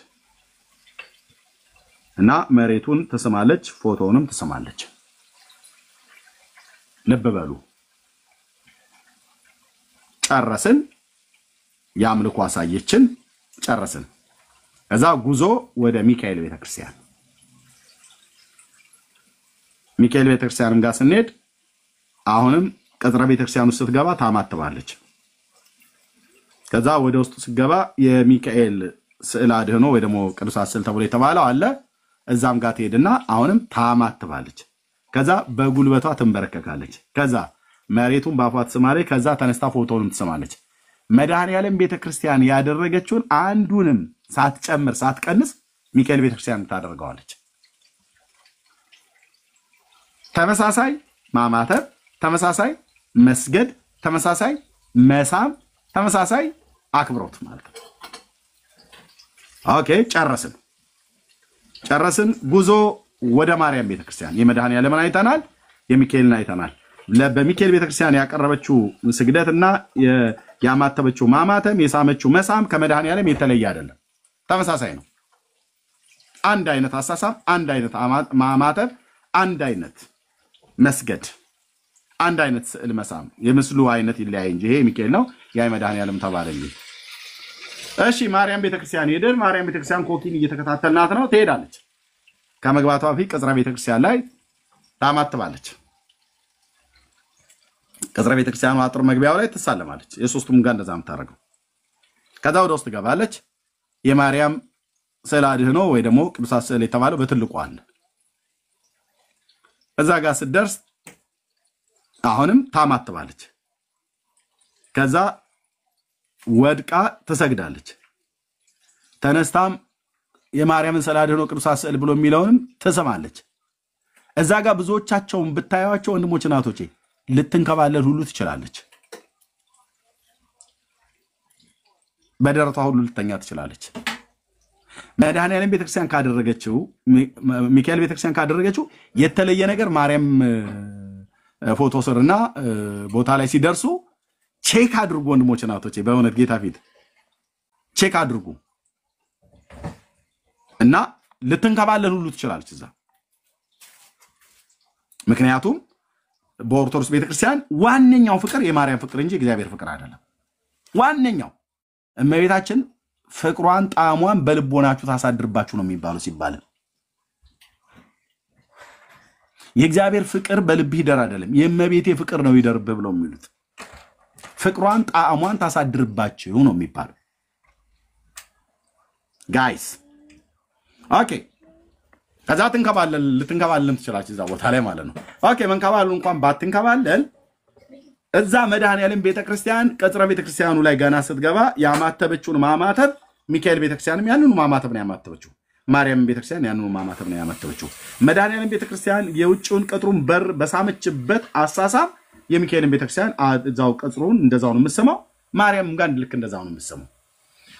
እና መሬቱን ትስማለች፣ ፎቶውንም ትስማለች። ልብ በሉ። ጨረስን። የአምልኮ አሳየችን፣ ጨረስን። ከዛ ጉዞ ወደ ሚካኤል ቤተክርስቲያን። ሚካኤል ቤተክርስቲያንም ጋር ስንሄድ አሁንም ቅጥረ ቤተክርስቲያን ውስጥ ስትገባ ታማትባለች። ከዛ ወደ ውስጥ ስትገባ የሚካኤል ስዕል አድህኖ ወይ ደግሞ ቅዱሳት ስዕል ተብሎ የተባለው አለ። እዛም ጋር ትሄድና አሁንም ታማትባለች። ከዛ በጉልበቷ ትንበረከካለች። ከዛ መሬቱን በአፏ ትስማለች። ከዛ ተነስታ ፎቶውንም ትስማለች። መድኃኔዓለም ቤተክርስቲያን ያደረገችውን አንዱንም ሳትጨምር ሳትቀንስ ሚካኤል ቤተክርስቲያን ታደርገዋለች። ተመሳሳይ ማማተብ፣ ተመሳሳይ መስገድ፣ ተመሳሳይ መሳም፣ ተመሳሳይ አክብሮት ማለት ነው። ኦኬ ጨረስን። ጉዞ ወደ ማርያም ቤተክርስቲያን። የመድኃኔዓለምን አይተናል፣ የሚካኤልን አይተናል። በሚካኤል ቤተክርስቲያን ያቀረበችው ስግደትና ያማተበችው ማማተም፣ የሳመችው መሳም ከመድኃኔዓለም የተለየ አይደለም፣ ተመሳሳይ ነው። አንድ አይነት አሳሳም፣ አንድ አይነት ማማተብ፣ አንድ አይነት መስገድ፣ አንድ አይነት ስዕል መሳም። የምስሉ አይነት ይለያይ እንጂ ይሄ ሚካኤል ነው፣ ያ መድኃኔዓለም ተባለልኝ። እሺ ማርያም ቤተክርስቲያን ሄደን ማርያም ቤተክርስቲያን ኮኪን እየተከታተልናት ነው። ትሄዳለች። ከመግባቷ በፊት ቅጽረ ቤተክርስቲያን ላይ ታማትባለች። ቅጽረ ቤተክርስቲያኑ አጥር መግቢያው ላይ ትሳለማለች። የሶስቱም ጋር እንደዛ የምታደርገው። ከዛ ወደ ውስጥ ትገባለች። የማርያም ስዕል አድህኖ ወይ ደግሞ ቅዱሳት ስዕል የተባለው በትልቁ አለ። እዛ ጋር ስትደርስ አሁንም ታማትባለች። ከዛ ወድቃ ትሰግዳለች። ተነስታም የማርያምን ስዕል አድህኖ ቅዱሳት ስዕል ብሎ የሚለውንም ትስማለች። እዛ ጋር ብዙዎቻቸውን ብታዩዋቸው ወንድሞች እናቶቼ ልትንከባለል ሁሉ ትችላለች። በደረቷ ሁሉ ልተኛ ትችላለች። መድኃኔዓለም ቤተክርስቲያን ካደረገችው ሚካኤል ቤተክርስቲያን ካደረገችው የተለየ ነገር ማርያም ፎቶ ስርና ቦታ ላይ ሲደርሱ ቼክ አድርጉ ወንድሞች እናቶቼ በእውነት ጌታ ፊት ቼክ አድርጉ እና ልትንከባለል ሁሉ ትችላለች እዛ ምክንያቱም በኦርቶዶክስ ቤተክርስቲያን ዋነኛው ፍቅር የማርያም ፍቅር እንጂ እግዚአብሔር ፍቅር አይደለም ዋነኛው እመቤታችን ፍቅሯን ጣዕሟን በልቦናችሁ ታሳድርባችሁ ነው የሚባለው ሲባል የእግዚአብሔር ፍቅር በልብህ ይደር አይደለም የእመቤቴ ፍቅር ነው ይደርብህ ብለው የሚሉት ፍቅሯን ጣዕሟን ታሳድርባችሁ ነው የሚባለው ጋይስ ኦኬ ከዛ ልትንከባለልም ትችላለች እዛ ቦታ ላይ ማለት ነው ኦኬ መንከባለሉ እንኳን ባትንከባለል እዛ መድኃኔዓለም ቤተክርስቲያን ቀጽረ ቤተክርስቲያኑ ላይ ገና ስትገባ ያማተበችውን ማማተብ ሚካኤል ቤተክርስቲያንም ያንኑ ማማተብ ነው ያማተበችው ማርያም ቤተክርስቲያን ያንኑ ማማተብ ነው ያማተበችው መድኃኔዓለም ቤተክርስቲያን የውጭውን ቀጥሩን በር በሳመችበት አሳሳብ የሚካኤልን ቤተክርስቲያን እዛው ቀጽሩን እንደዛው ነው የምትሰማው ማርያም ጋር ልክ እንደዛው ነው የምትሰማው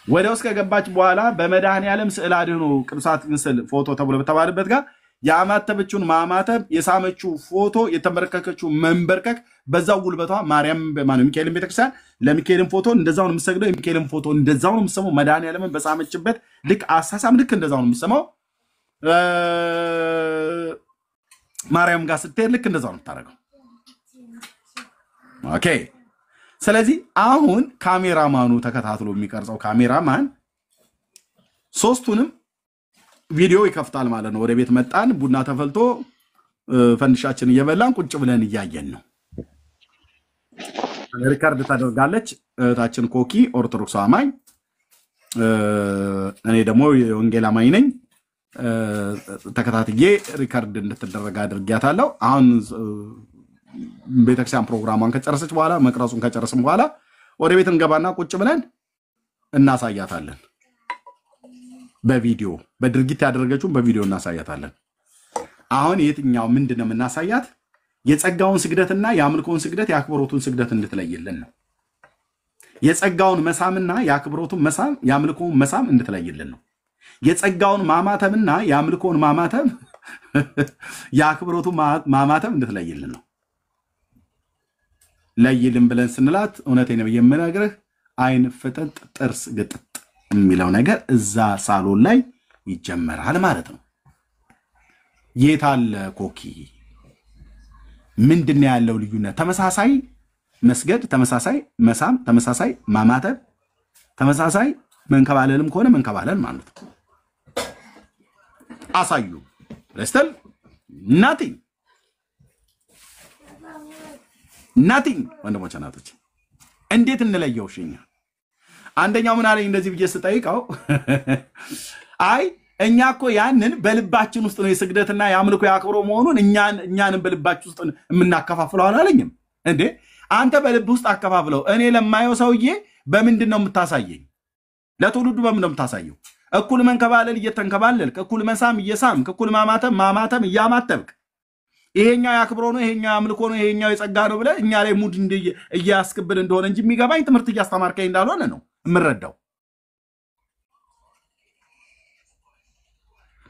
ወደ ውስጥ ከገባች በኋላ በመድኃኔዓለም ስዕል አድኖ ቅዱሳት ምስል ፎቶ ተብሎ በተባለበት ጋር ያማተበችውን ማማተብ የሳመችው ፎቶ የተመረከከችው መንበርከክ በዛው ጉልበቷ ማርያም በማን ሚካኤልን ቤተክርስቲያን ለሚካኤልን ፎቶ እንደዛው ነው የምትሰግደው የሚካኤልን ፎቶ እንደዛው ነው የምትሰማው መድኃኔዓለምን በሳመችበት ልክ አሳሳም ልክ እንደዛው ነው የምትሰማው ማርያም ጋር ስትሄድ ልክ እንደዛው ነው የምታደርገው ኦኬ ስለዚህ አሁን ካሜራማኑ ተከታትሎ የሚቀርጸው ካሜራማን ሶስቱንም ቪዲዮ ይከፍታል ማለት ነው ወደ ቤት መጣን ቡና ተፈልቶ ፈንዲሻችን እየበላን ቁጭ ብለን እያየን ነው ሪካርድ ታደርጋለች እህታችን ኮኪ ኦርቶዶክስ አማኝ እኔ ደግሞ የወንጌል አማኝ ነኝ ተከታትዬ ሪካርድ እንድትደረግ አድርጊያታለሁ አሁን ቤተክርስቲያን ፕሮግራሟን ከጨረሰች በኋላ መቅረጹን ከጨረስን በኋላ ወደ ቤት እንገባና ቁጭ ብለን እናሳያታለን በቪዲዮ በድርጊት ያደረገችውን በቪዲዮ እናሳያታለን አሁን የትኛው ምንድነው የምናሳያት የጸጋውን ስግደትና የአምልኮውን ስግደት የአክብሮቱን ስግደት እንድትለይልን ነው የጸጋውን መሳምና የአክብሮቱን መሳም የአምልኮውን መሳም እንድትለይልን ነው የጸጋውን ማማተምና የአምልኮውን ማማተም የአክብሮቱን ማማተም እንድትለይልን ነው ለይልን ብለን ስንላት እውነቴን ነው የምነግርህ አይን ፍጥጥ ጥርስ ግጥጥ የሚለው ነገር እዛ ሳሎን ላይ ይጀመራል ማለት ነው የታለ ኮኪ ምንድነው ያለው ልዩነት ተመሳሳይ መስገድ ተመሳሳይ መሳም ተመሳሳይ ማማተብ ተመሳሳይ መንከባለልም ከሆነ መንከባለል ማለት ነው አሳዩ ለስተል nothing ወንድሞች እናቶች እንዴት እንለየው ሽኛ አንደኛው ምን አለኝ እንደዚህ ብዬ ስጠይቀው አይ እኛ እኮ ያንን በልባችን ውስጥ ነው የስግደትና የአምልኮ ያክብሮ መሆኑን እኛንም በልባችን ውስጥ የምናከፋፍለው አላለኝም እንዴ አንተ በልብ ውስጥ አከፋፍለው እኔ ለማየው ሰውዬ በምንድነው የምታሳየኝ ለትውልዱ በምንድነው የምታሳየው እኩል መንከባለል እየተንከባለልክ እኩል መሳም እየሳምክ እኩል ማማተም እያማተብክ ይሄኛው ያክብሮ ነው ይሄኛው አምልኮ ነው ይሄኛው የጸጋ ነው ብለ እኛ ላይ ሙድ እያስከብል እንደሆነ እንጂ የሚገባኝ ትምህርት እያስተማርከኝ እንዳልሆነ ነው እምረዳው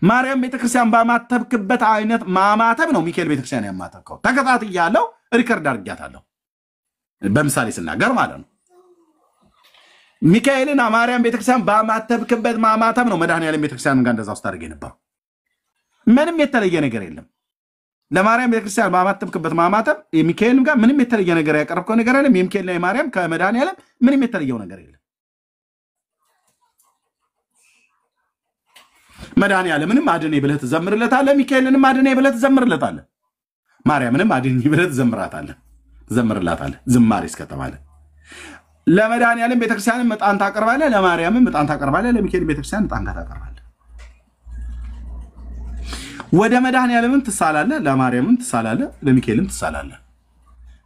ማርያም ቤተክርስቲያን ባማተብክበት አይነት ማማተብ ነው ሚካኤል ቤተክርስቲያን ያማተብከው ተከታትያለሁ ሪከርድ አድርጊያታለሁ በምሳሌ ስናገር ማለት ነው ሚካኤልና ማርያም ቤተክርስቲያን ባማተብክበት ማማተብ ነው መድኃኔዓለም ቤተክርስቲያን ጋር እንደዛው ስታደርግ ነበር ምንም የተለየ ነገር የለም ለማርያም ቤተክርስቲያን ባማተብክበት ማማተብ የሚካኤልም ጋር ምንም የተለየ ነገር ያቀርብከው ነገር የለም የሚካኤልና የማርያም ከመድኃኔዓለም ምንም የተለየው ነገር የለም መድኃኔዓለምንም አድኔ ብለህ ትዘምርለታለህ ሚካኤልንም አድኔ ብለህ ትዘምርለታለህ ማርያምንም አድኔ ብለህ ትዘምርላታለህ ዝማሬ እስከተባለ ለመድኃኔዓለም ቤተክርስቲያንም ዕጣን ታቀርባለህ ለማርያምም ዕጣን ታቀርባለህ ለሚካኤል ቤተክርስቲያን ዕጣን ታቀርባለህ ወደ መድኃኔዓለምም ትሳላለህ ለማርያምም ትሳላለህ ለሚካኤልም ትሳላለህ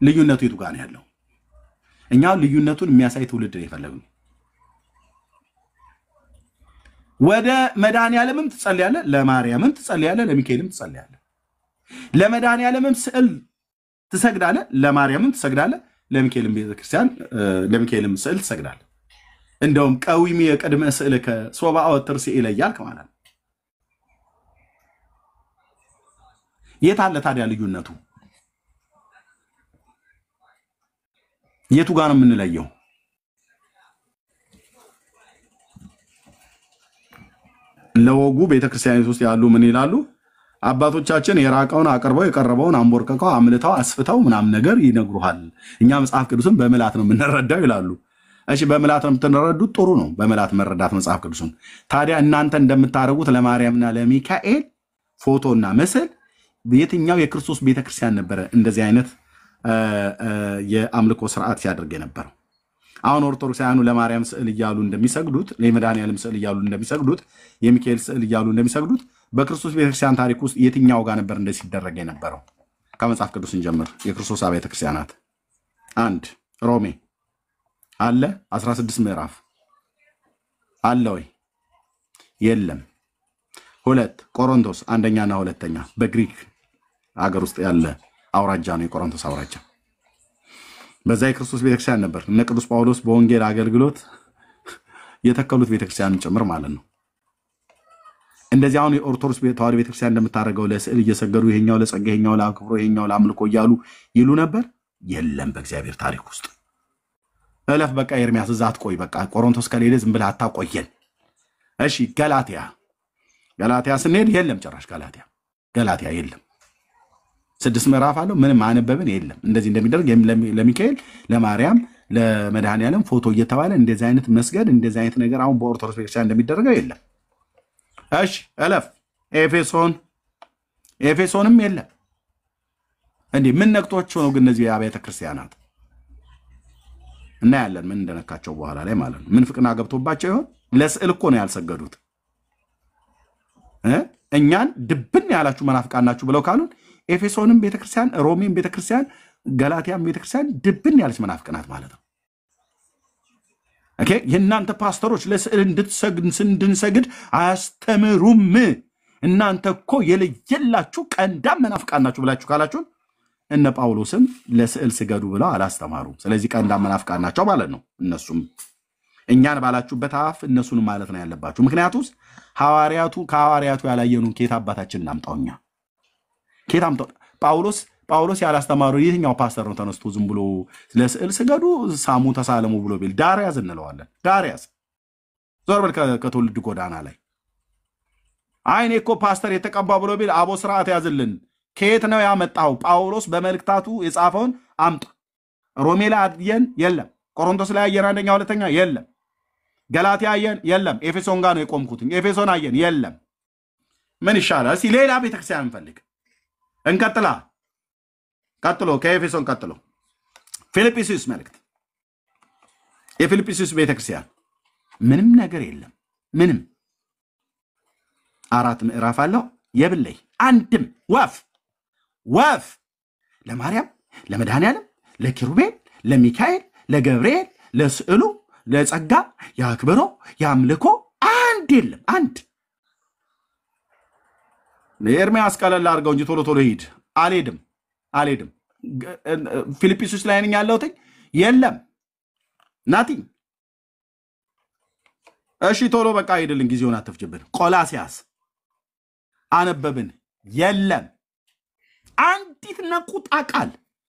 ልዩነቱ የቱ ጋር ነው ያለው እኛው ልዩነቱን የሚያሳይ ትውልድ ነው የፈለግነው ወደ መድኃኔዓለምም ትጸልያለህ ለማርያምም ትጸልያለህ ለሚካኤልም ትጸልያለህ ለመድኃኔዓለምም ስዕል ትሰግዳለህ ለማርያምም ትሰግዳለህ ለሚካኤልም ቤተክርስቲያን ለሚካኤልም ስዕል ትሰግዳለህ እንደውም ቀዊሚ የቀድመ ስዕልከ ሶባኦ ትርሲ ይለያልክ ማለት የት አለ ታዲያ ልዩነቱ? የቱ ጋር ነው የምንለየው? ለወጉ ቤተክርስቲያኒት ውስጥ ያሉ ምን ይላሉ? አባቶቻችን የራቀውን አቅርበው የቀረበውን አንቦርቀቀው አምልተው አስፍተው ምናምን ነገር ይነግሩሃል። እኛ መጽሐፍ ቅዱስን በመላት ነው የምንረዳው ይላሉ። እሺ በመላት ነው የምትረዱት፣ ጥሩ ነው በመላት መረዳት መጽሐፍ ቅዱስን። ታዲያ እናንተ እንደምታረጉት ለማርያምና ለሚካኤል ፎቶና ምስል የትኛው የክርስቶስ ቤተክርስቲያን ነበረ እንደዚህ አይነት የአምልኮ ስርዓት ሲያደርግ የነበረው? አሁን ኦርቶዶክሳውያኑ ለማርያም ስዕል እያሉ እንደሚሰግዱት፣ ለመድኃኒዓለም ስዕል እያሉ እንደሚሰግዱት፣ የሚካኤል ስዕል እያሉ እንደሚሰግዱት በክርስቶስ ቤተክርስቲያን ታሪክ ውስጥ የትኛው ጋር ነበር እንደዚህ ሲደረግ የነበረው? ከመጽሐፍ ቅዱስ እንጀምር። የክርስቶስ አብያተ ክርስቲያናት 1 ሮሜ አለ 16 ምዕራፍ አለ ወይ? የለም። 2 ቆሮንቶስ አንደኛና ሁለተኛ በግሪክ አገር ውስጥ ያለ አውራጃ ነው የቆሮንቶስ አውራጃ። በዛ የክርስቶስ ቤተክርስቲያን ነበር እነ ቅዱስ ጳውሎስ በወንጌል አገልግሎት የተከሉት ቤተክርስቲያን ጭምር ማለት ነው። እንደዚህ አሁን የኦርቶዶክስ ተዋሕዶ ቤተክርስቲያን እንደምታደርገው ለስዕል እየሰገዱ ይሄኛው ለጸጋ ይሄኛው ለአክብሮ ይሄኛው ለአምልኮ እያሉ ይሉ ነበር? የለም በእግዚአብሔር ታሪክ ውስጥ። እለፍ በቃ ኤርሚያስ እዛ አትቆይ። በቃ ቆሮንቶስ ከሌለ ዝም ብለህ አታቆየን። እሺ ገላትያ ስንሄድ የለም ጭራሽ ገላትያ የለም። 6 ምዕራፍ አለው ምንም አነበብን የለም። እንደዚህ እንደሚደረግ ለሚካኤል ለማርያም ለመድኃኒዓለም ፎቶ እየተባለ እንደዚህ አይነት መስገድ እንደዚህ አይነት ነገር አሁን በኦርቶዶክስ ቤተክርስቲያን እንደሚደረገው የለም። እሺ እለፍ ኤፌሶንም የለም። እንዴ ምን ነክቷቸው ነው ግን እነዚህ አብያተ ክርስቲያናት? እናያለን ምን እንደነካቸው በኋላ ላይ ማለት ነው። ምን ፍቅና ገብቶባቸው ይሆን? ለስዕል እኮ ነው ያልሰገዱት። እኛን ድብን ያላችሁ መናፍቃን ናችሁ ብለው ካሉን ኤፌሶንም ቤተክርስቲያን፣ ሮሜም ቤተክርስቲያን፣ ገላትያም ቤተክርስቲያን ድብን ያለች መናፍቅናት ማለት ነው። ኦኬ የእናንተ ፓስተሮች ለስዕል እንድንሰግድ አያስተምሩም። እናንተ እኮ የለየላችሁ ቀንዳም መናፍቃን ናችሁ ብላችሁ ካላችሁን እነ ጳውሎስም ለስዕል ስገዱ ብለው አላስተማሩም። ስለዚህ ቀንዳም መናፍቃን ናቸው ማለት ነው። እነሱም እኛን ባላችሁበት አፍ እነሱን ማለት ነው ያለባችሁ። ምክንያቱም ከሐዋርያቱ ያላየኑን ኬት አባታችን እናምጣውኛ? ኬት አምጣው? ጳውሎስ ያላስተማሩ የትኛው ፓስተር ነው ተነስቶ ዝም ብሎ ለስዕል ስገዱ ሳሙ ተሳለሙ ብሎ ቢል? ዳርያስ እንለዋለን። ዳርያስ ዞር በል ከትውልድ ጎዳና ላይ። አይኔ እኮ ፓስተር የተቀባ ብሎ ቢል አቦ ስርዓት ያዝልን። ከየት ነው ያመጣው? ጳውሎስ በመልእክታቱ የጻፈውን አምጣ። ሮሜ ላይ አየን የለም። ቆሮንቶስ ላይ አየን አንደኛ ሁለተኛ የለም። ገላትያ አየን የለም። ኤፌሶን ጋር ነው የቆምኩትኝ። ኤፌሶን አየን የለም። ምን ይሻላል? እስቲ ሌላ ቤተክርስቲያን እንፈልግ። እንቀጥላ። ቀጥሎ ከኤፌሶን ቀጥሎ ፊልጵስዩስ መልእክት። የፊልጵስዩስ ቤተክርስቲያን ምንም ነገር የለም። ምንም 4 ምዕራፍ አለው። የብለይ አንድም ወፍ ለማርያም ለመድኃኒዓለም ለኪሩቤል ለሚካኤል ለገብርኤል ለስዕሉ ለጸጋ ያክብሮ ያምልኮ አንድ የለም። አንድ ኤርሚያስ ቀለል አድርገው እንጂ ቶሎ ሂድ። አልሄድም። ፊልጵስዩስ ላይ ነኝ ያለሁት የለም ናቲንግ። እሺ ቶሎ በቃ ሄድልን፣ ጊዜውን አትፍጅብን። ቆላሲያስ አነበብን የለም። አንዲት ነቁጣ ቃል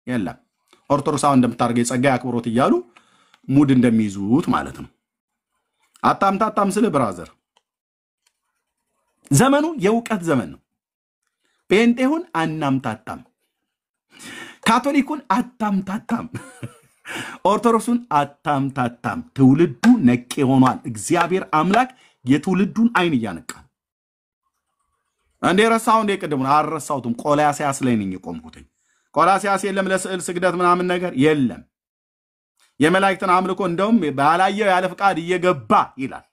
የለም። ኦርቶዶክሳውያን እንደምታደርገው የጸጋ አክብሮት እያሉ ሙድ እንደሚይዙት ማለት ነው። አታምታታም ስለ ብራዘር ዘመኑ የእውቀት ዘመን ነው። ጴንጤሁን አናምታታም፣ ካቶሊኩን አታምታታም፣ ኦርቶዶክሱን አታምታታም። ትውልዱ ነቄ ሆኗል። እግዚአብሔር አምላክ የትውልዱን አይን እያነቃል። እንዴ ረሳው እንዴ? ቅድም አልረሳሁትም። ቆላሲያስ ላይ ነኝ የቆምኩትኝ። ቆላሲያስ የለም ለስዕል ስግደት ምናምን ነገር የለም። የመላእክትን አምልኮ እንደውም ባላየው ያለ ፍቃድ እየገባ ይላል።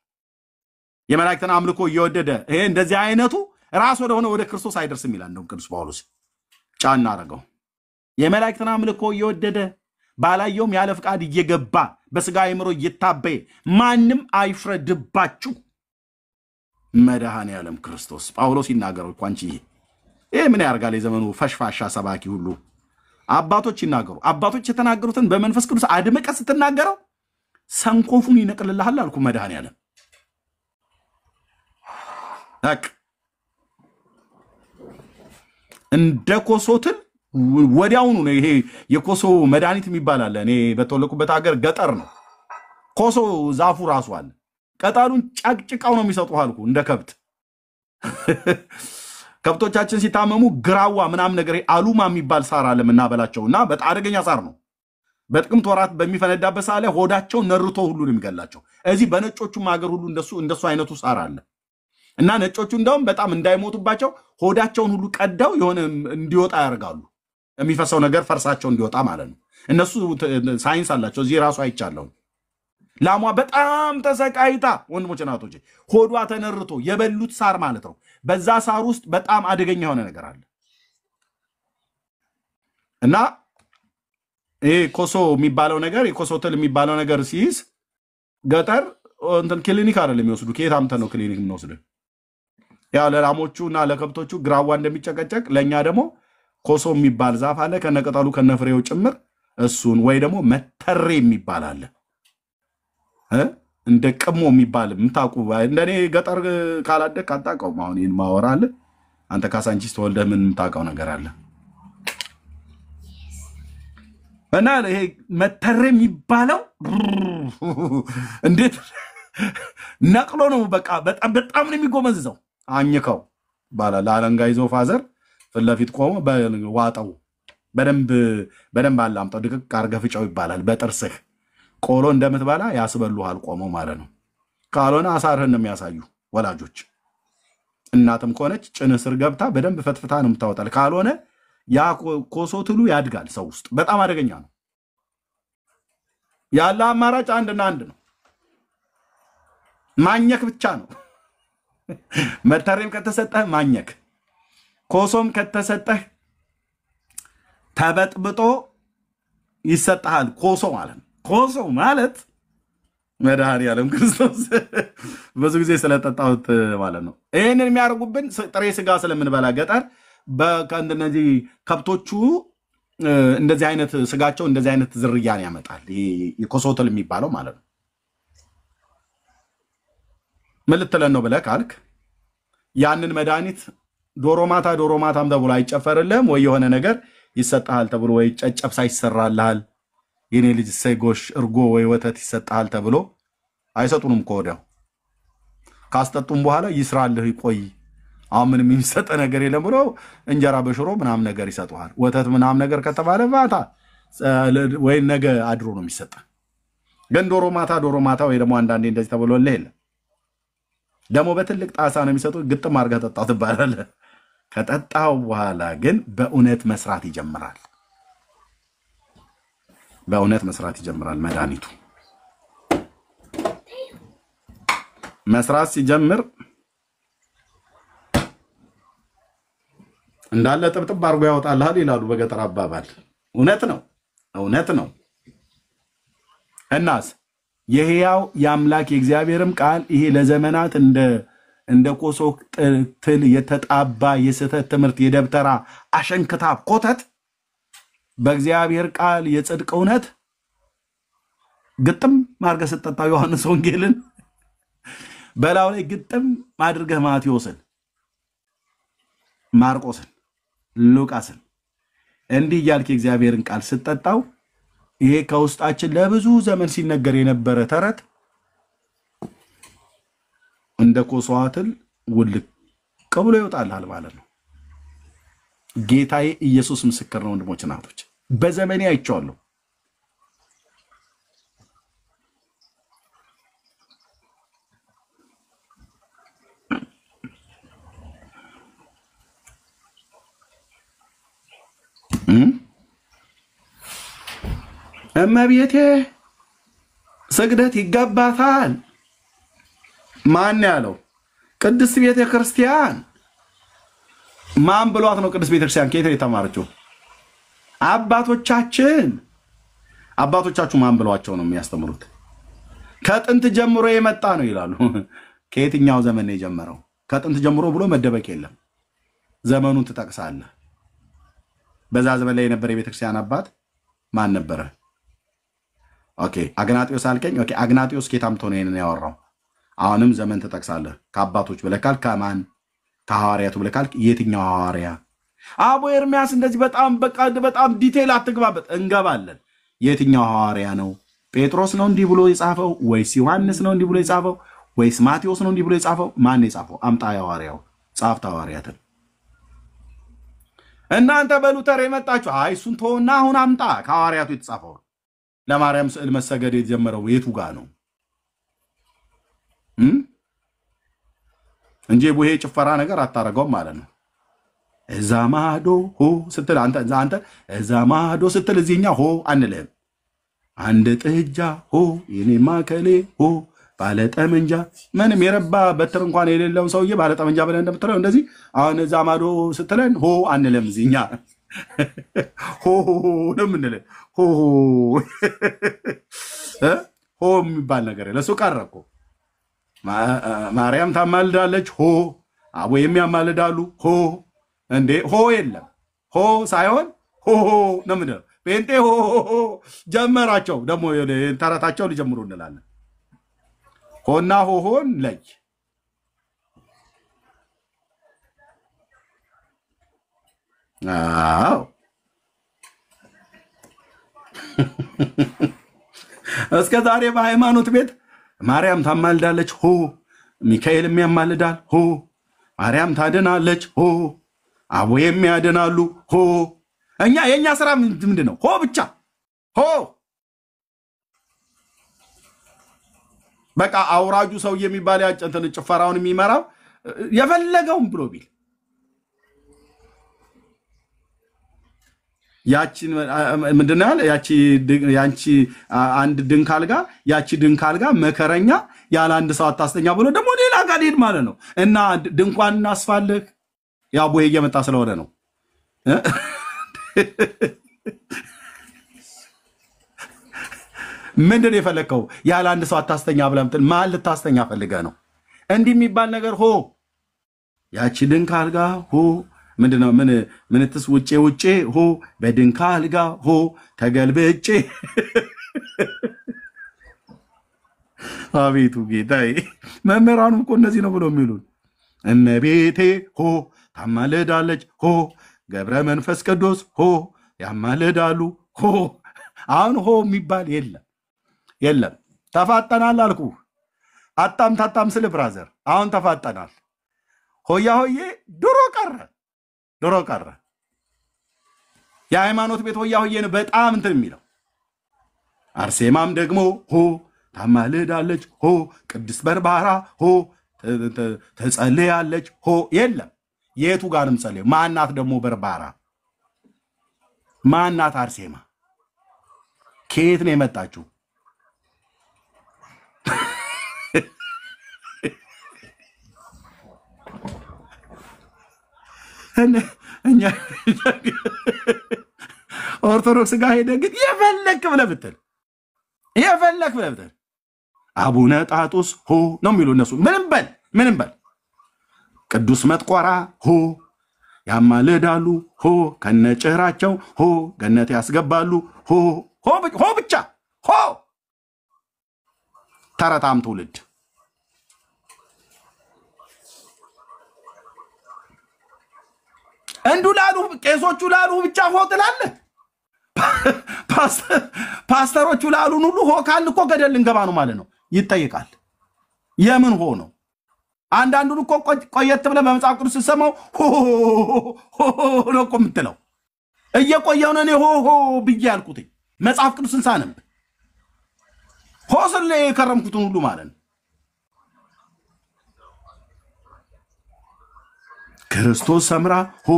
የመላእክትን አምልኮ እየወደደ ይሄ እንደዚህ አይነቱ ራስ ወደ ክርስቶስ አይደርስም ይላል። እንደውም ቅዱስ ጳውሎስ ጫና አረገው። የመላእክትን አምልኮ እየወደደ ባላየውም ያለ ፍቃድ እየገባ በስጋ አእምሮ እየታበየ ማንም አይፍረድባችሁ መድኃኔዓለም ክርስቶስ። ጳውሎስ ይናገረው እኮ አንቺ ይሄ ምን ያርጋል? የዘመኑ ፈሽፋሻ ሰባኪ ሁሉ አባቶች ይናገሩ። አባቶች የተናገሩትን በመንፈስ ቅዱስ አድመቀ ስትናገረው ሰንኮፉን ይነቅልልሃል አልኩ መድኃኒዓለም። ታክ እንደ ኮሶትን ወዲያውኑ ነው። ይሄ የኮሶ መድኃኒት የሚባል አለ። እኔ በተወለኩበት ሀገር ገጠር ነው። ኮሶ ዛፉ ራሱ አለ። ቅጠሉን ጫቅጭቃው ነው የሚሰጡህ አልኩ እንደ ከብት። ከብቶቻችን ሲታመሙ ግራዋ ምናምን ነገር አሉማ የሚባል ሳር አለ የምናበላቸውና በጣም አደገኛ ሳር ነው። በጥቅምት ወራት በሚፈነዳበት ሰዓት ላይ ሆዳቸው ነርቶ ሁሉ ነው የሚገላቸው። እዚህ በነጮቹም ሀገር ሁሉ እንደሱ አይነቱ ሳር አለ እና ነጮቹ እንደውም በጣም እንዳይሞቱባቸው ሆዳቸውን ሁሉ ቀዳው የሆነ እንዲወጣ ያደርጋሉ። የሚፈሰው ነገር ፈርሳቸው እንዲወጣ ማለት ነው። እነሱ ሳይንስ አላቸው። እዚህ ራሱ አይቻለሁ። ላሟ በጣም ተሰቃይታ ወንድሞች እናቶች ሆዷ ተነርቶ የበሉት ሳር ማለት ነው። በዛ ሳር ውስጥ በጣም አደገኛ የሆነ ነገር አለ እና ይሄ ኮሶ የሚባለው ነገር የኮሶ ትል የሚባለው ነገር ሲይዝ ገጠር እንትን ክሊኒክ አይደለም የሚወስዱ። ከየት አምጥተን ነው ክሊኒክ የምንወስደው? ያው ለላሞቹና ለከብቶቹ ግራዋ እንደሚጨቀጨቅ ለኛ ደግሞ ኮሶ የሚባል ዛፍ አለ ከነቀጠሉ ከነፍሬው ጭምር። እሱን ወይ ደግሞ መተሬ የሚባል አለ እንደ ቅሞ የሚባል ምታቁ እንደኔ ገጠር ካላደክ አጣቀውም። አሁን ይሄን ማወራለ አንተ ካሳንቺስ ተወልደ ምን ምታቀው ነገር አለ? እና ይሄ መተሬ የሚባለው እንዴት ነቅሎ ነው በቃ በጣም ነው የሚጎመዝዘው። አኝከው ባላ ላረንጋ ይዞ ፋዘር ፍለፊት ቆሞ በዋጣው በደንብ አላምጣው ድቅቅ አርገህ ፍጫው ይባላል። በጥርስህ ቆሎ እንደምትባላ ያስበሉሃል ቆመው ማለት ነው። ካልሆነ አሳርህን ነው የሚያሳዩ ወላጆች። እናትም ከሆነች ጭንህ ስር ገብታ በደንብ ፈትፍታ ነው የምታወጣል። ካልሆነ ያ ኮሶ ትሉ ያድጋል ሰው ውስጥ። በጣም አደገኛ ነው። ያለ አማራጭ አንድና አንድ ነው፣ ማኘክ ብቻ ነው። መተሬም ከተሰጠህ ማኘክ፣ ኮሶም ከተሰጠህ ተበጥብጦ ይሰጣል። ኮሶ ማለት ነው። ኮሶ ማለት መድኃኒዓለም ክርስቶስ ብዙ ጊዜ ስለጠጣሁት ማለት ነው። ይህንን የሚያደርጉብን ጥሬ ስጋ ስለምንበላ ገጠር በእነዚህ ከብቶቹ እንደዚህ አይነት ስጋቸው እንደዚህ አይነት ዝርያን ያመጣል። የኮሶትል የሚባለው ማለት ነው። ምን ልትለን ነው ብለህ ካልክ ያንን መድኃኒት ዶሮ ማታም ተብሎ አይጨፈርልህም ወይ የሆነ ነገር ይሰጣል ተብሎ ወይ ጨጨብሳ ይሰራልሃል የኔ ልጅ ሰይጎሽ እርጎ ወይ ወተት ይሰጣል ተብሎ አይሰጡንም። ከወዲያው ካስጠጡም በኋላ ይስራልህ ይቆይ አሁን ምንም የሚሰጥ ነገር የለም ብሎ እንጀራ በሽሮ ምናምን ነገር ይሰጡሃል። ወተት ምናምን ነገር ከተባለ ማታ ወይ ነገ አድሮ ነው የሚሰጥ። ግን ዶሮ ማታ ወይ ደግሞ አንዳንዴ እንደዚህ ተብሎልህ የለም። ደግሞ በትልቅ ጣሳ ነው የሚሰጡት። ግጥም አድርገህ ጠጣው ትባላለህ። ከጠጣው በኋላ ግን በእውነት መስራት ይጀምራል። በእውነት መስራት ይጀምራል። መድኃኒቱ መስራት ሲጀምር እንዳለ ጥብጥብ አድርጎ ያወጣልሃል ይላሉ በገጠር አባባል። እውነት ነው። እናስ የሕያው የአምላክ የእግዚአብሔርም ቃል ይሄ ለዘመናት እንደ ኮሶ ትል የተጣባ የስህተት ትምህርት የደብተራ አሸንክታብ ኮተት በእግዚአብሔር ቃል የጽድቅ እውነት ግጥም አድርገህ ስትጠጣው ዮሐንስ ወንጌልን በላው ላይ ግጥም አድርገህ ማቴዎስን፣ ማርቆስን፣ ሉቃስን እንዲህ እያልክ የእግዚአብሔርን ቃል ስትጠጣው ይሄ ከውስጣችን ለብዙ ዘመን ሲነገር የነበረ ተረት እንደ ኮሶ ትል ውልቅ ብሎ ይወጣልሃል ማለት ነው። ጌታዬ ኢየሱስ ምስክር ነው። ወንድሞች እናቶች በዘመኔ አይቼዋለሁ። እመቤቴ ስግደት ይገባታል። ማን ያለው? ቅድስት ቤተ ክርስቲያን። ማን ብሏት ነው? ቅድስት ቤተ ክርስቲያን ከየት የተማረችው? አባቶቻችሁ ማን ብሏቸው ነው የሚያስተምሩት? ከጥንት ጀምሮ የመጣ ነው ይላሉ። ከየትኛው ዘመን ነው የጀመረው? ከጥንት ጀምሮ ብሎ መደበቅ የለም። ዘመኑን ትጠቅሳለህ። በዛ ዘመን ላይ የነበረ የቤተ ክርስቲያን አባት ማን ነበረ? ኦኬ አግናጢዮስ አልከኝ። ኦኬ አግናጢዮስ ኬታምቶ ነው ይሄንን ያወራው? አሁንም ዘመን ተጠቅሳለህ። ከአባቶች ብለካል ከማን ከሐዋርያቱ ብለካል የትኛው ሐዋርያ? አቦ ኤርሚያስ እንደዚህ በጣም ዲቴል አትግባበት። እንገባለን። የትኛው ሐዋርያ ነው? ጴጥሮስ ነው እንዲህ ብሎ የጻፈው ወይስ ዮሐንስ ነው እንዲህ ብሎ የጻፈው ወይስ ማቴዎስ ነው እንዲህ ብሎ የጻፈው? ማን የጻፈው? አምጣ ሐዋርያው ጻፍታ ሐዋርያትን። እናንተ በሉተር የመጣችሁ አይ እሱን ተውና አሁን አምጣ ከሐዋርያቱ የተጻፈው። ለማርያም ስዕል መሰገድ የጀመረው የቱ ጋር ነው እንጂ ቡሄ ጭፈራ ነገር አታረገውም ማለት ነው። እዛ ማዶ ሆ ስትል አንተ እዛ ማዶ ስትል እዚህኛ ሆ አንልህም። አንድ ጥጃ ሆ የኔ ማከሌ ሆ ባለ ጠመንጃ ምንም የረባ በትር እንኳን የሌለውን ሰውዬ ባለ ጠመንጃ ብለን እንደምትለው እንደዚህ አሁን እዛ ማዶ ስትለን ሆ አንልም። እዚህኛ ሆ ነው የምንለው። ሆ የሚባል ነገር ለሱ ቀረ እኮ። ማርያም ታማልዳለች ሆ አቦ የሚያማልዳሉ ሆ እንዴ ሆ የለም። ሆ ሳይሆን ሆ ነው የምንለው። ጴንጤ ሆ ጀመራቸው ደግሞ ተረታቸው ሊጀምሩ እንላለን። ሆና ሆሆን ለይ አዎ እስከ ዛሬ በሃይማኖት ቤት ማርያም ታማልዳለች ሆ ሚካኤል የሚያማልዳል ሆ ማርያም ታድናለች ሆ አቦ የሚያድናሉ ሆ የኛ ስራ ምንድነው? ሆ ብቻ ሆ በቃ አውራጁ ሰው የሚባል ያጨንተን ጭፈራውን የሚመራው የፈለገውን ብሎ ቢል ያቺ ምንድነው ያቺ አንድ ድንካልጋ ያቺ ድንካልጋ መከረኛ ያለ አንድ ሰው አታስተኛ ብሎ ደግሞ ሌላ ጋር ሄድ ማለት ነው። እና ድንኳን እናስፋልህ ያቦ እየመጣ ስለሆነ ነው። ምንድን ነው የፈለከው? ያለ አንድ ሰው አታስተኛ ብለምጥን ማል ልታስተኛ ፈልገህ ነው? እንዲህ የሚባል ነገር ሆ ያቺ ድንካ አልጋ ሆ ምንድነው? ምንትስ ውጬ ሆ በድንካ አልጋ ሆ ተገልብጬ አቤቱ ጌታዬ፣ መምህራኑ እኮ እነዚህ ነው ብሎ የሚሉን። እመቤቴ ሆ ታማልዳለች ሆ ገብረ መንፈስ ቅዱስ ሆ ያማልዳሉ ሆ። አሁን ሆ የሚባል የለም። ተፋጠናል አልኩ። ታጣም ስል ብራዘር አሁን ተፋጠናል። ሆያ ሆዬ ድሮ ቀረ። የሃይማኖት ቤት ሆያ ሆዬ ነው በጣም እንትን የሚለው። አርሴማም ደግሞ ሆ ታማልዳለች ሆ ቅድስት በርባራ ሆ ተጸልያለች ሆ የለም። የቱ ጋርም ጸልዩ። ማናት ደግሞ በርባራ? ማናት አርሴማ? ከየት ነው የመጣችው? እኛ ኦርቶዶክስ ጋር ሄደ ግን የፈለክ ብለህ ብትል አቡነ ጣጡስ ሆ ነው የሚሉ እነሱ። ምንም በል ቅዱስ መጥቆራ ሆ ያማልዳሉ ሆ ከነጭራቸው ሆ ገነት ያስገባሉ ሆ ብቻ ሆ። ተረታም ትውልድ እንዱ ላሉ ቄሶቹ ላሉ ብቻ ሆ ትላለህ። ፓስተሮቹ ላሉን ሁሉ ሆ ካልን እኮ ገደል ልንገባ ነው ማለት ነው። ይጠይቃል። የምን ሆ ነው? አንዳንዱን እኮ ቆየት ብለህ በመጽሐፍ ቅዱስ ስትሰማው ሆ ነው እኮ የምትለው። እየቆየው ነው እኔ ሆ ብዬ ያልኩት መጽሐፍ ቅዱስን ሳነብ ሆ ስለ የከረምኩትን ሁሉ ማለት ነው። ክርስቶስ ሰምራ ሆ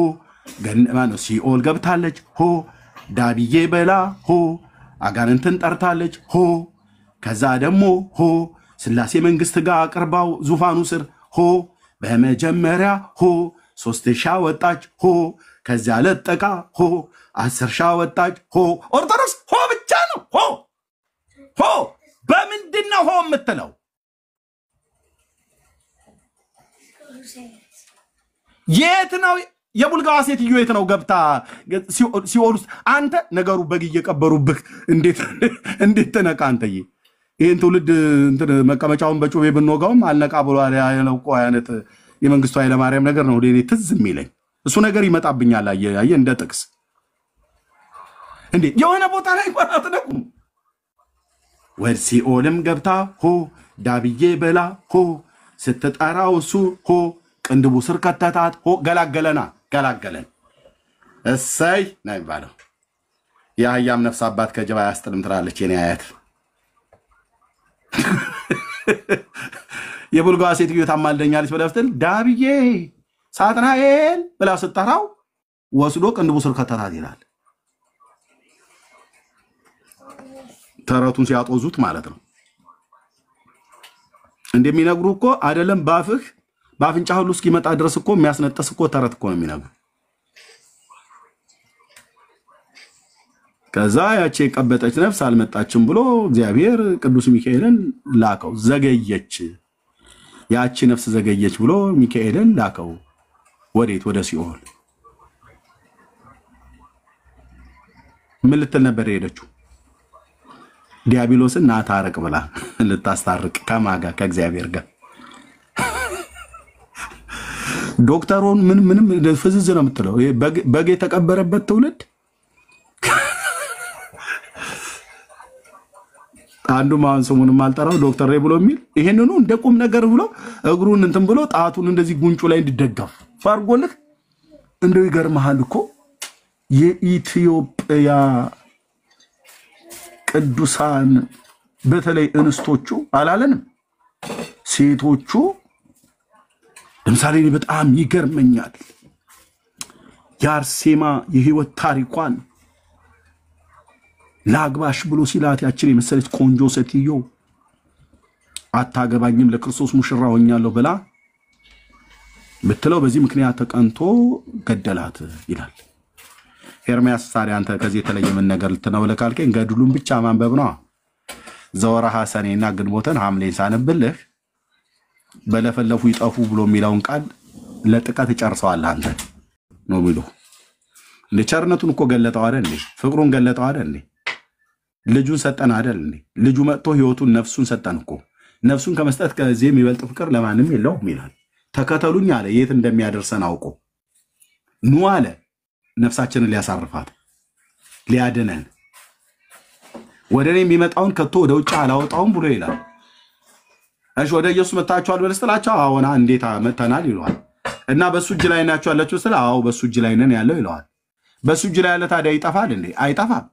ገነማን ሲኦል ገብታለች ሆ ዳብዬ በላ ሆ አጋንንትን ጠርታለች ሆ ከዛ ደግሞ ሆ ስላሴ መንግስት ጋር አቅርባው ዙፋኑ ስር ሆ በመጀመሪያ ሆ 3000 ወጣች ሆ ከዚያ ለጠቃ ሆ 10,000 ወጣች ሆ። ኦርቶዶክስ ሆ ብቻ ነው ሆ በምንድነው ሆ የምትለው? የት ነው የቡልጋዋ ሴትዮ የት ነው ገብታ ሲኦል ውስጥ? አንተ ነገሩ በግ እየቀበሩብህ እንዴት ተነቃ? አንተዬ ይህን ትውልድ መቀመጫውን በጩቤ ብንወጋውም አልነቃ ብሎ ያለው እኮ አይነት የመንግስቱ ኃይለማርያም ነገር ነው ለኔ ትዝ የሚለኝ። እሱ ነገር ይመጣብኛል። አየ እንደ ጥቅስ እንዴ የሆነ ቦታ ላይ ቆራጥ ነው። ወደ ሲኦልም ገብታ ሆ ዳብዬ በላ ሆ ስትጠራው እሱ ሆ ቅንድቡ ስር ከተታት ሆ ገላገለን። እሰይ ነው የሚባለው። የአህያም ነፍስ አባት ከጀባ ያስጥልም ትላለች የኔ አያት። የቡልጋዋ ሴትዮ ታማልደኛለች ብለህ ስትል ዳብዬ ሳጥናኤል ብላ ስትጠራው ወስዶ ቅንድቡ ስር ከተታት ይላል። ተረቱን ሲያጦዙት ማለት ነው። እንደሚነግሩ እኮ አይደለም በአፍንጫ ሁሉ እስኪመጣ ድረስ እኮ የሚያስነጥስ እኮ ተረት እኮ ነው የሚነግሩ። ከዛ ያቺ የቀበጠች ነፍስ አልመጣችም ብሎ እግዚአብሔር ቅዱስ ሚካኤልን ላከው። ዘገየች፣ ያቺ ነፍስ ዘገየች ብሎ ሚካኤልን ላከው። ወዴት? ወደ ሲኦል። ምን ልትል ነበር የሄደችው? ዲያብሎስን ና ታረቅ ብላ ልታስታርቅ ከማጋ ከእግዚአብሔር ጋር። ዶክተሩን ምንም ፍዝዝ ነው የምትለው። በግ የተቀበረበት ትውልድ አንዱ ማን ስሙንም አልጠራው ዶክተር ሬ ብሎ የሚል ይሄንኑ እንደ ቁም ነገር ብሎ እግሩን እንትን ብሎ ጣቱን እንደዚህ ጉንጩ ላይ እንዲደገፍ ፈርጎልህ። እንደው ይገርምሃል እኮ የኢትዮጵያ ቅዱሳን በተለይ እንስቶቹ አላለንም ሴቶቹ። ለምሳሌ በጣም ይገርመኛል የአርሴማ የህይወት ታሪኳን ላግባሽ ብሎ ሲላት ያችን የመሰለች ቆንጆ ሴትዮ አታገባኝም ለክርስቶስ ሙሽራ ሆኛለሁ ብላ ብትለው በዚህ ምክንያት ተቀንቶ ገደላት ይላል ኤርምያስ። ታዲያ አንተ ከዚህ የተለየ ምን ነገር ልትነውለ ካልከኝ ገድሉን ብቻ ማንበብ ነው። ዘወርሃ ሰኔና ግንቦትን ሐምሌን ሳነብልህ በለፈለፉ ይጠፉ ብሎ የሚለውን ቃል ለጥቀት ጨርሰዋል አንተ ነው ብሎ እንደ ቸርነቱን እኮ ገለጠው አይደል እንዴ? ፍቅሩን ገለጠው አይደል እንዴ? ልጁን ሰጠን አይደል እንዴ? ልጁ መጥቶ ህይወቱን ነፍሱን ሰጠን እኮ። ነፍሱን ከመስጠት ከዚህ የሚበልጥ ፍቅር ለማንም የለውም ይላል። ተከተሉኝ አለ። የት እንደሚያደርሰን አውቆ ኑ አለ። ነፍሳችንን ሊያሳርፋት ሊያድነን ወደ እኔ የሚመጣውን ከቶ ወደ ውጭ አላወጣውም ብሎ ይላል። እሺ ወደ ኢየሱስ መጣችኋል በለስተላቸው አዎና እንዴት መተናል ይለዋል። እና በሱ እጅ ላይ ናችሁ ያላችሁ ስለ አዎ በሱ እጅ ላይ ነን ያለው ይለዋል። በሱ እጅ ላይ ያለ ታዲያ ይጠፋል እንዴ? አይጠፋም።